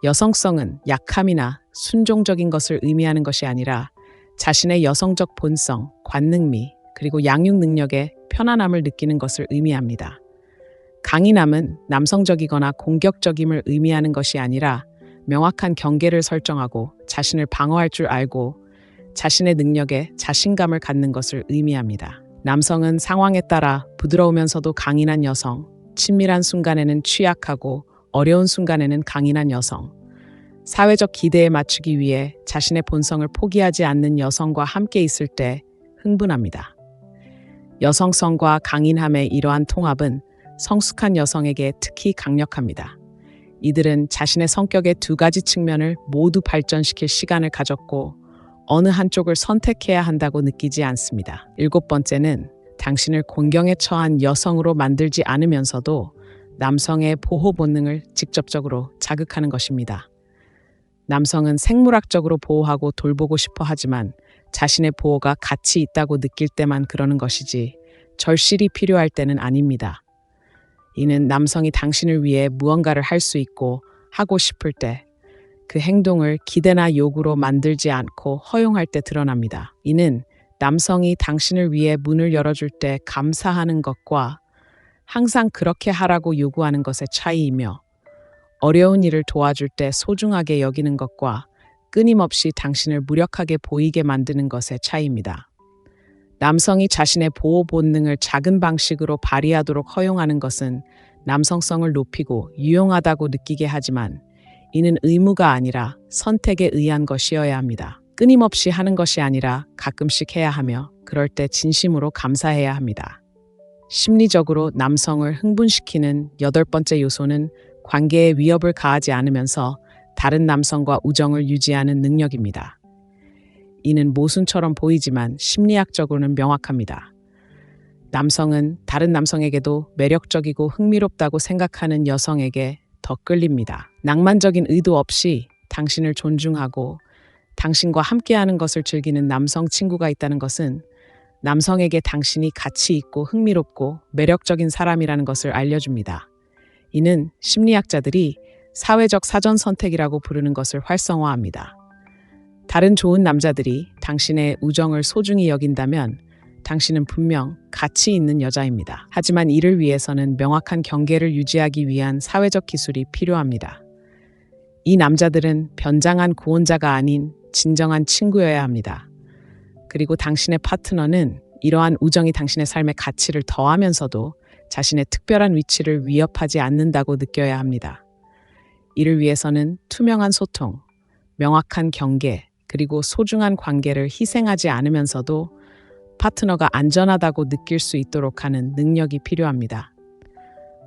여성성은 약함이나 순종적인 것을 의미하는 것이 아니라 자신의 여성적 본성, 관능미, 그리고 양육 능력에 편안함을 느끼는 것을 의미합니다. 강인함은 남성적이거나 공격적임을 의미하는 것이 아니라 명확한 경계를 설정하고 자신을 방어할 줄 알고 자신의 능력에 자신감을 갖는 것을 의미합니다. 남성은 상황에 따라 부드러우면서도 강인한 여성, 친밀한 순간에는 취약하고 어려운 순간에는 강인한 여성, 사회적 기대에 맞추기 위해 자신의 본성을 포기하지 않는 여성과 함께 있을 때 흥분합니다. 여성성과 강인함의 이러한 통합은 성숙한 여성에게 특히 강력합니다. 이들은 자신의 성격의 두 가지 측면을 모두 발전시킬 시간을 가졌고 어느 한쪽을 선택해야 한다고 느끼지 않습니다. 7번째는 당신을 곤경에 처한 여성으로 만들지 않으면서도 남성의 보호 본능을 직접적으로 자극하는 것입니다. 남성은 생물학적으로 보호하고 돌보고 싶어 하지만 자신의 보호가 가치 있다고 느낄 때만 그러는 것이지 절실히 필요할 때는 아닙니다. 이는 남성이 당신을 위해 무언가를 할 수 있고 하고 싶을 때 그 행동을 기대나 요구로 만들지 않고 허용할 때 드러납니다. 이는 남성이 당신을 위해 문을 열어줄 때 감사하는 것과 항상 그렇게 하라고 요구하는 것의 차이이며 어려운 일을 도와줄 때 소중하게 여기는 것과 끊임없이 당신을 무력하게 보이게 만드는 것의 차이입니다. 남성이 자신의 보호 본능을 작은 방식으로 발휘하도록 허용하는 것은 남성성을 높이고 유용하다고 느끼게 하지만 이는 의무가 아니라 선택에 의한 것이어야 합니다. 끊임없이 하는 것이 아니라 가끔씩 해야 하며 그럴 때 진심으로 감사해야 합니다. 심리적으로 남성을 흥분시키는 8번째 요소는 관계에 위협을 가하지 않으면서 다른 남성과 우정을 유지하는 능력입니다. 이는 모순처럼 보이지만 심리학적으로는 명확합니다. 남성은 다른 남성에게도 매력적이고 흥미롭다고 생각하는 여성에게 더 끌립니다. 낭만적인 의도 없이 당신을 존중하고 당신과 함께하는 것을 즐기는 남성 친구가 있다는 것은 남성에게 당신이 가치 있고 흥미롭고 매력적인 사람이라는 것을 알려줍니다. 이는 심리학자들이 사회적 사전 선택이라고 부르는 것을 활성화합니다. 다른 좋은 남자들이 당신의 우정을 소중히 여긴다면 당신은 분명 가치 있는 여자입니다. 하지만 이를 위해서는 명확한 경계를 유지하기 위한 사회적 기술이 필요합니다. 이 남자들은 변장한 구원자가 아닌 진정한 친구여야 합니다. 그리고 당신의 파트너는 이러한 우정이 당신의 삶의 가치를 더하면서도 자신의 특별한 위치를 위협하지 않는다고 느껴야 합니다. 이를 위해서는 투명한 소통, 명확한 경계, 그리고 소중한 관계를 희생하지 않으면서도 파트너가 안전하다고 느낄 수 있도록 하는 능력이 필요합니다.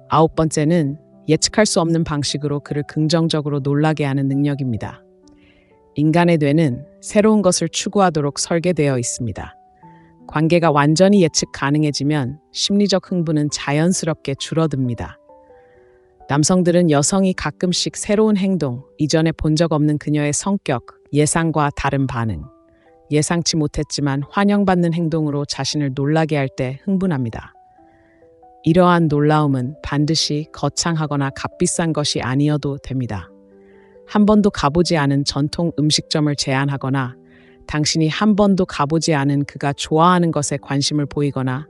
9번째는 예측할 수 없는 방식으로 그를 긍정적으로 놀라게 하는 능력입니다. 인간의 뇌는 새로운 것을 추구하도록 설계되어 있습니다. 관계가 완전히 예측 가능해지면 심리적 흥분은 자연스럽게 줄어듭니다. 남성들은 여성이 가끔씩 새로운 행동, 이전에 본 적 없는 그녀의 성격, 예상과 다른 반응, 예상치 못했지만 환영받는 행동으로 자신을 놀라게 할 때 흥분합니다. 이러한 놀라움은 반드시 거창하거나 값비싼 것이 아니어도 됩니다. 한 번도 가보지 않은 전통 음식점을 제안하거나 당신이 한 번도 가보지 않은 그가 좋아하는 것에 관심을 보이거나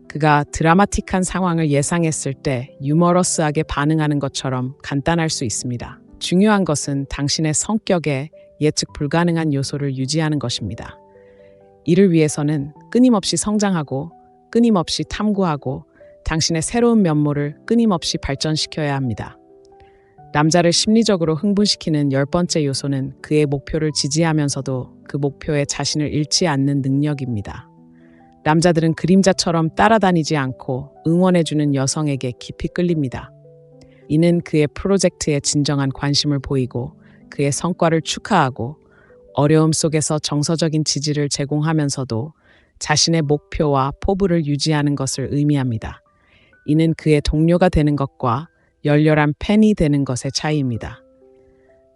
그가 드라마틱한 상황을 예상했을 때 유머러스하게 반응하는 것처럼 간단할 수 있습니다. 중요한 것은 당신의 성격에 예측 불가능한 요소를 유지하는 것입니다. 이를 위해서는 끊임없이 성장하고 끊임없이 탐구하고 당신의 새로운 면모를 끊임없이 발전시켜야 합니다. 남자를 심리적으로 흥분시키는 10번째 요소는 그의 목표를 지지하면서도 그 목표에 자신을 잃지 않는 능력입니다. 남자들은 그림자처럼 따라다니지 않고 응원해주는 여성에게 깊이 끌립니다. 이는 그의 프로젝트에 진정한 관심을 보이고 그의 성과를 축하하고 어려움 속에서 정서적인 지지를 제공하면서도 자신의 목표와 포부를 유지하는 것을 의미합니다. 이는 그의 동료가 되는 것과 열렬한 팬이 되는 것의 차이입니다.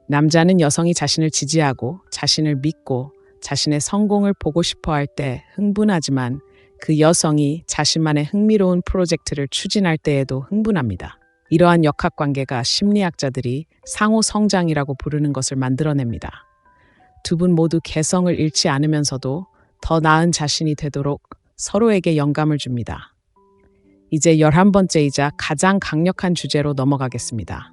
남자는 여성이 자신을 지지하고 자신을 믿고 자신의 성공을 보고 싶어 할 때 흥분하지만 그 여성이 자신만의 흥미로운 프로젝트를 추진할 때에도 흥분합니다. 이러한 역학관계가 심리학자들이 상호 성장이라고 부르는 것을 만들어냅니다. 두 분 모두 개성을 잃지 않으면서도 더 나은 자신이 되도록 서로에게 영감을 줍니다. 이제 11번째이자 가장 강력한 주제로 넘어가겠습니다.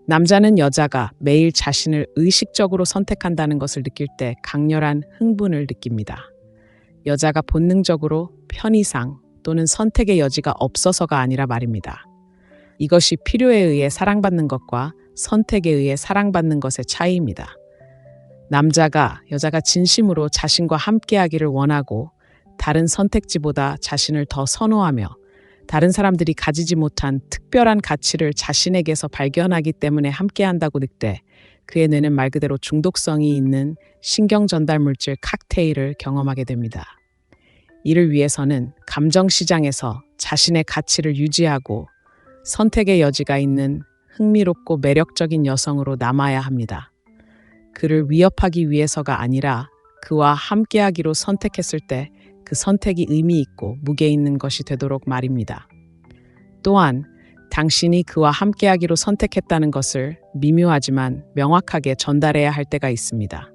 남자는 여자가 매일 자신을 의식적으로 선택한다는 것을 느낄 때 강렬한 흥분을 느낍니다. 여자가 본능적으로 편의상 또는 선택의 여지가 없어서가 아니라 말입니다. 이것이 필요에 의해 사랑받는 것과 선택에 의해 사랑받는 것의 차이입니다. 남자가 여자가 진심으로 자신과 함께하기를 원하고 다른 선택지보다 자신을 더 선호하며 다른 사람들이 가지지 못한 특별한 가치를 자신에게서 발견하기 때문에 함께한다고 늑대, 그의 뇌는 말 그대로 중독성이 있는 신경 전달 물질 칵테일을 경험하게 됩니다. 이를 위해서는 감정 시장에서 자신의 가치를 유지하고 선택의 여지가 있는 흥미롭고 매력적인 여성으로 남아야 합니다. 그를 위협하기 위해서가 아니라 그와 함께하기로 선택했을 때 그 선택이 의미 있고 무게 있는 것이 되도록 말입니다. 또한 당신이 그와 함께하기로 선택했다는 것을 미묘하지만 명확하게 전달해야 할 때가 있습니다.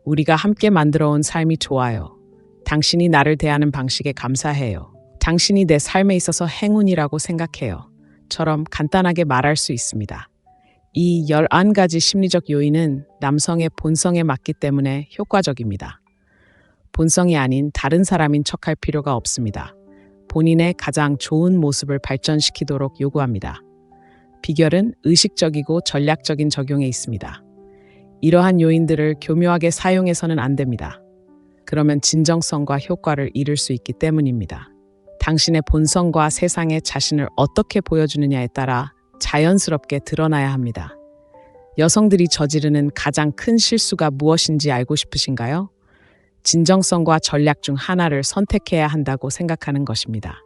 우리가 함께 만들어온 삶이 좋아요. 당신이 나를 대하는 방식에 감사해요. 당신이 내 삶에 있어서 행운이라고 생각해요. 처럼 간단하게 말할 수 있습니다. 이 11가지 심리적 요인은 남성의 본성에 맞기 때문에 효과적입니다. 본성이 아닌 다른 사람인 척할 필요가 없습니다. 본인의 가장 좋은 모습을 발전시키도록 요구합니다. 비결은 의식적이고 전략적인 적용에 있습니다. 이러한 요인들을 교묘하게 사용해서는 안 됩니다. 그러면 진정성과 효과를 잃을 수 있기 때문입니다. 당신의 본성과 세상에 자신을 어떻게 보여주느냐에 따라 자연스럽게 드러나야 합니다. 여성들이 저지르는 가장 큰 실수가 무엇인지 알고 싶으신가요? 진정성과 전략 중 하나를 선택해야 한다고 생각하는 것입니다.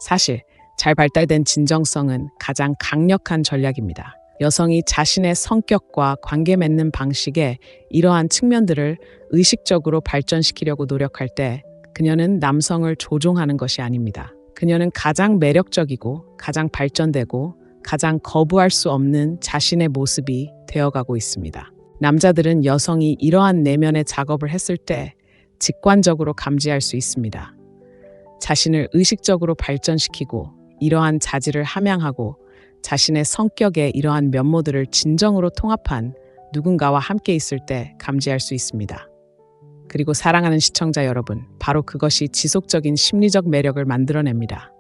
사실 잘 발달된 진정성은 가장 강력한 전략입니다. 여성이 자신의 성격과 관계 맺는 방식에 이러한 측면들을 의식적으로 발전시키려고 노력할 때 그녀는 남성을 조종하는 것이 아닙니다. 그녀는 가장 매력적이고 가장 발전되고 가장 거부할 수 없는 자신의 모습이 되어가고 있습니다. 남자들은 여성이 이러한 내면의 작업을 했을 때 직관적으로 감지할 수 있습니다. 자신을 의식적으로 발전시키고 이러한 자질을 함양하고 자신의 성격의 이러한 면모들을 진정으로 통합한 누군가와 함께 있을 때 감지할 수 있습니다. 그리고 사랑하는 시청자 여러분, 바로 그것이 지속적인 심리적 매력을 만들어냅니다.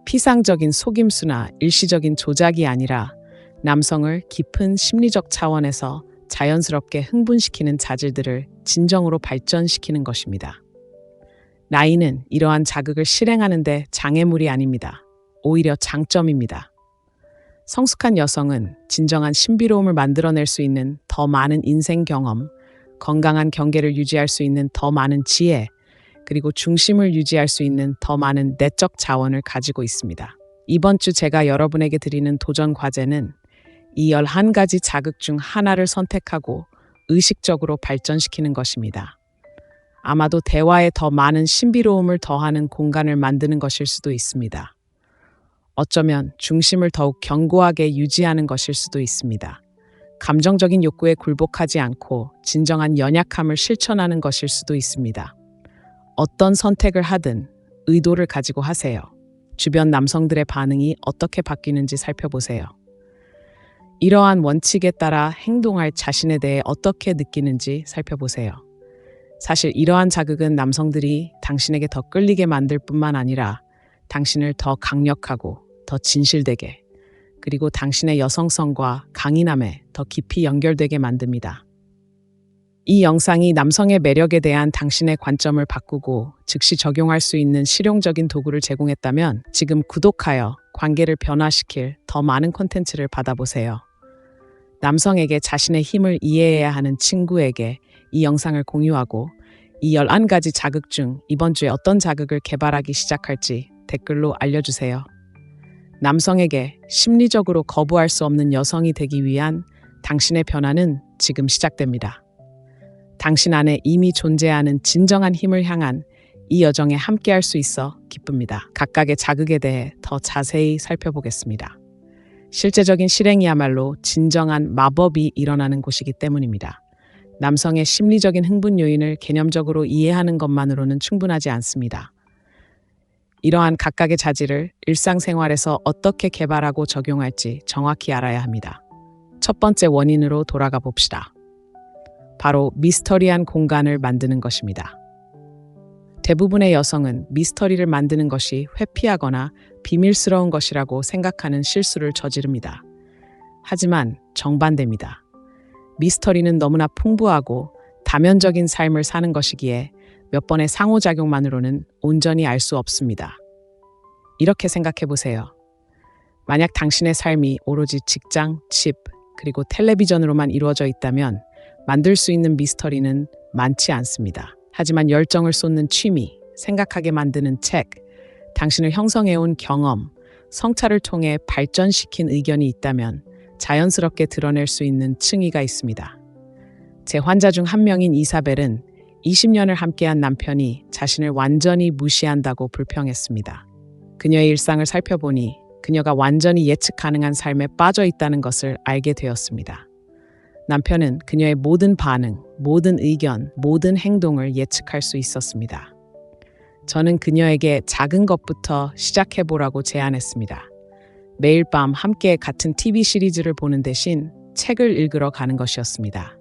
피상적인 속임수나 일시적인 조작이 아니라 남성을 깊은 심리적 차원에서 자연스럽게 흥분시키는 자질들을 진정으로 발전시키는 것입니다. 나이는 이러한 자극을 실행하는 데 장애물이 아닙니다. 오히려 장점입니다. 성숙한 여성은 진정한 신비로움을 만들어낼 수 있는 더 많은 인생 경험, 건강한 경계를 유지할 수 있는 더 많은 지혜, 그리고 중심을 유지할 수 있는 더 많은 내적 자원을 가지고 있습니다. 이번 주 제가 여러분에게 드리는 도전 과제는 이 11가지 자극 중 하나를 선택하고 의식적으로 발전시키는 것입니다. 아마도 대화에 더 많은 신비로움을 더하는 공간을 만드는 것일 수도 있습니다. 어쩌면 중심을 더욱 견고하게 유지하는 것일 수도 있습니다. 감정적인 욕구에 굴복하지 않고 진정한 연약함을 실천하는 것일 수도 있습니다. 어떤 선택을 하든 의도를 가지고 하세요. 주변 남성들의 반응이 어떻게 바뀌는지 살펴보세요. 이러한 원칙에 따라 행동할 자신에 대해 어떻게 느끼는지 살펴보세요. 사실 이러한 자극은 남성들이 당신에게 더 끌리게 만들 뿐만 아니라 당신을 더 강력하고 더 진실되게, 그리고 당신의 여성성과 강인함에 더 깊이 연결되게 만듭니다. 이 영상이 남성의 매력에 대한 당신의 관점을 바꾸고 즉시 적용할 수 있는 실용적인 도구를 제공했다면 지금 구독하여 관계를 변화시킬 더 많은 콘텐츠를 받아보세요. 남성에게 자신의 힘을 이해해야 하는 친구에게 이 영상을 공유하고 이 11가지 자극 중 이번 주에 어떤 자극을 개발하기 시작할지 댓글로 알려주세요. 남성에게 심리적으로 거부할 수 없는 여성이 되기 위한 당신의 변화는 지금 시작됩니다. 당신 안에 이미 존재하는 진정한 힘을 향한 이 여정에 함께할 수 있어 기쁩니다. 각각의 자극에 대해 더 자세히 살펴보겠습니다. 실제적인 실행이야말로 진정한 마법이 일어나는 곳이기 때문입니다. 남성의 심리적인 흥분 요인을 개념적으로 이해하는 것만으로는 충분하지 않습니다. 이러한 각각의 자질을 일상생활에서 어떻게 개발하고 적용할지 정확히 알아야 합니다. 첫 번째 원인으로 돌아가 봅시다. 바로 미스터리한 공간을 만드는 것입니다. 대부분의 여성은 미스터리를 만드는 것이 회피하거나 비밀스러운 것이라고 생각하는 실수를 저지릅니다. 하지만 정반대입니다. 미스터리는 너무나 풍부하고 다면적인 삶을 사는 것이기에 몇 번의 상호작용만으로는 온전히 알 수 없습니다. 이렇게 생각해 보세요. 만약 당신의 삶이 오로지 직장, 집, 그리고 텔레비전으로만 이루어져 있다면 만들 수 있는 미스터리는 많지 않습니다. 하지만 열정을 쏟는 취미, 생각하게 만드는 책, 당신을 형성해온 경험, 성찰을 통해 발전시킨 의견이 있다면 자연스럽게 드러낼 수 있는 층위가 있습니다. 제 환자 중 한 명인 이사벨은 20년을 함께한 남편이 자신을 완전히 무시한다고 불평했습니다. 그녀의 일상을 살펴보니 그녀가 완전히 예측 가능한 삶에 빠져 있다는 것을 알게 되었습니다. 남편은 그녀의 모든 반응, 모든 의견, 모든 행동을 예측할 수 있었습니다. 저는 그녀에게 작은 것부터 시작해보라고 제안했습니다. 매일 밤 함께 같은 TV 시리즈를 보는 대신 책을 읽으러 가는 것이었습니다.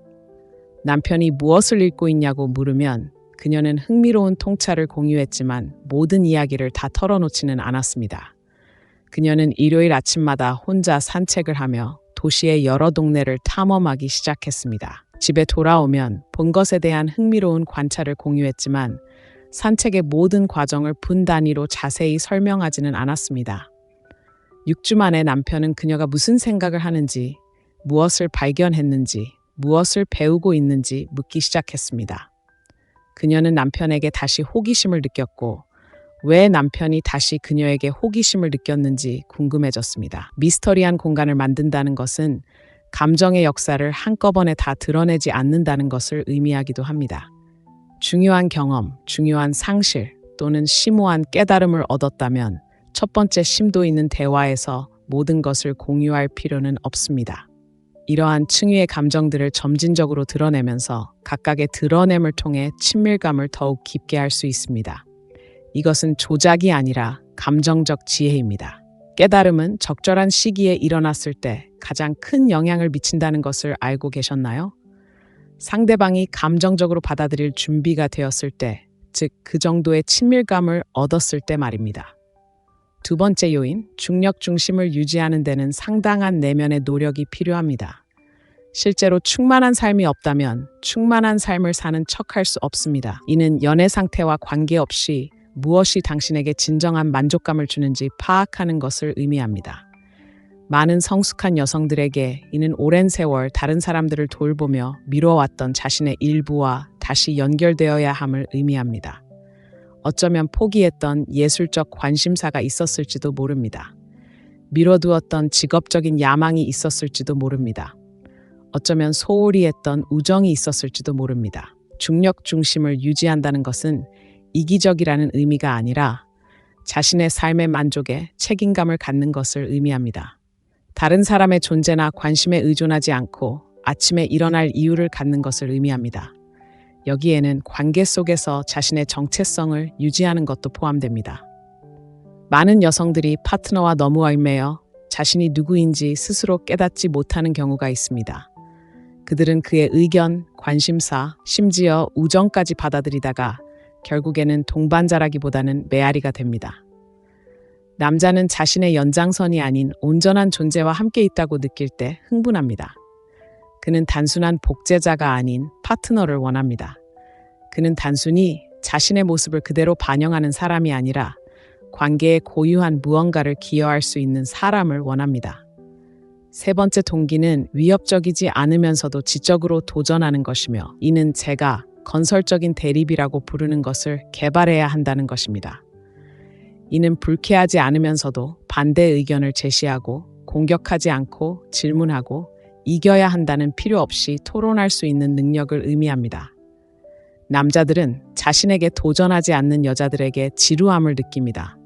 남편이 무엇을 읽고 있냐고 물으면 그녀는 흥미로운 통찰을 공유했지만 모든 이야기를 다 털어놓지는 않았습니다. 그녀는 일요일 아침마다 혼자 산책을 하며 도시의 여러 동네를 탐험하기 시작했습니다. 집에 돌아오면 본 것에 대한 흥미로운 관찰을 공유했지만 산책의 모든 과정을 분 단위로 자세히 설명하지는 않았습니다. 6주 만에 남편은 그녀가 무슨 생각을 하는지, 무엇을 발견했는지, 무엇을 배우고 있는지 묻기 시작했습니다. 그녀는 남편에게 다시 호기심을 느꼈고 왜 남편이 다시 그녀에게 호기심을 느꼈는지 궁금해졌습니다. 미스터리한 공간을 만든다는 것은 감정의 역사를 한꺼번에 다 드러내지 않는다는 것을 의미하기도 합니다. 중요한 경험, 중요한 상실 또는 심오한 깨달음을 얻었다면 첫 번째 심도 있는 대화에서 모든 것을 공유할 필요는 없습니다. 이러한 층위의 감정들을 점진적으로 드러내면서 각각의 드러냄을 통해 친밀감을 더욱 깊게 할 수 있습니다. 이것은 조작이 아니라 감정적 지혜입니다. 깨달음은 적절한 시기에 일어났을 때 가장 큰 영향을 미친다는 것을 알고 계셨나요? 상대방이 감정적으로 받아들일 준비가 되었을 때, 즉 그 정도의 친밀감을 얻었을 때 말입니다. 두 번째 요인, 중력 중심을 유지하는 데는 상당한 내면의 노력이 필요합니다. 실제로 충만한 삶이 없다면 충만한 삶을 사는 척할 수 없습니다. 이는 연애 상태와 관계없이 무엇이 당신에게 진정한 만족감을 주는지 파악하는 것을 의미합니다. 많은 성숙한 여성들에게 이는 오랜 세월 다른 사람들을 돌보며 미뤄왔던 자신의 일부와 다시 연결되어야 함을 의미합니다. 어쩌면 포기했던 예술적 관심사가 있었을지도 모릅니다. 미뤄두었던 직업적인 야망이 있었을지도 모릅니다. 어쩌면 소홀히 했던 우정이 있었을지도 모릅니다. 중력 중심을 유지한다는 것은 이기적이라는 의미가 아니라 자신의 삶의 만족에 책임감을 갖는 것을 의미합니다. 다른 사람의 존재나 관심에 의존하지 않고 아침에 일어날 이유를 갖는 것을 의미합니다. 여기에는 관계 속에서 자신의 정체성을 유지하는 것도 포함됩니다. 많은 여성들이 파트너와 너무 얽매여 자신이 누구인지 스스로 깨닫지 못하는 경우가 있습니다. 그들은 그의 의견, 관심사, 심지어 우정까지 받아들이다가 결국에는 동반자라기보다는 메아리가 됩니다. 남자는 자신의 연장선이 아닌 온전한 존재와 함께 있다고 느낄 때 흥분합니다. 그는 단순한 복제자가 아닌 파트너를 원합니다. 그는 단순히 자신의 모습을 그대로 반영하는 사람이 아니라 관계에 고유한 무언가를 기여할 수 있는 사람을 원합니다. 세 번째 동기는 위협적이지 않으면서도 지적으로 도전하는 것이며 이는 제가 건설적인 대립이라고 부르는 것을 개발해야 한다는 것입니다. 이는 불쾌하지 않으면서도 반대 의견을 제시하고 공격하지 않고 질문하고 이겨야 한다는 필요 없이 토론할 수 있는 능력을 의미합니다. 남자들은 자신에게 도전하지 않는 여자들에게 지루함을 느낍니다.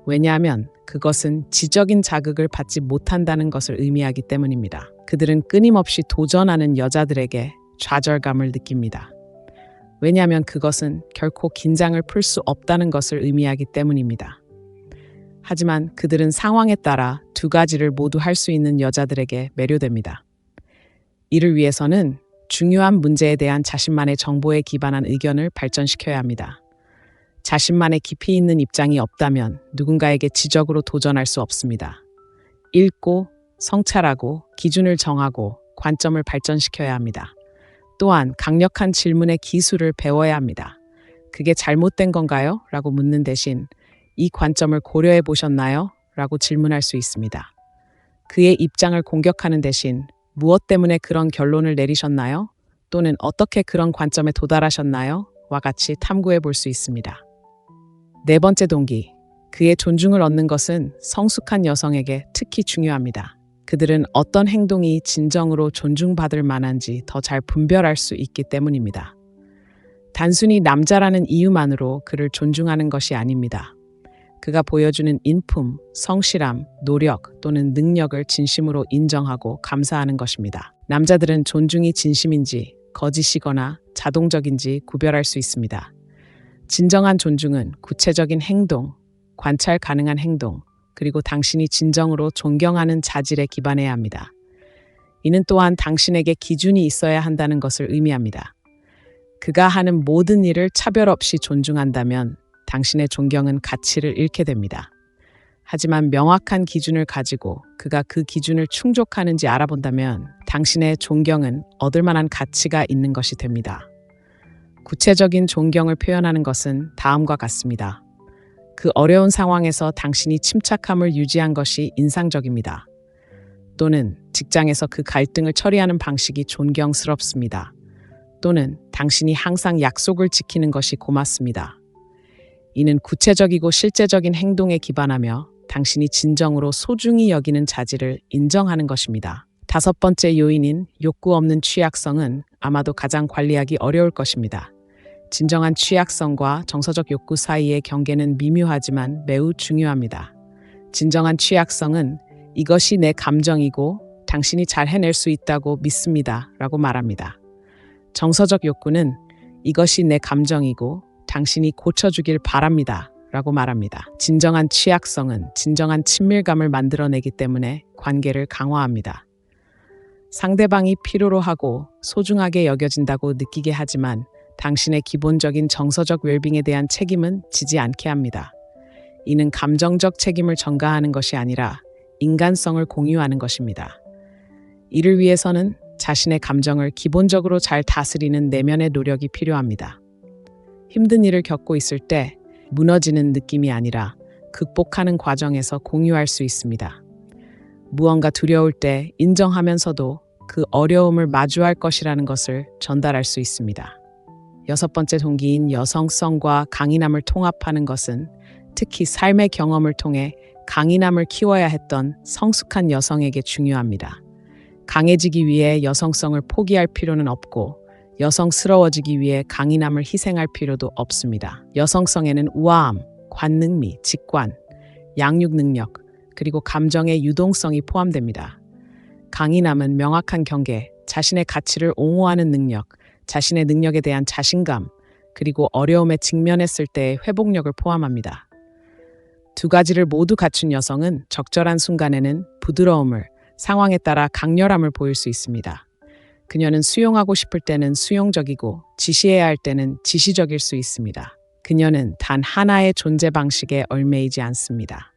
왜냐하면 그것은 지적인 자극을 받지 못한다는 것을 의미하기 때문입니다. 그들은 끊임없이 도전하는 여자들에게 좌절감을 느낍니다. 왜냐하면 그것은 결코 긴장을 풀 수 없다는 것을 의미하기 때문입니다. 하지만 그들은 상황에 따라 두 가지를 모두 할 수 있는 여자들에게 매료됩니다. 이를 위해서는 중요한 문제에 대한 자신만의 정보에 기반한 의견을 발전시켜야 합니다. 자신만의 깊이 있는 입장이 없다면 누군가에게 지적으로 도전할 수 없습니다. 읽고, 성찰하고, 기준을 정하고, 관점을 발전시켜야 합니다. 또한 강력한 질문의 기술을 배워야 합니다. 그게 잘못된 건가요? 라고 묻는 대신 이 관점을 고려해 보셨나요? 라고 질문할 수 있습니다. 그의 입장을 공격하는 대신 무엇 때문에 그런 결론을 내리셨나요? 또는 어떻게 그런 관점에 도달하셨나요? 와 같이 탐구해 볼 수 있습니다. 네 번째 동기, 그의 존중을 얻는 것은 성숙한 여성에게 특히 중요합니다. 그들은 어떤 행동이 진정으로 존중받을 만한지 더 잘 분별할 수 있기 때문입니다. 단순히 남자라는 이유만으로 그를 존중하는 것이 아닙니다. 그가 보여주는 인품, 성실함, 노력 또는 능력을 진심으로 인정하고 감사하는 것입니다. 남자들은 존중이 진심인지 거짓이거나 자동적인지 구별할 수 있습니다. 진정한 존중은 구체적인 행동, 관찰 가능한 행동, 그리고 당신이 진정으로 존경하는 자질에 기반해야 합니다. 이는 또한 당신에게 기준이 있어야 한다는 것을 의미합니다. 그가 하는 모든 일을 차별 없이 존중한다면 당신의 존경은 가치를 잃게 됩니다. 하지만 명확한 기준을 가지고 그가 그 기준을 충족하는지 알아본다면 당신의 존경은 얻을 만한 가치가 있는 것이 됩니다. 구체적인 존경을 표현하는 것은 다음과 같습니다. 그 어려운 상황에서 당신이 침착함을 유지한 것이 인상적입니다. 또는 직장에서 그 갈등을 처리하는 방식이 존경스럽습니다. 또는 당신이 항상 약속을 지키는 것이 고맙습니다. 이는 구체적이고 실제적인 행동에 기반하며 당신이 진정으로 소중히 여기는 자질을 인정하는 것입니다. 다섯 번째 요인인 욕구 없는 취약성은 아마도 가장 관리하기 어려울 것입니다. 진정한 취약성과 정서적 욕구 사이의 경계는 미묘하지만 매우 중요합니다. 진정한 취약성은 이것이 내 감정이고 당신이 잘 해낼 수 있다고 믿습니다 라고 말합니다. 정서적 욕구는 이것이 내 감정이고 당신이 고쳐주길 바랍니다 라고 말합니다. 진정한 취약성은 진정한 친밀감을 만들어내기 때문에 관계를 강화합니다. 상대방이 필요로 하고 소중하게 여겨진다고 느끼게 하지만 당신의 기본적인 정서적 웰빙에 대한 책임은 지지 않게 합니다. 이는 감정적 책임을 전가하는 것이 아니라 인간성을 공유하는 것입니다. 이를 위해서는 자신의 감정을 기본적으로 잘 다스리는 내면의 노력이 필요합니다. 힘든 일을 겪고 있을 때 무너지는 느낌이 아니라 극복하는 과정에서 공유할 수 있습니다. 무언가 두려울 때 인정하면서도 그 어려움을 마주할 것이라는 것을 전달할 수 있습니다. 여섯 번째 동기인 여성성과 강인함을 통합하는 것은 특히 삶의 경험을 통해 강인함을 키워야 했던 성숙한 여성에게 중요합니다. 강해지기 위해 여성성을 포기할 필요는 없고 여성스러워지기 위해 강인함을 희생할 필요도 없습니다. 여성성에는 우아함, 관능미, 직관, 양육 능력, 그리고 감정의 유동성이 포함됩니다. 강인함은 명확한 경계, 자신의 가치를 옹호하는 능력, 자신의 능력에 대한 자신감, 그리고 어려움에 직면했을 때의 회복력을 포함합니다. 두 가지를 모두 갖춘 여성은 적절한 순간에는 부드러움을, 상황에 따라 강렬함을 보일 수 있습니다. 그녀는 수용하고 싶을 때는 수용적이고 지시해야 할 때는 지시적일 수 있습니다. 그녀는 단 하나의 존재 방식에 얽매이지 않습니다.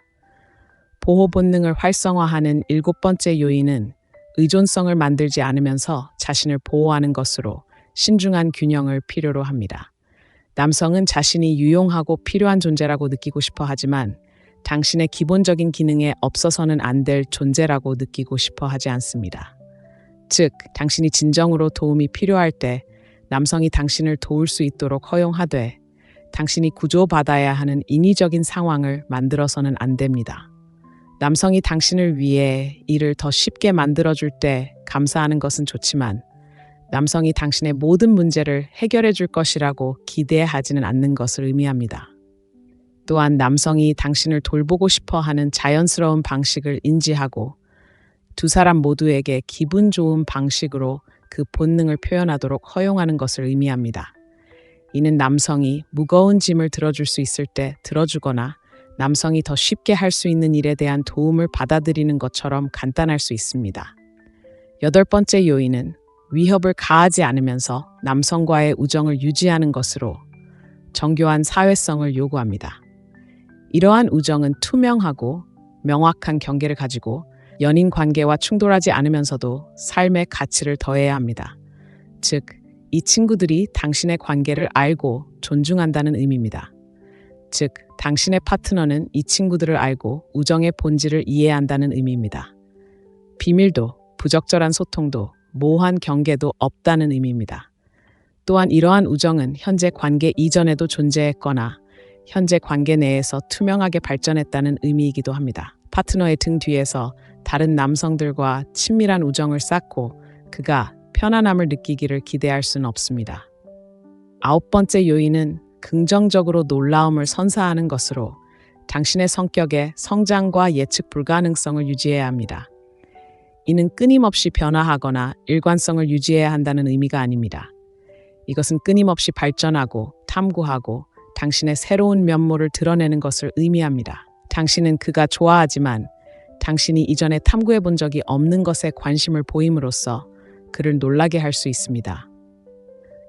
보호 본능을 활성화하는 일곱 번째 요인은 의존성을 만들지 않으면서 자신을 보호하는 것으로 신중한 균형을 필요로 합니다. 남성은 자신이 유용하고 필요한 존재라고 느끼고 싶어 하지만 당신의 기본적인 기능에 없어서는 안 될 존재라고 느끼고 싶어 하지 않습니다. 즉, 당신이 진정으로 도움이 필요할 때 남성이 당신을 도울 수 있도록 허용하되 당신이 구조받아야 하는 인위적인 상황을 만들어서는 안 됩니다. 남성이 당신을 위해 일을 더 쉽게 만들어줄 때 감사하는 것은 좋지만 남성이 당신의 모든 문제를 해결해 줄 것이라고 기대하지는 않는 것을 의미합니다. 또한 남성이 당신을 돌보고 싶어 하는 자연스러운 방식을 인지하고 두 사람 모두에게 기분 좋은 방식으로 그 본능을 표현하도록 허용하는 것을 의미합니다. 이는 남성이 무거운 짐을 들어줄 수 있을 때 들어주거나 남성이 더 쉽게 할 수 있는 일에 대한 도움을 받아들이는 것처럼 간단할 수 있습니다. 여덟 번째 요인은 위협을 가하지 않으면서 남성과의 우정을 유지하는 것으로 정교한 사회성을 요구합니다. 이러한 우정은 투명하고 명확한 경계를 가지고 연인 관계와 충돌하지 않으면서도 삶의 가치를 더해야 합니다. 즉, 이 친구들이 당신의 관계를 알고 존중한다는 의미입니다. 즉, 당신의 파트너는 이 친구들을 알고 우정의 본질을 이해한다는 의미입니다. 비밀도, 부적절한 소통도, 모호한 경계도 없다는 의미입니다. 또한 이러한 우정은 현재 관계 이전에도 존재했거나 현재 관계 내에서 투명하게 발전했다는 의미이기도 합니다. 파트너의 등 뒤에서 다른 남성들과 친밀한 우정을 쌓고 그가 편안함을 느끼기를 기대할 수는 없습니다. 9번째 요인은 긍정적으로 놀라움을 선사하는 것으로 당신의 성격의 성장과 예측 불가능성을 유지해야 합니다. 이는 끊임없이 변화하거나 일관성을 유지해야 한다는 의미가 아닙니다. 이것은 끊임없이 발전하고 탐구하고 당신의 새로운 면모를 드러내는 것을 의미합니다. 당신은 그가 좋아하지만 당신이 이전에 탐구해 본 적이 없는 것에 관심을 보임으로써 그를 놀라게 할 수 있습니다.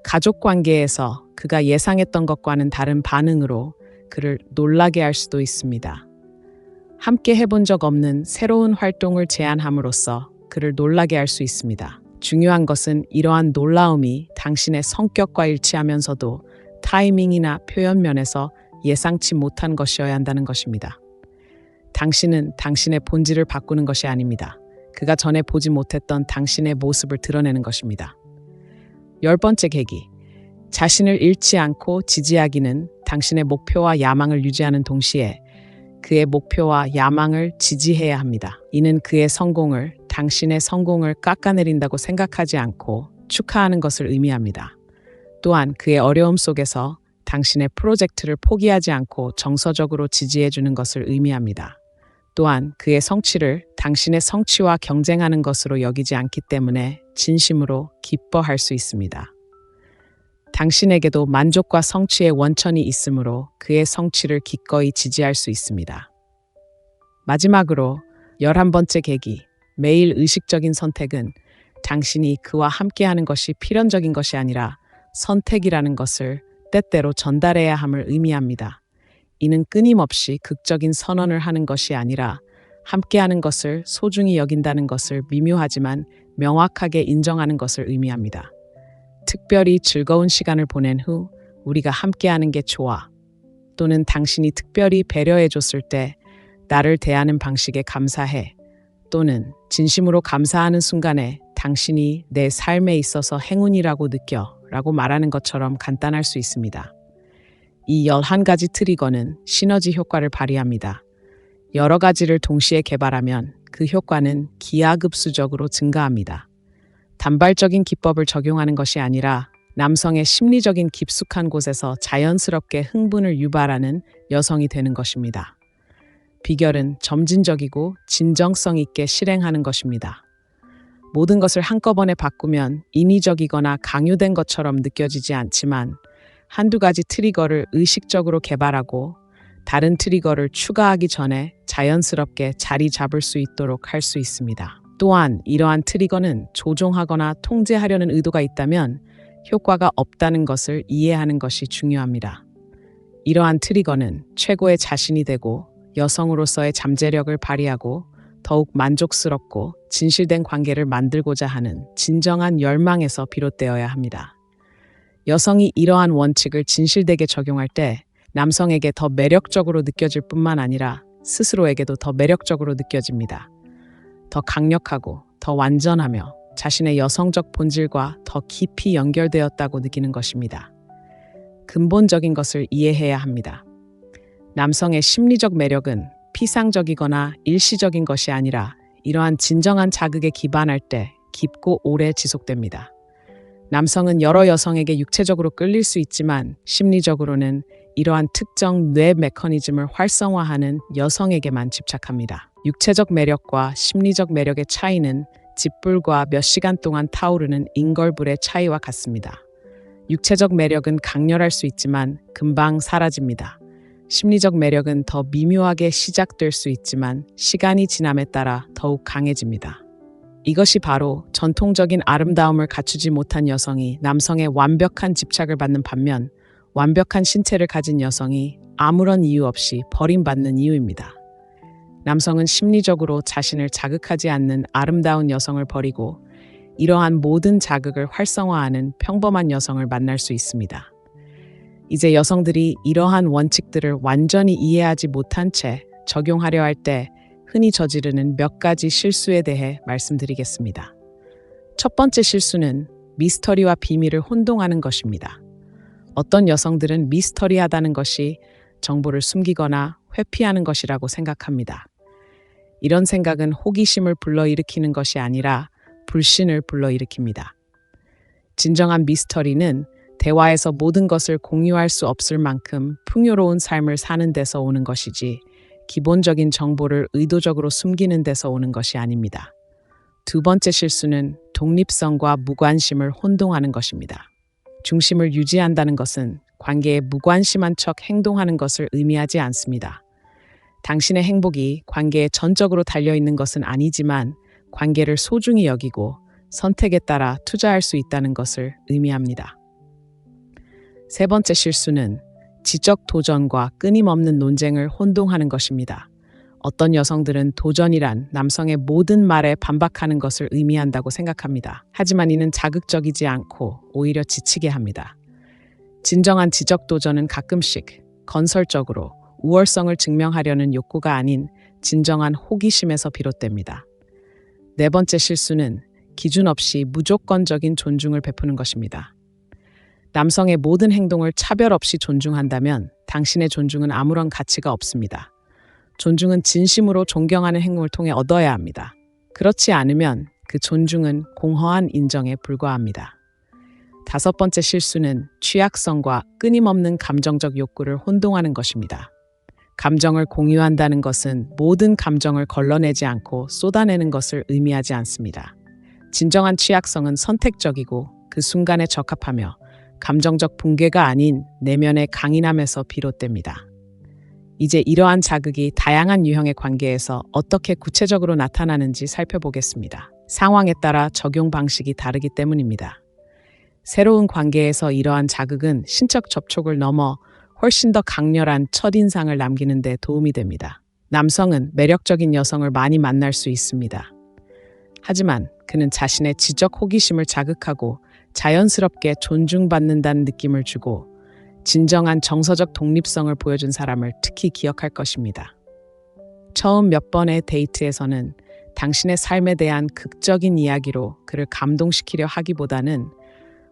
가족 관계에서 그가 예상했던 것과는 다른 반응으로 그를 놀라게 할 수도 있습니다. 함께 해본 적 없는 새로운 활동을 제안함으로써 그를 놀라게 할 수 있습니다. 중요한 것은 이러한 놀라움이 당신의 성격과 일치하면서도 타이밍이나 표현 면에서 예상치 못한 것이어야 한다는 것입니다. 당신은 당신의 본질을 바꾸는 것이 아닙니다. 그가 전에 보지 못했던 당신의 모습을 드러내는 것입니다. 10번째 계기. 자신을 잃지 않고 지지하기는 당신의 목표와 야망을 유지하는 동시에 그의 목표와 야망을 지지해야 합니다. 이는 그의 성공을, 당신의 성공을 깎아내린다고 생각하지 않고 축하하는 것을 의미합니다. 또한 그의 어려움 속에서 당신의 프로젝트를 포기하지 않고 정서적으로 지지해주는 것을 의미합니다. 또한 그의 성취를 당신의 성취와 경쟁하는 것으로 여기지 않기 때문에 진심으로 기뻐할 수 있습니다. 당신에게도 만족과 성취의 원천이 있으므로 그의 성취를 기꺼이 지지할 수 있습니다. 마지막으로 11번째 계기, 매일 의식적인 선택은 당신이 그와 함께하는 것이 필연적인 것이 아니라 선택이라는 것을 때때로 전달해야 함을 의미합니다. 이는 끊임없이 극적인 선언을 하는 것이 아니라 함께하는 것을 소중히 여긴다는 것을 미묘하지만 명확하게 인정하는 것을 의미합니다. 특별히 즐거운 시간을 보낸 후 우리가 함께하는 게 좋아, 또는 당신이 특별히 배려해줬을 때 나를 대하는 방식에 감사해, 또는 진심으로 감사하는 순간에 당신이 내 삶에 있어서 행운이라고 느껴 라고 말하는 것처럼 간단할 수 있습니다. 이 11가지 트리거는 시너지 효과를 발휘합니다. 여러 가지를 동시에 개발하면 그 효과는 기하급수적으로 증가합니다. 단발적인 기법을 적용하는 것이 아니라 남성의 심리적인 깊숙한 곳에서 자연스럽게 흥분을 유발하는 여성이 되는 것입니다. 비결은 점진적이고 진정성 있게 실행하는 것입니다. 모든 것을 한꺼번에 바꾸면 인위적이거나 강요된 것처럼 느껴지지 않지만 한두 가지 트리거를 의식적으로 개발하고 다른 트리거를 추가하기 전에 자연스럽게 자리 잡을 수 있도록 할 수 있습니다. 또한 이러한 트리거는 조종하거나 통제하려는 의도가 있다면 효과가 없다는 것을 이해하는 것이 중요합니다. 이러한 트리거는 최고의 자신이 되고 여성으로서의 잠재력을 발휘하고 더욱 만족스럽고 진실된 관계를 만들고자 하는 진정한 열망에서 비롯되어야 합니다. 여성이 이러한 원칙을 진실되게 적용할 때 남성에게 더 매력적으로 느껴질 뿐만 아니라 스스로에게도 더 매력적으로 느껴집니다. 더 강력하고 더 완전하며 자신의 여성적 본질과 더 깊이 연결되었다고 느끼는 것입니다. 근본적인 것을 이해해야 합니다. 남성의 심리적 매력은 피상적이거나 일시적인 것이 아니라 이러한 진정한 자극에 기반할 때 깊고 오래 지속됩니다. 남성은 여러 여성에게 육체적으로 끌릴 수 있지만 심리적으로는 이러한 특정 뇌 메커니즘을 활성화하는 여성에게만 집착합니다. 육체적 매력과 심리적 매력의 차이는 짓불과 몇 시간 동안 타오르는 인걸불의 차이와 같습니다. 육체적 매력은 강렬할 수 있지만 금방 사라집니다. 심리적 매력은 더 미묘하게 시작될 수 있지만 시간이 지남에 따라 더욱 강해집니다. 이것이 바로 전통적인 아름다움을 갖추지 못한 여성이 남성의 완벽한 집착을 받는 반면 완벽한 신체를 가진 여성이 아무런 이유 없이 버림받는 이유입니다. 남성은 심리적으로 자신을 자극하지 않는 아름다운 여성을 버리고 이러한 모든 자극을 활성화하는 평범한 여성을 만날 수 있습니다. 이제 여성들이 이러한 원칙들을 완전히 이해하지 못한 채 적용하려 할 때 흔히 저지르는 몇 가지 실수에 대해 말씀드리겠습니다. 첫 번째 실수는 미스터리와 비밀을 혼동하는 것입니다. 어떤 여성들은 미스터리하다는 것이 정보를 숨기거나 회피하는 것이라고 생각합니다. 이런 생각은 호기심을 불러일으키는 것이 아니라 불신을 불러일으킵니다. 진정한 미스터리는 대화에서 모든 것을 공유할 수 없을 만큼 풍요로운 삶을 사는 데서 오는 것이지 기본적인 정보를 의도적으로 숨기는 데서 오는 것이 아닙니다. 두 번째 실수는 독립성과 무관심을 혼동하는 것입니다. 중심을 유지한다는 것은 관계에 무관심한 척 행동하는 것을 의미하지 않습니다. 당신의 행복이 관계에 전적으로 달려있는 것은 아니지만 관계를 소중히 여기고 선택에 따라 투자할 수 있다는 것을 의미합니다. 세 번째 실수는 지적 도전과 끊임없는 논쟁을 혼동하는 것입니다. 어떤 여성들은 도전이란 남성의 모든 말에 반박하는 것을 의미한다고 생각합니다. 하지만 이는 자극적이지 않고 오히려 지치게 합니다. 진정한 지적 도전은 가끔씩 건설적으로 우월성을 증명하려는 욕구가 아닌 진정한 호기심에서 비롯됩니다. 네 번째 실수는 기준 없이 무조건적인 존중을 베푸는 것입니다. 남성의 모든 행동을 차별 없이 존중한다면 당신의 존중은 아무런 가치가 없습니다. 존중은 진심으로 존경하는 행동을 통해 얻어야 합니다. 그렇지 않으면 그 존중은 공허한 인정에 불과합니다. 다섯 번째 실수는 취약성과 끊임없는 감정적 욕구를 혼동하는 것입니다. 감정을 공유한다는 것은 모든 감정을 걸러내지 않고 쏟아내는 것을 의미하지 않습니다. 진정한 취약성은 선택적이고 그 순간에 적합하며 감정적 붕괴가 아닌 내면의 강인함에서 비롯됩니다. 이제 이러한 자극이 다양한 유형의 관계에서 어떻게 구체적으로 나타나는지 살펴보겠습니다. 상황에 따라 적용 방식이 다르기 때문입니다. 새로운 관계에서 이러한 자극은 신적 접촉을 넘어 훨씬 더 강렬한 첫인상을 남기는 데 도움이 됩니다. 남성은 매력적인 여성을 많이 만날 수 있습니다. 하지만 그는 자신의 지적 호기심을 자극하고 자연스럽게 존중받는다는 느낌을 주고 진정한 정서적 독립성을 보여준 사람을 특히 기억할 것입니다. 처음 몇 번의 데이트에서는 당신의 삶에 대한 극적인 이야기로 그를 감동시키려 하기보다는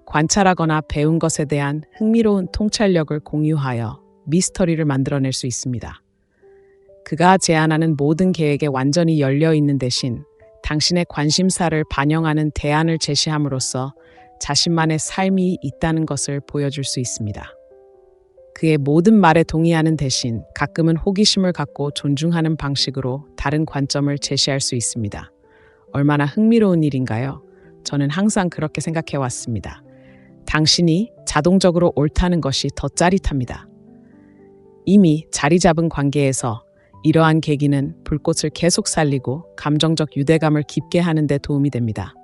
관찰하거나 배운 것에 대한 흥미로운 통찰력을 공유하여 미스터리를 만들어낼 수 있습니다. 그가 제안하는 모든 계획에 완전히 열려 있는 대신 당신의 관심사를 반영하는 대안을 제시함으로써 자신만의 삶이 있다는 것을 보여줄 수 있습니다. 그의 모든 말에 동의하는 대신 가끔은 호기심을 갖고 존중하는 방식으로 다른 관점을 제시할 수 있습니다. 얼마나 흥미로운 일인가요? 저는 항상 그렇게 생각해 왔습니다. 당신이 자동적으로 옳다는 것이 더 짜릿합니다. 이미 자리 잡은 관계에서 이러한 계기는 불꽃을 계속 살리고 감정적 유대감을 깊게 하는 데 도움이 됩니다.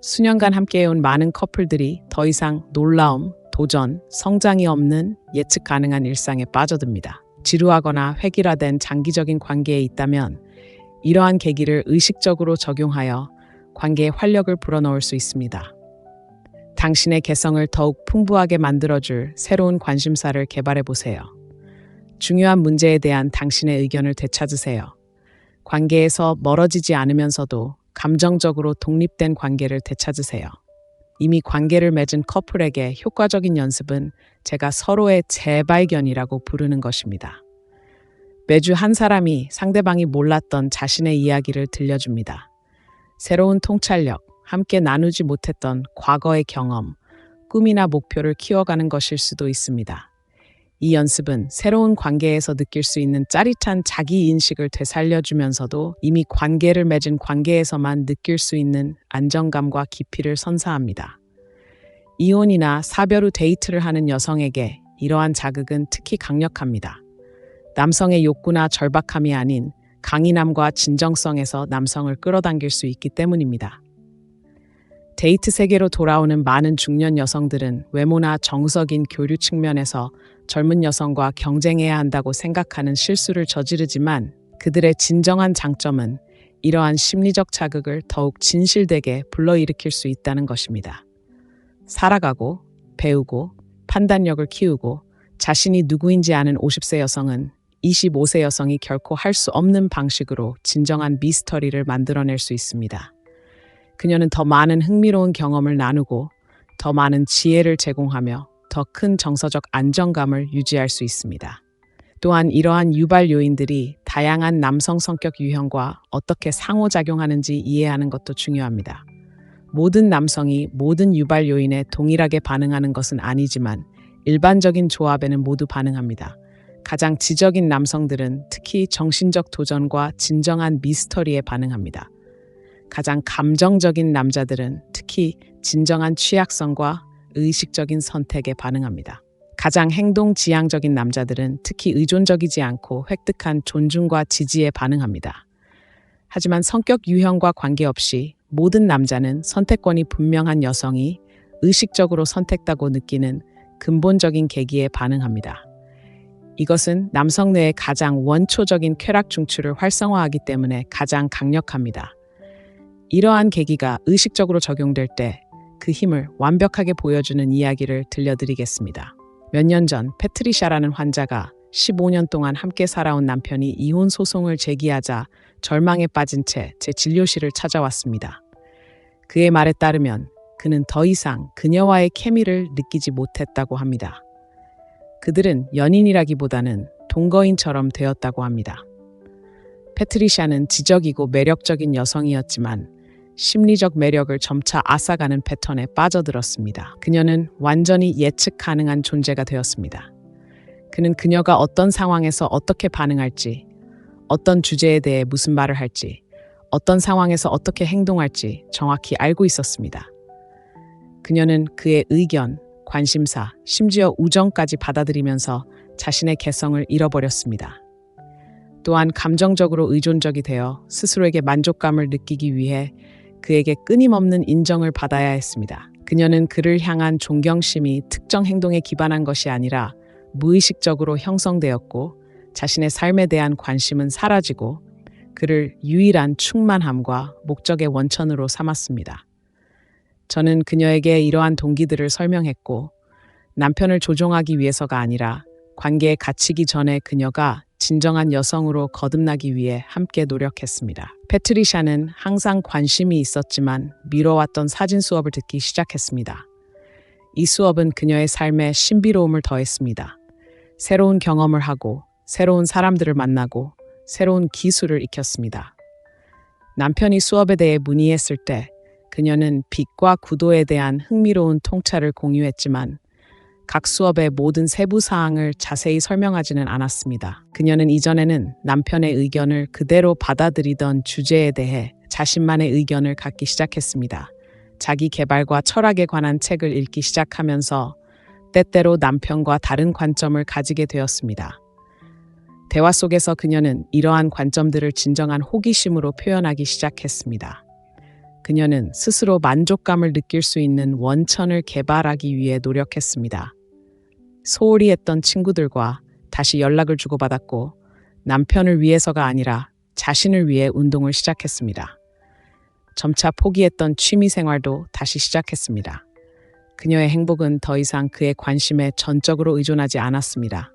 수년간 함께해온 많은 커플들이 더 이상 놀라움, 도전, 성장이 없는 예측 가능한 일상에 빠져듭니다. 지루하거나 획일화된 장기적인 관계에 있다면 이러한 계기를 의식적으로 적용하여 관계에 활력을 불어넣을 수 있습니다. 당신의 개성을 더욱 풍부하게 만들어줄 새로운 관심사를 개발해보세요. 중요한 문제에 대한 당신의 의견을 되찾으세요. 관계에서 멀어지지 않으면서도 감정적으로 독립된 관계를 되찾으세요. 이미 관계를 맺은 커플에게 효과적인 연습은 제가 서로의 재발견이라고 부르는 것입니다. 매주 한 사람이 상대방이 몰랐던 자신의 이야기를 들려줍니다. 새로운 통찰력, 함께 나누지 못했던 과거의 경험, 꿈이나 목표를 키워가는 것일 수도 있습니다. 이 연습은 새로운 관계에서 느낄 수 있는 짜릿한 자기인식을 되살려주면서도 이미 관계를 맺은 관계에서만 느낄 수 있는 안정감과 깊이를 선사합니다. 이혼이나 사별 후 데이트를 하는 여성에게 이러한 자극은 특히 강력합니다. 남성의 욕구나 절박함이 아닌 강인함과 진정성에서 남성을 끌어당길 수 있기 때문입니다. 데이트 세계로 돌아오는 많은 중년 여성들은 외모나 정석인 교류 측면에서 젊은 여성과 경쟁해야 한다고 생각하는 실수를 저지르지만 그들의 진정한 장점은 이러한 심리적 자극을 더욱 진실되게 불러일으킬 수 있다는 것입니다. 살아가고, 배우고, 판단력을 키우고 자신이 누구인지 아는 50세 여성은 25세 여성이 결코 할 수 없는 방식으로 진정한 미스터리를 만들어낼 수 있습니다. 그녀는 더 많은 흥미로운 경험을 나누고 더 많은 지혜를 제공하며 더 큰 정서적 안정감을 유지할 수 있습니다. 또한 이러한 유발 요인들이 다양한 남성 성격 유형과 어떻게 상호작용하는지 이해하는 것도 중요합니다. 모든 남성이 모든 유발 요인에 동일하게 반응하는 것은 아니지만 일반적인 조합에는 모두 반응합니다. 가장 지적인 남성들은 특히 정신적 도전과 진정한 미스터리에 반응합니다. 가장 감정적인 남자들은 특히 진정한 취약성과 의식적인 선택에 반응합니다. 가장 행동지향적인 남자들은 특히 의존적이지 않고 획득한 존중과 지지에 반응합니다. 하지만 성격 유형과 관계없이 모든 남자는 선택권이 분명한 여성이 의식적으로 선택다고 느끼는 근본적인 계기에 반응합니다. 이것은 남성 뇌의 가장 원초적인 쾌락 중추를 활성화하기 때문에 가장 강력합니다. 이러한 계기가 의식적으로 적용될 때 그 힘을 완벽하게 보여주는 이야기를 들려드리겠습니다. 몇 년 전 패트리샤라는 환자가 15년 동안 함께 살아온 남편이 이혼 소송을 제기하자 절망에 빠진 채 제 진료실을 찾아왔습니다. 그의 말에 따르면 그는 더 이상 그녀와의 케미를 느끼지 못했다고 합니다. 그들은 연인이라기보다는 동거인처럼 되었다고 합니다. 패트리샤는 지적이고 매력적인 여성이었지만 심리적 매력을 점차 앗아가는 패턴에 빠져들었습니다. 그녀는 완전히 예측 가능한 존재가 되었습니다. 그는 그녀가 어떤 상황에서 어떻게 반응할지, 어떤 주제에 대해 무슨 말을 할지, 어떤 상황에서 어떻게 행동할지 정확히 알고 있었습니다. 그녀는 그의 의견, 관심사, 심지어 우정까지 받아들이면서 자신의 개성을 잃어버렸습니다. 또한 감정적으로 의존적이 되어 스스로에게 만족감을 느끼기 위해 그에게 끊임없는 인정을 받아야 했습니다. 그녀는 그를 향한 존경심이 특정 행동에 기반한 것이 아니라 무의식적으로 형성되었고 자신의 삶에 대한 관심은 사라지고 그를 유일한 충만함과 목적의 원천으로 삼았습니다. 저는 그녀에게 이러한 동기들을 설명했고 남편을 조종하기 위해서가 아니라 관계에 갇히기 전에 그녀가 진정한 여성으로 거듭나기 위해 함께 노력했습니다. 패트리샤는 항상 관심이 있었지만 미뤄왔던 사진 수업을 듣기 시작했습니다. 이 수업은 그녀의 삶에 신비로움을 더했습니다. 새로운 경험을 하고 새로운 사람들을 만나고 새로운 기술을 익혔습니다. 남편이 수업에 대해 문의했을 때 그녀는 빛과 구도에 대한 흥미로운 통찰을 공유했지만 각 수업의 모든 세부 사항을 자세히 설명하지는 않았습니다. 그녀는 이전에는 남편의 의견을 그대로 받아들이던 주제에 대해 자신만의 의견을 갖기 시작했습니다. 자기 개발과 철학에 관한 책을 읽기 시작하면서 때때로 남편과 다른 관점을 가지게 되었습니다. 대화 속에서 그녀는 이러한 관점들을 진정한 호기심으로 표현하기 시작했습니다. 그녀는 스스로 만족감을 느낄 수 있는 원천을 개발하기 위해 노력했습니다. 소홀히 했던 친구들과 다시 연락을 주고받았고 남편을 위해서가 아니라 자신을 위해 운동을 시작했습니다. 점차 포기했던 취미 생활도 다시 시작했습니다. 그녀의 행복은 더 이상 그의 관심에 전적으로 의존하지 않았습니다.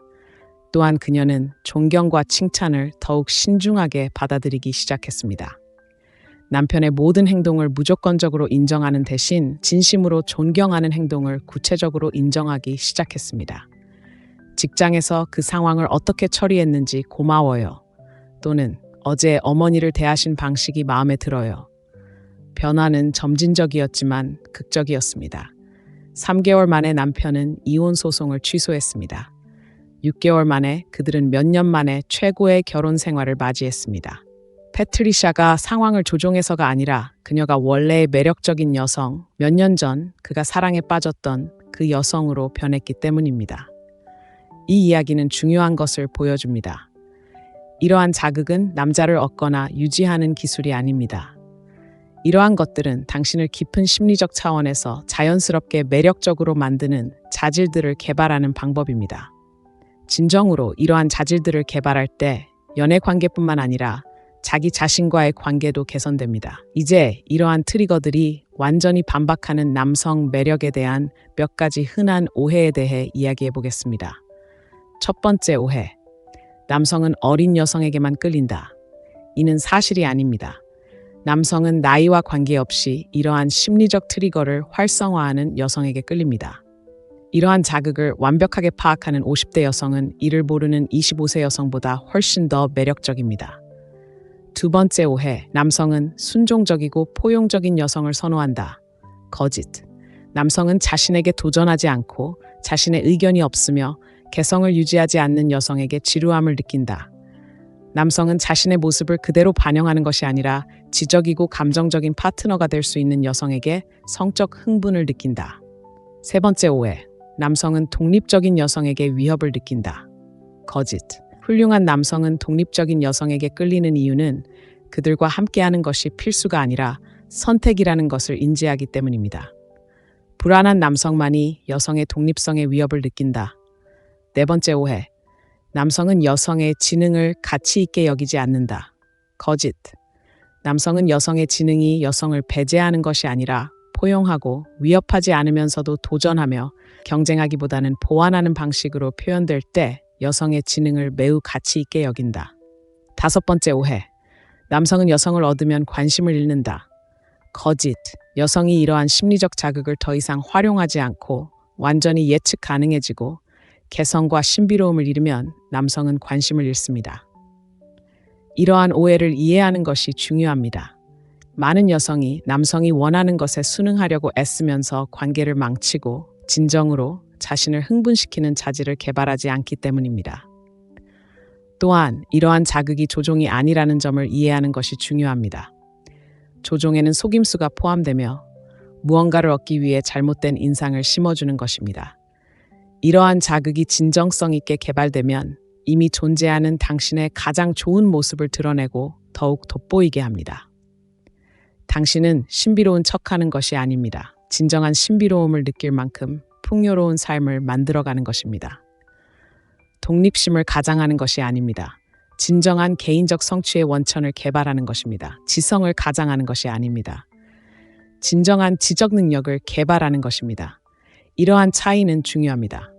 또한 그녀는 존경과 칭찬을 더욱 신중하게 받아들이기 시작했습니다. 남편의 모든 행동을 무조건적으로 인정하는 대신 진심으로 존경하는 행동을 구체적으로 인정하기 시작했습니다. 직장에서 그 상황을 어떻게 처리했는지 고마워요. 또는 어제 어머니를 대하신 방식이 마음에 들어요. 변화는 점진적이었지만 극적이었습니다. 3개월 만에 남편은 이혼 소송을 취소했습니다. 6개월 만에 그들은 몇 년 만에 최고의 결혼 생활을 맞이했습니다. 패트리샤가 상황을 조종해서가 아니라 그녀가 원래의 매력적인 여성, 몇 년 전 그가 사랑에 빠졌던 그 여성으로 변했기 때문입니다. 이 이야기는 중요한 것을 보여줍니다. 이러한 자극은 남자를 얻거나 유지하는 기술이 아닙니다. 이러한 것들은 당신을 깊은 심리적 차원에서 자연스럽게 매력적으로 만드는 자질들을 개발하는 방법입니다. 진정으로 이러한 자질들을 개발할 때 연애 관계뿐만 아니라 자기 자신과의 관계도 개선됩니다. 이제 이러한 트리거들이 완전히 반박하는 남성 매력에 대한 몇 가지 흔한 오해에 대해 이야기해 보겠습니다. 첫 번째 오해. 남성은 어린 여성에게만 끌린다. 이는 사실이 아닙니다. 남성은 나이와 관계없이 이러한 심리적 트리거를 활성화하는 여성에게 끌립니다. 이러한 자극을 완벽하게 파악하는 50대 여성은 이를 모르는 25세 여성보다 훨씬 더 매력적입니다. 두 번째 오해, 남성은 순종적이고 포용적인 여성을 선호한다. 거짓. 남성은 자신에게 도전하지 않고 자신의 의견이 없으며 개성을 유지하지 않는 여성에게 지루함을 느낀다. 남성은 자신의 모습을 그대로 반영하는 것이 아니라 지적이고 감정적인 파트너가 될 수 있는 여성에게 성적 흥분을 느낀다. 세 번째 오해, 남성은 독립적인 여성에게 위협을 느낀다. 거짓. 훌륭한 남성은 독립적인 여성에게 끌리는 이유는 그들과 함께하는 것이 필수가 아니라 선택이라는 것을 인지하기 때문입니다. 불안한 남성만이 여성의 독립성에 위협을 느낀다. 네 번째 오해. 남성은 여성의 지능을 가치 있게 여기지 않는다. 거짓. 남성은 여성의 지능이 여성을 배제하는 것이 아니라 포용하고 위협하지 않으면서도 도전하며 경쟁하기보다는 보완하는 방식으로 표현될 때 여성의 지능을 매우 가치 있게 여긴다. 다섯 번째 오해. 남성은 여성을 얻으면 관심을 잃는다. 거짓. 여성이 이러한 심리적 자극을 더 이상 활용하지 않고 완전히 예측 가능해지고 개성과 신비로움을 잃으면 남성은 관심을 잃습니다. 이러한 오해를 이해하는 것이 중요합니다. 많은 여성이 남성이 원하는 것에 순응하려고 애쓰면서 관계를 망치고 진정으로 자신을 흥분시키는 자질을 개발하지 않기 때문입니다. 또한 이러한 자극이 조종이 아니라는 점을 이해하는 것이 중요합니다. 조종에는 속임수가 포함되며 무언가를 얻기 위해 잘못된 인상을 심어주는 것입니다. 이러한 자극이 진정성 있게 개발되면 이미 존재하는 당신의 가장 좋은 모습을 드러내고 더욱 돋보이게 합니다. 당신은 신비로운 척하는 것이 아닙니다. 진정한 신비로움을 느낄 만큼 풍요로운 삶을 만들어가는 것입니다. 독립심을 가장하는 것이 아닙니다. 진정한 개인적 성취의 원천을 개발하는 것입니다. 지성을 가장하는 것이 아닙니다. 진정한 지적 능력을 개발하는 것입니다. 이러한 차이는 중요합니다.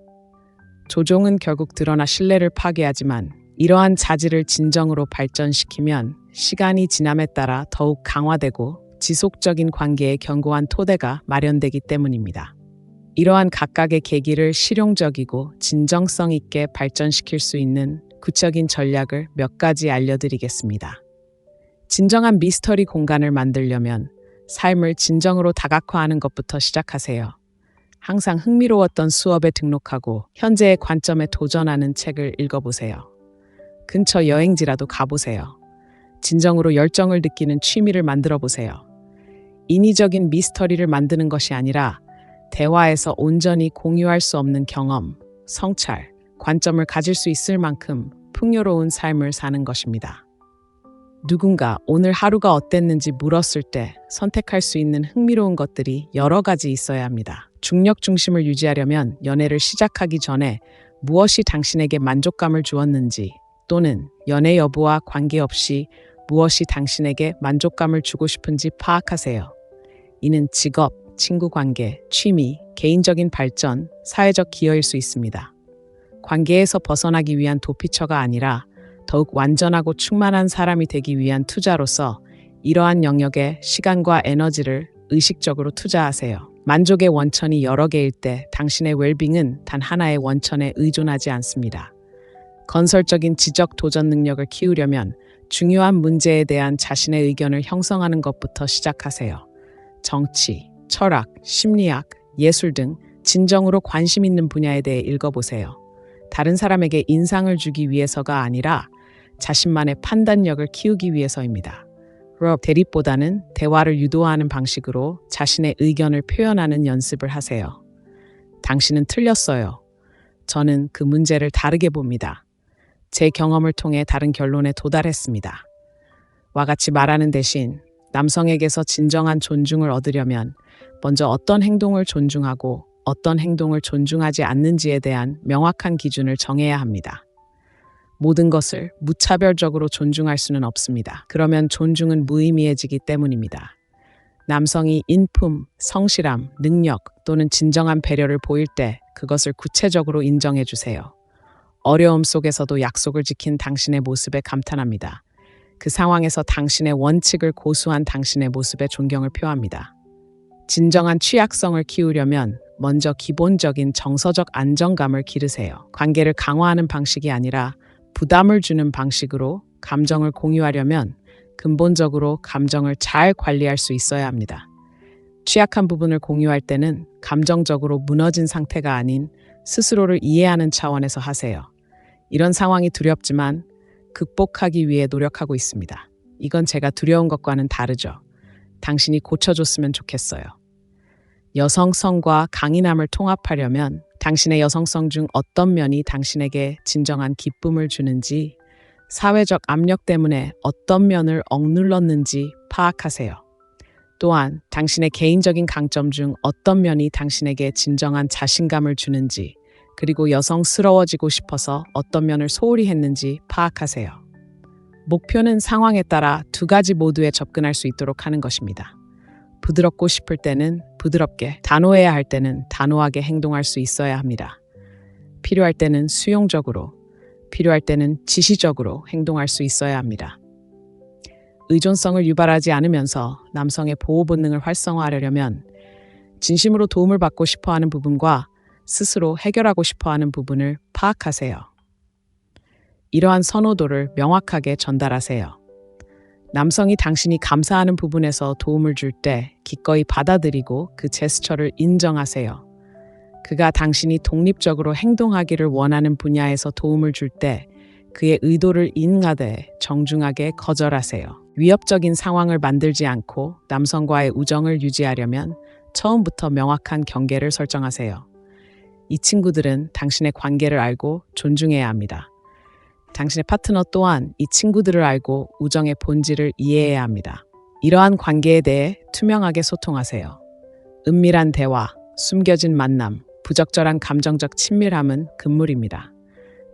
조종은 결국 드러나 신뢰를 파괴하지만 이러한 자질을 진정으로 발전시키면 시간이 지남에 따라 더욱 강화되고 지속적인 관계의 견고한 토대가 마련되기 때문입니다. 이러한 각각의 계기를 실용적이고 진정성 있게 발전시킬 수 있는 구체적인 전략을 몇 가지 알려드리겠습니다. 진정한 미스터리 공간을 만들려면 삶을 진정으로 다각화하는 것부터 시작하세요. 항상 흥미로웠던 수업에 등록하고 현재의 관점에 도전하는 책을 읽어보세요. 근처 여행지라도 가보세요. 진정으로 열정을 느끼는 취미를 만들어 보세요. 인위적인 미스터리를 만드는 것이 아니라 대화에서 온전히 공유할 수 없는 경험, 성찰, 관점을 가질 수 있을 만큼 풍요로운 삶을 사는 것입니다. 누군가 오늘 하루가 어땠는지 물었을 때 선택할 수 있는 흥미로운 것들이 여러 가지 있어야 합니다. 중력 중심을 유지하려면 연애를 시작하기 전에 무엇이 당신에게 만족감을 주었는지 또는 연애 여부와 관계없이 무엇이 당신에게 만족감을 주고 싶은지 파악하세요. 이는 직업, 친구 관계, 취미, 개인적인 발전, 사회적 기여일 수 있습니다. 관계에서 벗어나기 위한 도피처가 아니라 더욱 완전하고 충만한 사람이 되기 위한 투자로서 이러한 영역에 시간과 에너지를 의식적으로 투자하세요. 만족의 원천이 여러 개일 때 당신의 웰빙은 단 하나의 원천에 의존하지 않습니다. 건설적인 지적 도전 능력을 키우려면 중요한 문제에 대한 자신의 의견을 형성하는 것부터 시작하세요. 정치, 철학, 심리학, 예술 등 진정으로 관심 있는 분야에 대해 읽어보세요. 다른 사람에게 인상을 주기 위해서가 아니라 자신만의 판단력을 키우기 위해서입니다. 대립보다는 대화를 유도하는 방식으로 자신의 의견을 표현하는 연습을 하세요. 당신은 틀렸어요. 저는 그 문제를 다르게 봅니다. 제 경험을 통해 다른 결론에 도달했습니다. 와 같이 말하는 대신 남성에게서 진정한 존중을 얻으려면 먼저 어떤 행동을 존중하고 어떤 행동을 존중하지 않는지에 대한 명확한 기준을 정해야 합니다. 모든 것을 무차별적으로 존중할 수는 없습니다. 그러면 존중은 무의미해지기 때문입니다. 남성이 인품, 성실함, 능력 또는 진정한 배려를 보일 때 그것을 구체적으로 인정해 주세요. 어려움 속에서도 약속을 지킨 당신의 모습에 감탄합니다. 그 상황에서 당신의 원칙을 고수한 당신의 모습에 존경을 표합니다. 진정한 취약성을 키우려면 먼저 기본적인 정서적 안정감을 기르세요. 관계를 강화하는 방식이 아니라 부담을 주는 방식으로 감정을 공유하려면 근본적으로 감정을 잘 관리할 수 있어야 합니다. 취약한 부분을 공유할 때는 감정적으로 무너진 상태가 아닌 스스로를 이해하는 차원에서 하세요. 이런 상황이 두렵지만 극복하기 위해 노력하고 있습니다. 이건 제가 두려운 것과는 다르죠. 당신이 고쳐줬으면 좋겠어요. 여성성과 강인함을 통합하려면 당신의 여성성 중 어떤 면이 당신에게 진정한 기쁨을 주는지, 사회적 압력 때문에 어떤 면을 억눌렀는지 파악하세요. 또한 당신의 개인적인 강점 중 어떤 면이 당신에게 진정한 자신감을 주는지, 그리고 여성스러워지고 싶어서 어떤 면을 소홀히 했는지 파악하세요. 목표는 상황에 따라 두 가지 모두에 접근할 수 있도록 하는 것입니다. 부드럽고 싶을 때는 부드럽게, 단호해야 할 때는 단호하게 행동할 수 있어야 합니다. 필요할 때는 수용적으로, 필요할 때는 지시적으로 행동할 수 있어야 합니다. 의존성을 유발하지 않으면서 남성의 보호 본능을 활성화하려면 진심으로 도움을 받고 싶어하는 부분과 스스로 해결하고 싶어하는 부분을 파악하세요. 이러한 선호도를 명확하게 전달하세요. 남성이 당신이 감사하는 부분에서 도움을 줄 때 기꺼이 받아들이고 그 제스처를 인정하세요. 그가 당신이 독립적으로 행동하기를 원하는 분야에서 도움을 줄 때 그의 의도를 인가되 정중하게 거절하세요. 위협적인 상황을 만들지 않고 남성과의 우정을 유지하려면 처음부터 명확한 경계를 설정하세요. 이 친구들은 당신의 관계를 알고 존중해야 합니다. 당신의 파트너 또한 이 친구들을 알고 우정의 본질을 이해해야 합니다. 이러한 관계에 대해 투명하게 소통하세요. 은밀한 대화, 숨겨진 만남, 부적절한 감정적 친밀함은 금물입니다.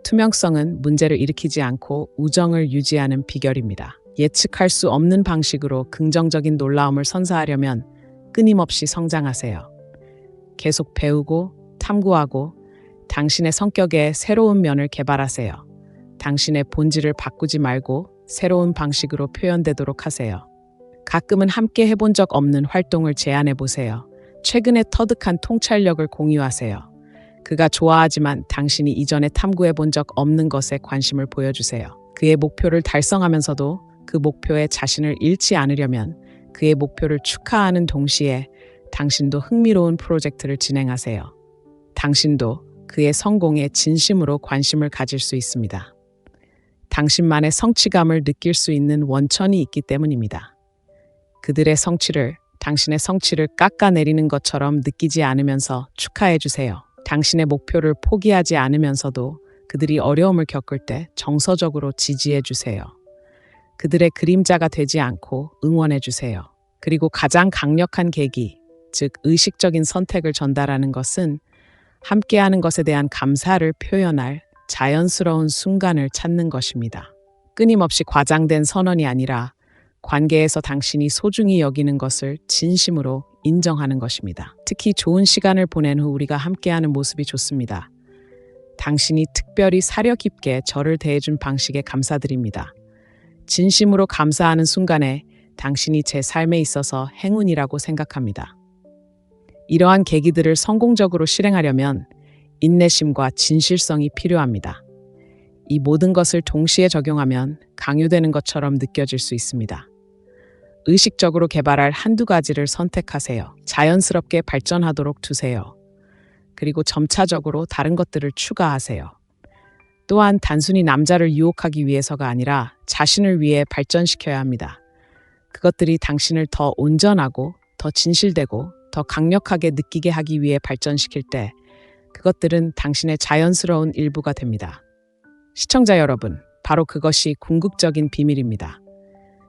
투명성은 문제를 일으키지 않고 우정을 유지하는 비결입니다. 예측할 수 없는 방식으로 긍정적인 놀라움을 선사하려면 끊임없이 성장하세요. 계속 배우고 탐구하고 당신의 성격의 새로운 면을 개발하세요. 당신의 본질을 바꾸지 말고 새로운 방식으로 표현되도록 하세요. 가끔은 함께 해본 적 없는 활동을 제안해 보세요. 최근에 터득한 통찰력을 공유하세요. 그가 좋아하지만 당신이 이전에 탐구해 본 적 없는 것에 관심을 보여주세요. 그의 목표를 달성하면서도 그 목표에 자신을 잃지 않으려면 그의 목표를 축하하는 동시에 당신도 흥미로운 프로젝트를 진행하세요. 당신도 그의 성공에 진심으로 관심을 가질 수 있습니다. 당신만의 성취감을 느낄 수 있는 원천이 있기 때문입니다. 그들의 성취를 당신의 성취를 깎아내리는 것처럼 느끼지 않으면서 축하해 주세요. 당신의 목표를 포기하지 않으면서도 그들이 어려움을 겪을 때 정서적으로 지지해 주세요. 그들의 그림자가 되지 않고 응원해 주세요. 그리고 가장 강력한 계기, 즉 의식적인 선택을 전달하는 것은 함께하는 것에 대한 감사를 표현할 자연스러운 순간을 찾는 것입니다. 끊임없이 과장된 선언이 아니라 관계에서 당신이 소중히 여기는 것을 진심으로 인정하는 것입니다. 특히 좋은 시간을 보낸 후 우리가 함께하는 모습이 좋습니다. 당신이 특별히 사려 깊게 저를 대해준 방식에 감사드립니다. 진심으로 감사하는 순간에 당신이 제 삶에 있어서 행운이라고 생각합니다. 이러한 계기들을 성공적으로 실행하려면 인내심과 진실성이 필요합니다. 이 모든 것을 동시에 적용하면 강요되는 것처럼 느껴질 수 있습니다. 의식적으로 개발할 한두 가지를 선택하세요. 자연스럽게 발전하도록 두세요. 그리고 점차적으로 다른 것들을 추가하세요. 또한 단순히 남자를 유혹하기 위해서가 아니라 자신을 위해 발전시켜야 합니다. 그것들이 당신을 더 온전하고 더 진실되고 더 강력하게 느끼게 하기 위해 발전시킬 때 그것들은 당신의 자연스러운 일부가 됩니다. 시청자 여러분, 바로 그것이 궁극적인 비밀입니다.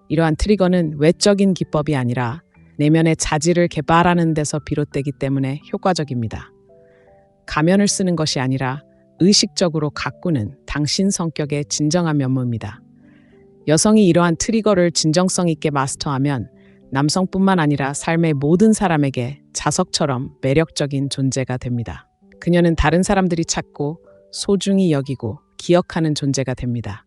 이러한 트리거는 외적인 기법이 아니라 내면의 자질을 개발하는 데서 비롯되기 때문에 효과적입니다. 가면을 쓰는 것이 아니라 의식적으로 가꾸는 당신 성격의 진정한 면모입니다. 여성이 이러한 트리거를 진정성 있게 마스터하면 남성뿐만 아니라 삶의 모든 사람에게 자석처럼 매력적인 존재가 됩니다. 그녀는 다른 사람들이 찾고 소중히 여기고 기억하는 존재가 됩니다.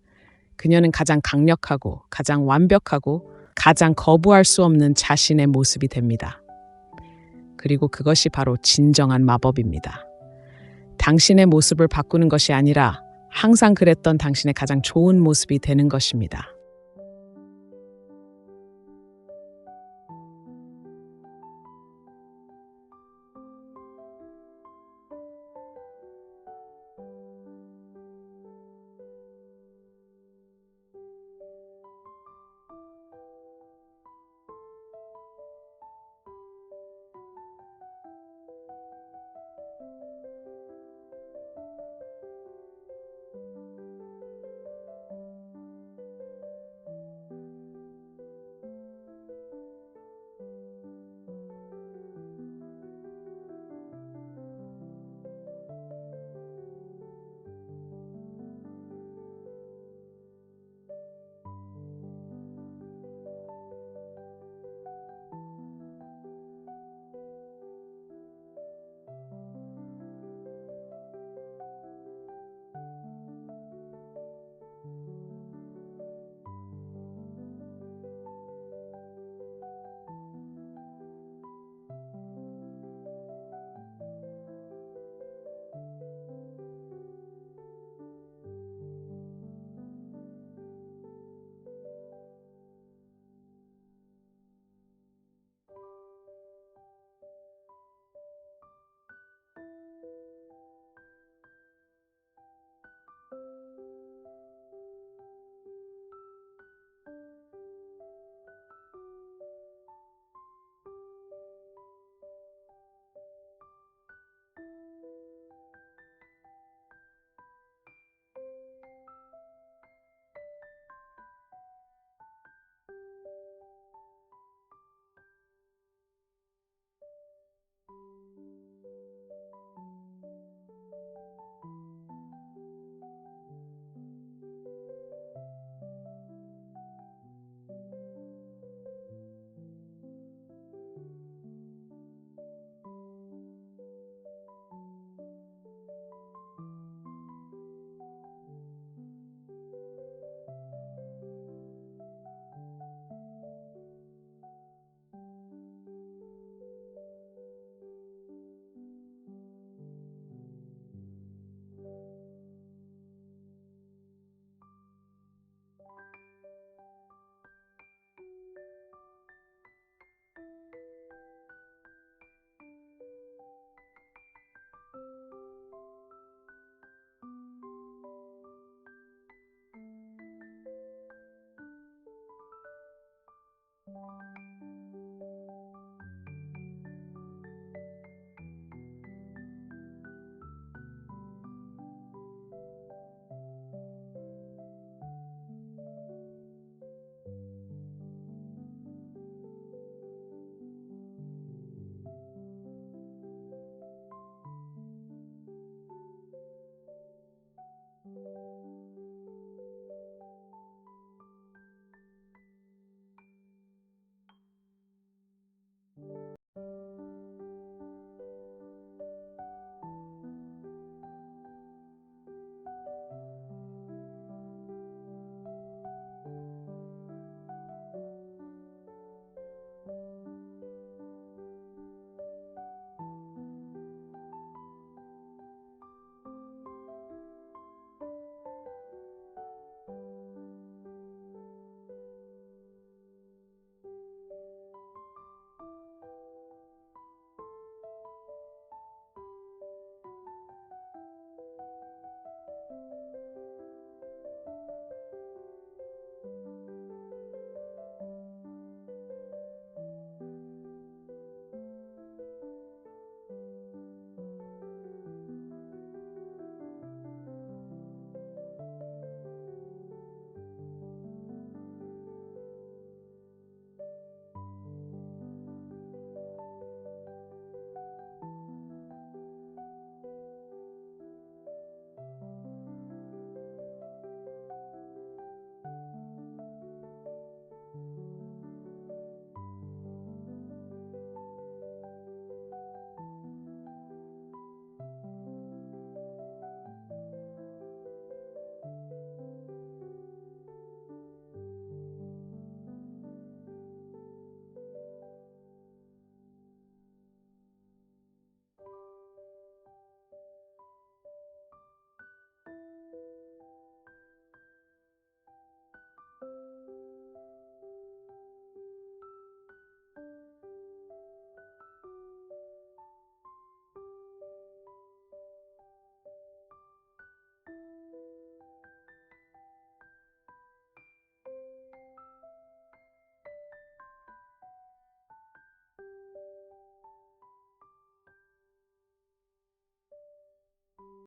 그녀는 가장 강력하고 가장 완벽하고 가장 거부할 수 없는 자신의 모습이 됩니다. 그리고 그것이 바로 진정한 마법입니다. 당신의 모습을 바꾸는 것이 아니라 항상 그랬던 당신의 가장 좋은 모습이 되는 것입니다.